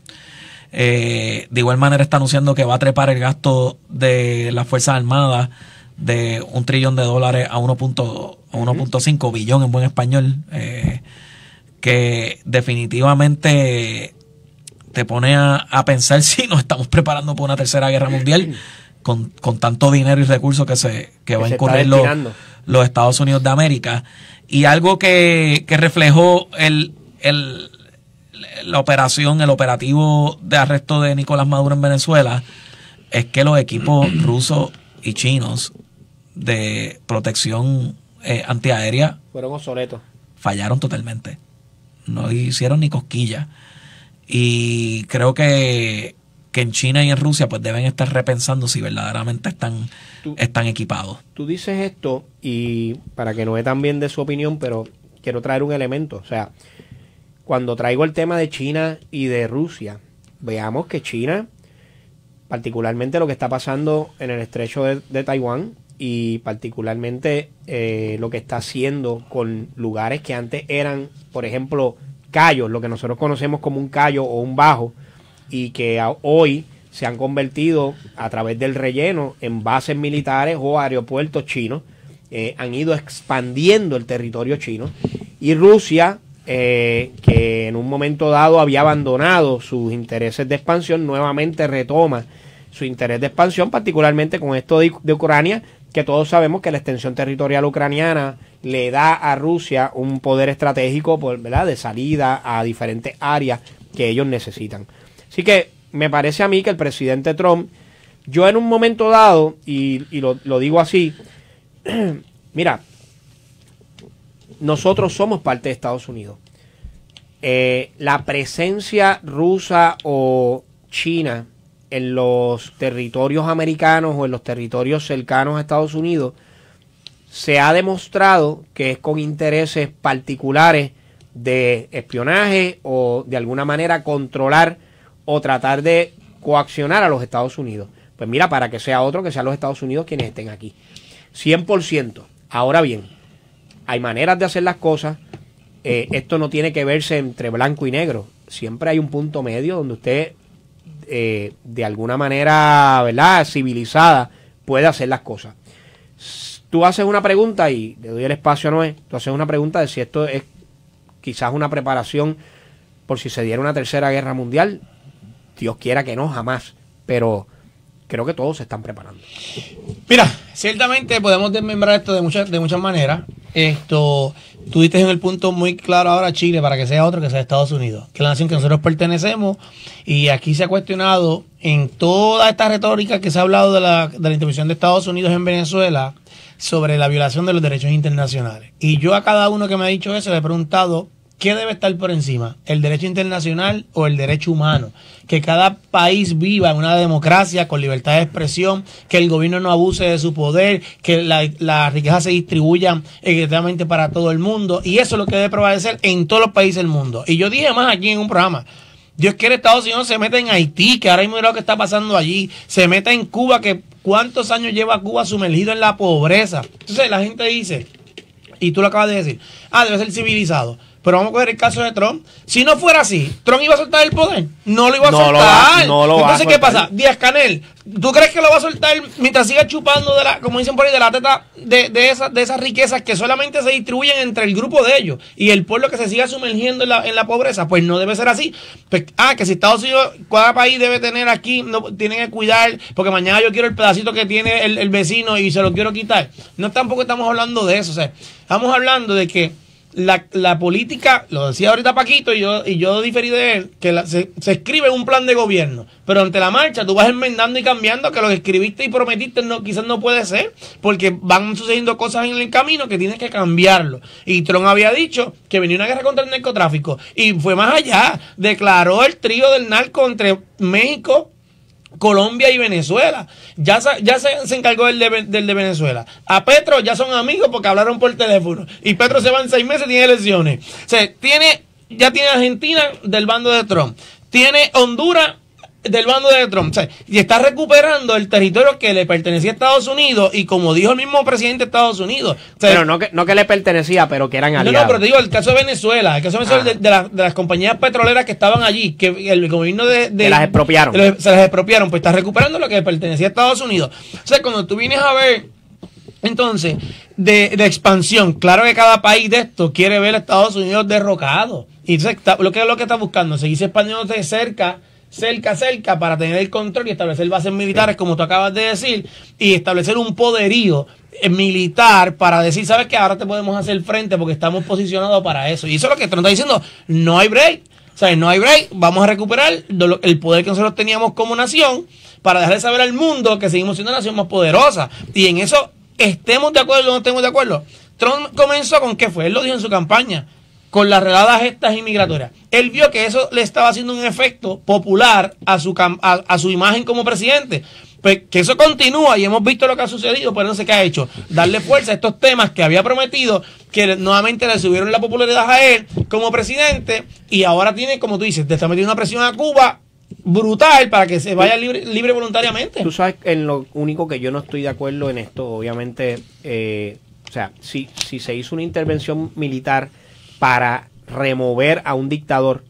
De igual manera está anunciando que va a trepar el gasto de las Fuerzas Armadas de $1 trillón a 1.5 billón en buen español, que definitivamente te pone a pensar si nos estamos preparando para una tercera guerra mundial con tanto dinero y recursos que va a incurrir los Estados Unidos de América. Y algo que reflejó la operación, el operativo de arresto de Nicolás Maduro en Venezuela, es que los equipos rusos y chinos de protección antiaérea fueron obsoletos, fallaron totalmente, no hicieron ni cosquillas. Y creo que en China y en Rusia pues deben estar repensando si verdaderamente están equipados. Tú dices esto, y para que Noé también dé su opinión, pero quiero traer un elemento. O sea, cuando traigo el tema de China y de Rusia, veamos que China, particularmente lo que está pasando en el estrecho de Taiwán, y particularmente lo que está haciendo con lugares que antes eran, por ejemplo, cayos, lo que nosotros conocemos como un cayo o un bajo, y que hoy se han convertido a través del relleno en bases militares o aeropuertos chinos, han ido expandiendo el territorio chino. Y Rusia, que en un momento dado había abandonado sus intereses de expansión, nuevamente retoma su interés de expansión, particularmente con esto de Ucrania, que todos sabemos que la extensión territorial ucraniana le da a Rusia un poder estratégico, ¿verdad?, de salida a diferentes áreas que ellos necesitan. Así que me parece a mí que el presidente Trump, yo en un momento dado, y lo digo así, mira, nosotros somos parte de Estados Unidos. La presencia rusa o china en los territorios americanos o en los territorios cercanos a Estados Unidos se ha demostrado que es con intereses particulares de espionaje o de alguna manera controlar o tratar de coaccionar a los Estados Unidos. Pues mira, para que sea otro, que sean los Estados Unidos quienes estén aquí. 100%. Ahora bien, hay maneras de hacer las cosas. Esto no tiene que verse entre blanco y negro. Siempre hay un punto medio donde usted, de alguna manera, ¿verdad?, civilizada, puede hacer las cosas. Tú haces una pregunta y le doy el espacio a Noé. Tú haces una pregunta de si esto es quizás una preparación por si se diera una tercera guerra mundial. Dios quiera que no, jamás. Pero creo que todos se están preparando. Mira, ciertamente podemos desmembrar esto de muchas maneras. Tú diste en el punto muy claro ahora Chile, para que sea otro, que sea Estados Unidos, que es la nación que nosotros pertenecemos, y aquí se ha cuestionado en toda esta retórica que se ha hablado de la intervención de Estados Unidos en Venezuela sobre la violación de los derechos internacionales. Y yo a cada uno que me ha dicho eso le he preguntado, ¿qué debe estar por encima? ¿El derecho internacional o el derecho humano? Que cada país viva en una democracia con libertad de expresión, que el gobierno no abuse de su poder, que la riqueza se distribuya equitativamente para todo el mundo. Y eso es lo que debe prevalecer en todos los países del mundo. Y yo dije más aquí en un programa, Dios quiere Estados Unidos se meta en Haití, que ahora mismo mira lo que está pasando allí, se meta en Cuba, que ¿cuántos años lleva Cuba sumergido en la pobreza? Entonces la gente dice, y tú lo acabas de decir, debe ser civilizado. Pero vamos a coger el caso de Trump. Si no fuera así, ¿Trump iba a soltar el poder? No lo iba a soltar. Entonces, ¿qué pasa? Díaz-Canel, ¿tú crees que lo va a soltar mientras siga chupando de la, como dicen por ahí, de la teta de esas riquezas que solamente se distribuyen entre el grupo de ellos y el pueblo que se siga sumergiendo en la pobreza? Pues no debe ser así. Pues, que si Estados Unidos, cada país debe tener aquí, no tienen que cuidar, porque mañana yo quiero el pedacito que tiene el vecino y se lo quiero quitar. No, tampoco estamos hablando de eso. O sea, estamos hablando de que la política, lo decía ahorita Paquito y yo diferí de él, que se escribe un plan de gobierno, pero ante la marcha tú vas enmendando y cambiando, que lo que escribiste y prometiste quizás no puede ser, porque van sucediendo cosas en el camino que tienes que cambiarlo. Y Trump había dicho que venía una guerra contra el narcotráfico y fue más allá, declaró el trío del narco entre México, Colombia y Venezuela. Ya se encargó del de Venezuela. A Petro ya son amigos porque hablaron por teléfono. Y Petro se va en 6 meses, tiene elecciones. O sea, ya tiene Argentina del bando de Trump. Tiene Honduras del bando de Trump. O sea, y está recuperando el territorio que le pertenecía a Estados Unidos y como dijo el mismo presidente de Estados Unidos. O sea, pero no que le pertenecía, pero que eran aliados. No, pero te digo, el caso de Venezuela, de las compañías petroleras que estaban allí, que el gobierno que las expropiaron. Se las expropiaron, pues está recuperando lo que le pertenecía a Estados Unidos. O sea, cuando tú vienes a ver, entonces, de expansión, claro que cada país de esto quiere ver a Estados Unidos derrocado. Y entonces, lo que está buscando, seguirse expandiendo de cerca para tener el control y establecer bases militares, como tú acabas de decir, y establecer un poderío militar para decir, ¿sabes qué? Ahora te podemos hacer frente porque estamos posicionados para eso. Y eso es lo que Trump está diciendo, no hay break. O sea, no hay break, vamos a recuperar el poder que nosotros teníamos como nación para dejarle saber al mundo que seguimos siendo la nación más poderosa. Y en eso, estemos de acuerdo o no estemos de acuerdo. Trump comenzó con ¿qué fue? Él lo dijo en su campaña, con las redadas estas inmigratorias. Él vio que eso le estaba haciendo un efecto popular a su imagen como presidente. Pues que eso continúa y hemos visto lo que ha sucedido, pero no sé qué ha hecho. Darle fuerza a estos temas que había prometido, que nuevamente le subieron la popularidad a él como presidente y ahora tiene, como tú dices, te está metiendo una presión a Cuba brutal para que se vaya libre voluntariamente. Tú sabes, en lo único que yo no estoy de acuerdo en esto, obviamente, o sea, si se hizo una intervención militar para remover a un dictador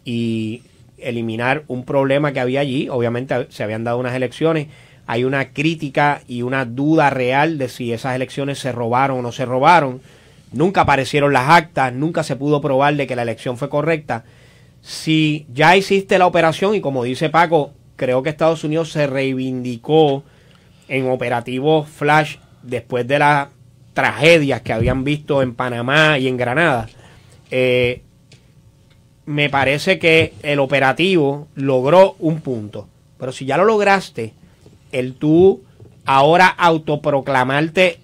y eliminar un problema que había allí, obviamente se habían dado unas elecciones, hay una crítica y una duda real de si esas elecciones se robaron o no se robaron, nunca aparecieron las actas, nunca se pudo probar de que la elección fue correcta. Si ya hiciste la operación y como dice Paco, creo que Estados Unidos se reivindicó en operativos flash después de las tragedias que habían visto en Panamá y en Granada, me parece que el operativo logró un punto. Pero si ya lo lograste, el tú ahora autoproclamarte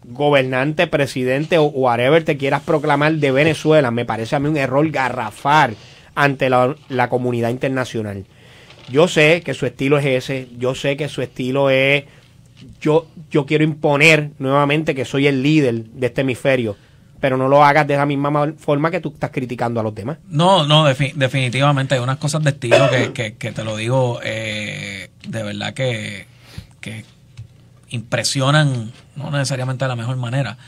gobernante, presidente o whatever te quieras proclamar de Venezuela, me parece a mí un error garrafal ante la comunidad internacional. Yo sé que su estilo es ese, yo sé que su estilo es yo quiero imponer nuevamente que soy el líder de este hemisferio. pero no lo hagas de la misma forma que tú estás criticando a los demás. No, definitivamente hay unas cosas de estilo que te lo digo, de verdad que impresionan, no necesariamente de la mejor manera,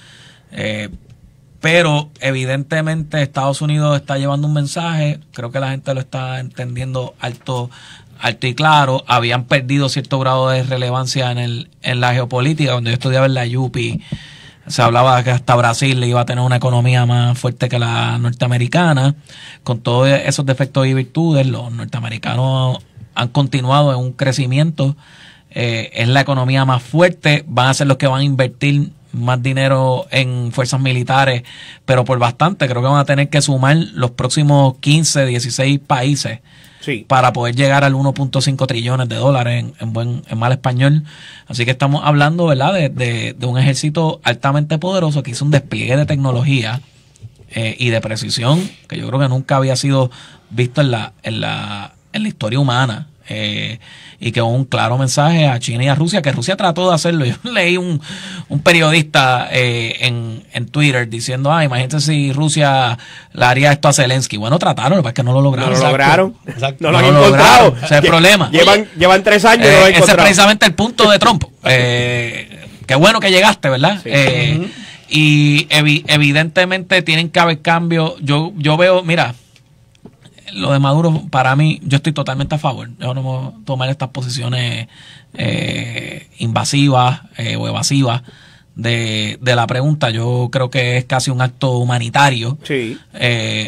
pero evidentemente Estados Unidos está llevando un mensaje, creo que la gente lo está entendiendo alto y claro. Habían perdido cierto grado de relevancia en la geopolítica. Cuando yo estudiaba en la UPI se hablaba que hasta Brasil iba a tener una economía más fuerte que la norteamericana. Con todos esos defectos y virtudes, los norteamericanos han continuado en un crecimiento. Es la economía más fuerte, van a ser los que van a invertir más dinero en fuerzas militares, pero por bastante. Creo que van a tener que sumar los próximos 15, 16 países para poder llegar al 1.5 trillones de dólares en mal español. Así que estamos hablando, ¿verdad?, de un ejército altamente poderoso que hizo un despliegue de tecnología y de precisión que yo creo que nunca había sido visto en la historia humana. Y que un claro mensaje a China y a Rusia, que Rusia trató de hacerlo. Yo leí un periodista en Twitter diciendo, imagínate si Rusia le haría esto a Zelensky. Bueno, trataron, lo que pasa es que no lo lograron. No lo lograron. Exacto. No lo han encontrado. Ese es el problema. Llevan 3 años y no lo han encontrado. Ese es precisamente el punto de Trump. Qué bueno que llegaste, ¿verdad? Sí. Y evidentemente tienen que haber cambios. Yo veo, mira, lo de Maduro, para mí, yo estoy totalmente a favor. Yo no voy a tomar estas posiciones invasivas o evasivas de la pregunta. Yo creo que es casi un acto humanitario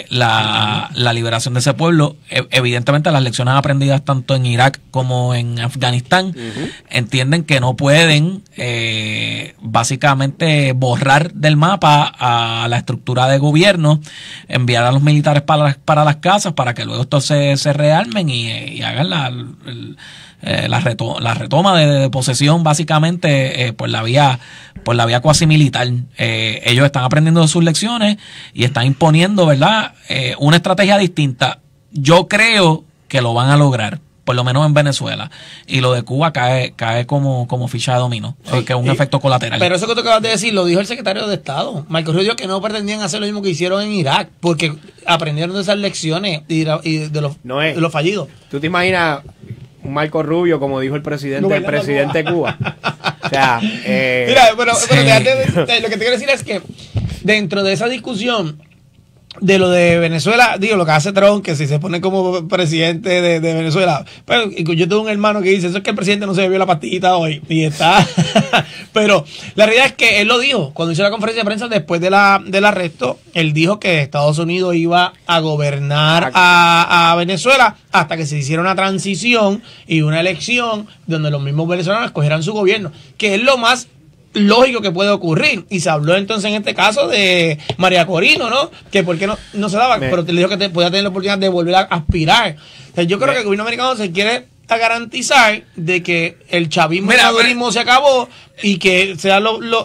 la liberación de ese pueblo. Evidentemente las lecciones aprendidas tanto en Irak como en Afganistán entienden que no pueden básicamente borrar del mapa a la estructura de gobierno, enviar a los militares para las casas para que luego estos se rearmen y hagan la retoma de posesión básicamente por la vía cuasi militar. Ellos están aprendiendo de sus lecciones y están imponiendo, ¿verdad?, una estrategia distinta. Yo creo que lo van a lograr, por lo menos en Venezuela, y lo de Cuba cae como ficha de dominó, que es un efecto colateral. Pero eso que tú acabas de decir lo dijo el secretario de Estado, Marco Rubio, que no pretendían hacer lo mismo que hicieron en Irak, porque aprendieron de esas lecciones y de los fallidos. ¿Tú te imaginas un Marco Rubio, como dijo el presidente de Cuba? O sea, mira, pero lo que te quiero decir es que dentro de esa discusión de lo de Venezuela, digo, lo que hace Trump, que si se pone como presidente de Venezuela, pero yo tengo un hermano que dice, eso es que el presidente no se bebió la pastillita hoy, y está, pero la realidad es que él lo dijo, cuando hizo la conferencia de prensa después del arresto, él dijo que Estados Unidos iba a gobernar a Venezuela hasta que se hiciera una transición y una elección donde los mismos venezolanos escogieran su gobierno, que es lo más lógico que puede ocurrir. Y se habló entonces en este caso de María Corina, ¿no? Que por qué no se daba, pero te dijo que podía tener la oportunidad de volver a aspirar. O sea, yo creo que el gobierno americano se quiere garantizar de que el chavismo y el madurismo se acabó y que sea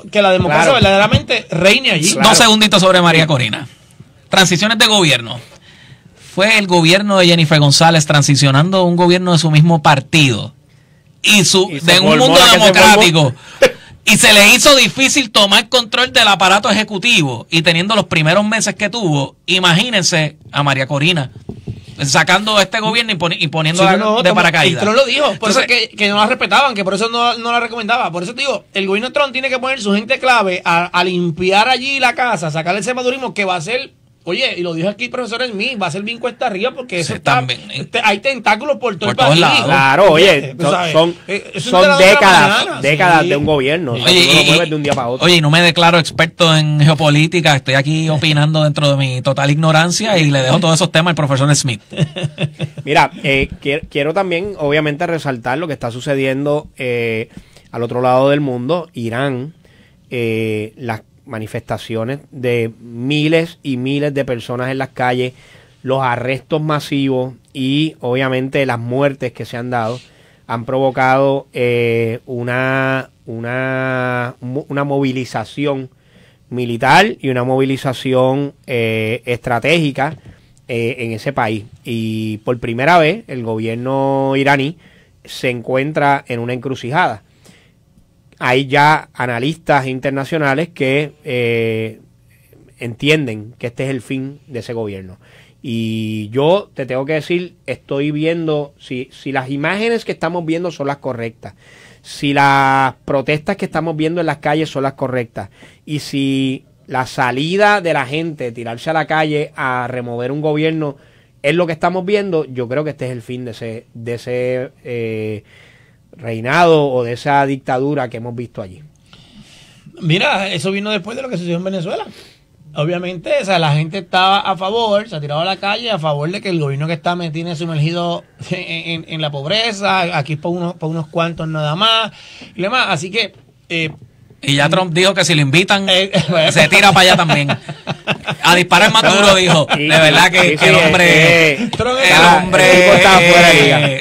que la democracia verdaderamente reine allí. 2 segunditos sobre María Corina. Transiciones de gobierno. Fue el gobierno de Jennifer González transicionando un gobierno de su mismo partido y de un mundo democrático. Y se le hizo difícil tomar control del aparato ejecutivo y teniendo los primeros meses que tuvo, imagínense a María Corina sacando este gobierno y poniéndola de paracaídas. Trump lo dijo, por eso que no la respetaban, que por eso no la recomendaba. Por eso te digo, el gobierno de Trump tiene que poner su gente clave a limpiar allí la casa, sacarle ese madurismo que va a ser. Oye, y lo dijo aquí el profesor Smith, va a ser bien cuesta arriba porque eso hay tentáculos por todo el país. Claro, oye, son décadas de un gobierno. Oye, no lo mueves de un día para otro. Oye, no me declaro experto en geopolítica, estoy aquí opinando dentro de mi total ignorancia y le dejo todos esos temas al profesor Smith. Mira, quiero también, obviamente, resaltar lo que está sucediendo al otro lado del mundo, Irán, las manifestaciones de miles y miles de personas en las calles, los arrestos masivos y obviamente las muertes que se han dado han provocado una movilización militar y una movilización estratégica en ese país. Y por primera vez el gobierno iraní se encuentra en una encrucijada. Hay ya analistas internacionales que entienden que este es el fin de ese gobierno. Y yo te tengo que decir, estoy viendo, si las imágenes que estamos viendo son las correctas, si las protestas que estamos viendo en las calles son las correctas, y si la salida de la gente, tirarse a la calle a remover un gobierno, es lo que estamos viendo, yo creo que este es el fin de ese reinado o de esa dictadura que hemos visto allí. Mira, eso vino después de lo que sucedió en Venezuela. Obviamente, o sea, la gente estaba a favor, se ha tirado a la calle a favor de que el gobierno que está me tiene sumergido en la pobreza, aquí para unos cuantos nada más y demás. Así que... y ya Trump dijo que si lo invitan, se tira para allá también. A disparar más duro, dijo. De verdad que el hombre...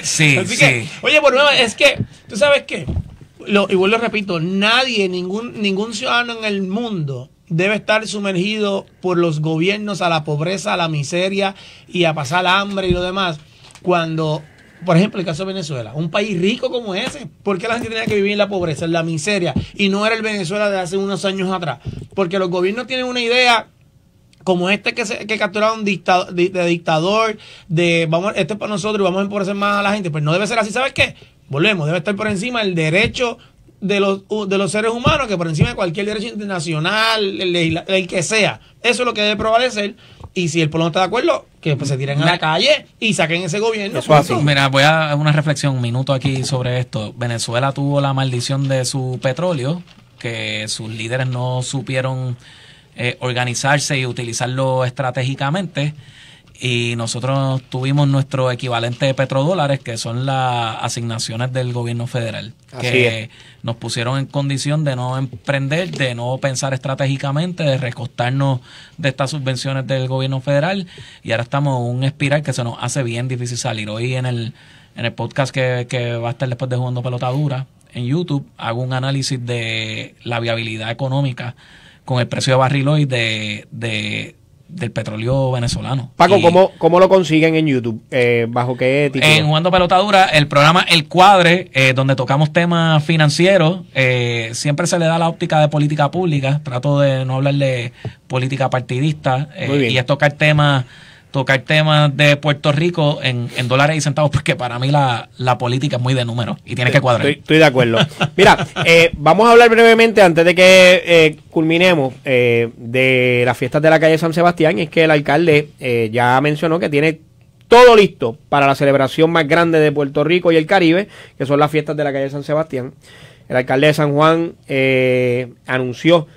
Sí, así que, oye, por nuevo, es que, ¿tú sabes qué? Y vuelvo repito, nadie, ningún ciudadano en el mundo debe estar sumergido por los gobiernos a la pobreza, a la miseria y a pasar hambre y lo demás. Cuando, por ejemplo, el caso de Venezuela, un país rico como ese, ¿por qué la gente tenía que vivir en la pobreza, en la miseria? Y no era el Venezuela de hace unos años atrás. Porque los gobiernos tienen una idea como que capturaron de dictador, este es para nosotros y vamos a empobrecer más a la gente. Pues no debe ser así, ¿sabes qué? Volvemos, debe estar por encima el derecho de los seres humanos, que por encima de cualquier derecho internacional, el que sea. Eso es lo que debe prevalecer. Y si el pueblo no está de acuerdo, que pues se tiren a la calle y saquen ese gobierno. Eso así. Mira, voy a una reflexión, un minuto aquí sobre esto. Venezuela tuvo la maldición de su petróleo, que sus líderes no supieron organizarse y utilizarlo estratégicamente. Y nosotros tuvimos nuestro equivalente de petrodólares, que son las asignaciones del gobierno federal, que nos pusieron en condición de no emprender, de no pensar estratégicamente, de recostarnos de estas subvenciones del gobierno federal, y ahora estamos en un espiral que se nos hace bien difícil salir. Hoy en el podcast que va a estar después de Jugando Pelota Dura en YouTube, hago un análisis de la viabilidad económica con el precio de barril hoy del petróleo venezolano. Paco, ¿cómo lo consiguen en YouTube? ¿Bajo qué título? En Jugando Pelota Dura, el programa El Cuadre, donde tocamos temas financieros. Siempre se le da la óptica de política pública. Trato de no hablar de política partidista. Y es tocar temas de Puerto Rico en dólares y centavos, porque para mí la política es muy de números y tienes que cuadrar. Estoy de acuerdo. Mira, vamos a hablar brevemente, antes de que culminemos, de las fiestas de la calle San Sebastián. Y es que el alcalde ya mencionó que tiene todo listo para la celebración más grande de Puerto Rico y el Caribe, que son las fiestas de la calle San Sebastián. El alcalde de San Juan anunció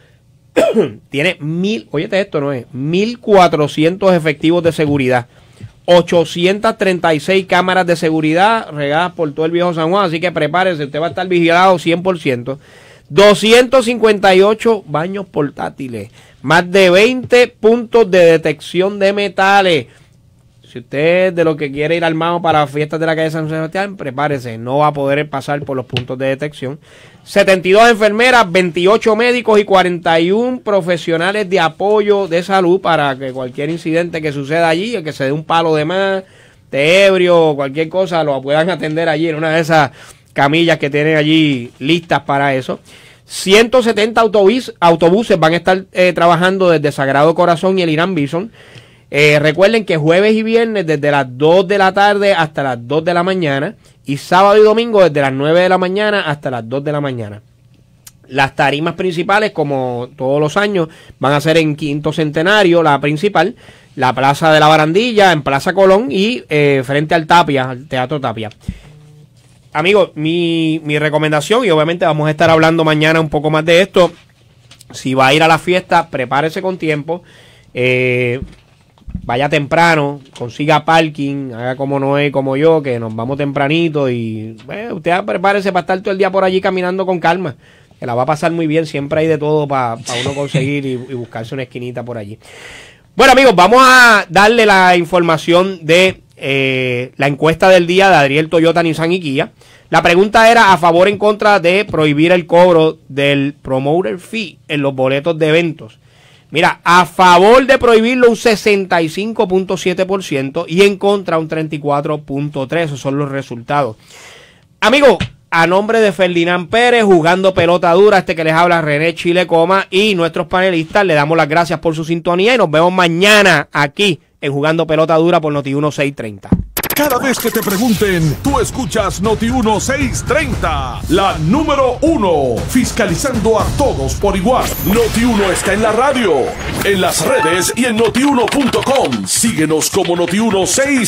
tiene 1,400 efectivos de seguridad, 836 cámaras de seguridad regadas por todo el viejo San Juan, así que prepárese, usted va a estar vigilado 100%. 258 baños portátiles, más de 20 puntos de detección de metales. Si usted es de lo que quiere ir armado para las fiestas de la calle San Sebastián, prepárese, no va a poder pasar por los puntos de detección. 72 enfermeras, 28 médicos y 41 profesionales de apoyo de salud para que cualquier incidente que suceda allí, el que se dé un palo de más, de ebrio o cualquier cosa, lo puedan atender allí en una de esas camillas que tienen allí listas para eso. 170 autobuses van a estar trabajando desde Sagrado Corazón y el Irán Bison. Recuerden que jueves y viernes desde las 2 de la tarde hasta las 2 de la mañana y sábado y domingo desde las 9 de la mañana hasta las 2 de la mañana. Las tarimas principales, como todos los años, van a ser en Quinto Centenario, la principal, la Plaza de la Barandilla, en Plaza Colón y frente al Tapia, al Teatro Tapia. Amigos, mi recomendación, y obviamente vamos a estar hablando mañana un poco más de esto, si va a ir a la fiesta, prepárese con tiempo, vaya temprano, consiga parking, haga como Noé y como yo, que nos vamos tempranito y usted prepárese para estar todo el día por allí caminando con calma, que la va a pasar muy bien, siempre hay de todo para uno conseguir y buscarse una esquinita por allí. Bueno amigos, vamos a darle la información de la encuesta del día de Adriel Toyota, Nissan y Kia. La pregunta era a favor o en contra de prohibir el cobro del promoter fee en los boletos de eventos. Mira, a favor de prohibirlo un 65.7% y en contra un 34.3%. Esos son los resultados. Amigos, a nombre de Ferdinand Pérez, Jugando Pelota Dura, que les habla René Chilecoma, y nuestros panelistas, le damos las gracias por su sintonía y nos vemos mañana aquí en Jugando Pelota Dura por Noti1 630. Cada vez que te pregunten, tú escuchas Noti1 630, la número 1, fiscalizando a todos por igual. Noti1 está en la radio, en las redes y en notiuno.com. Síguenos como Noti1 630.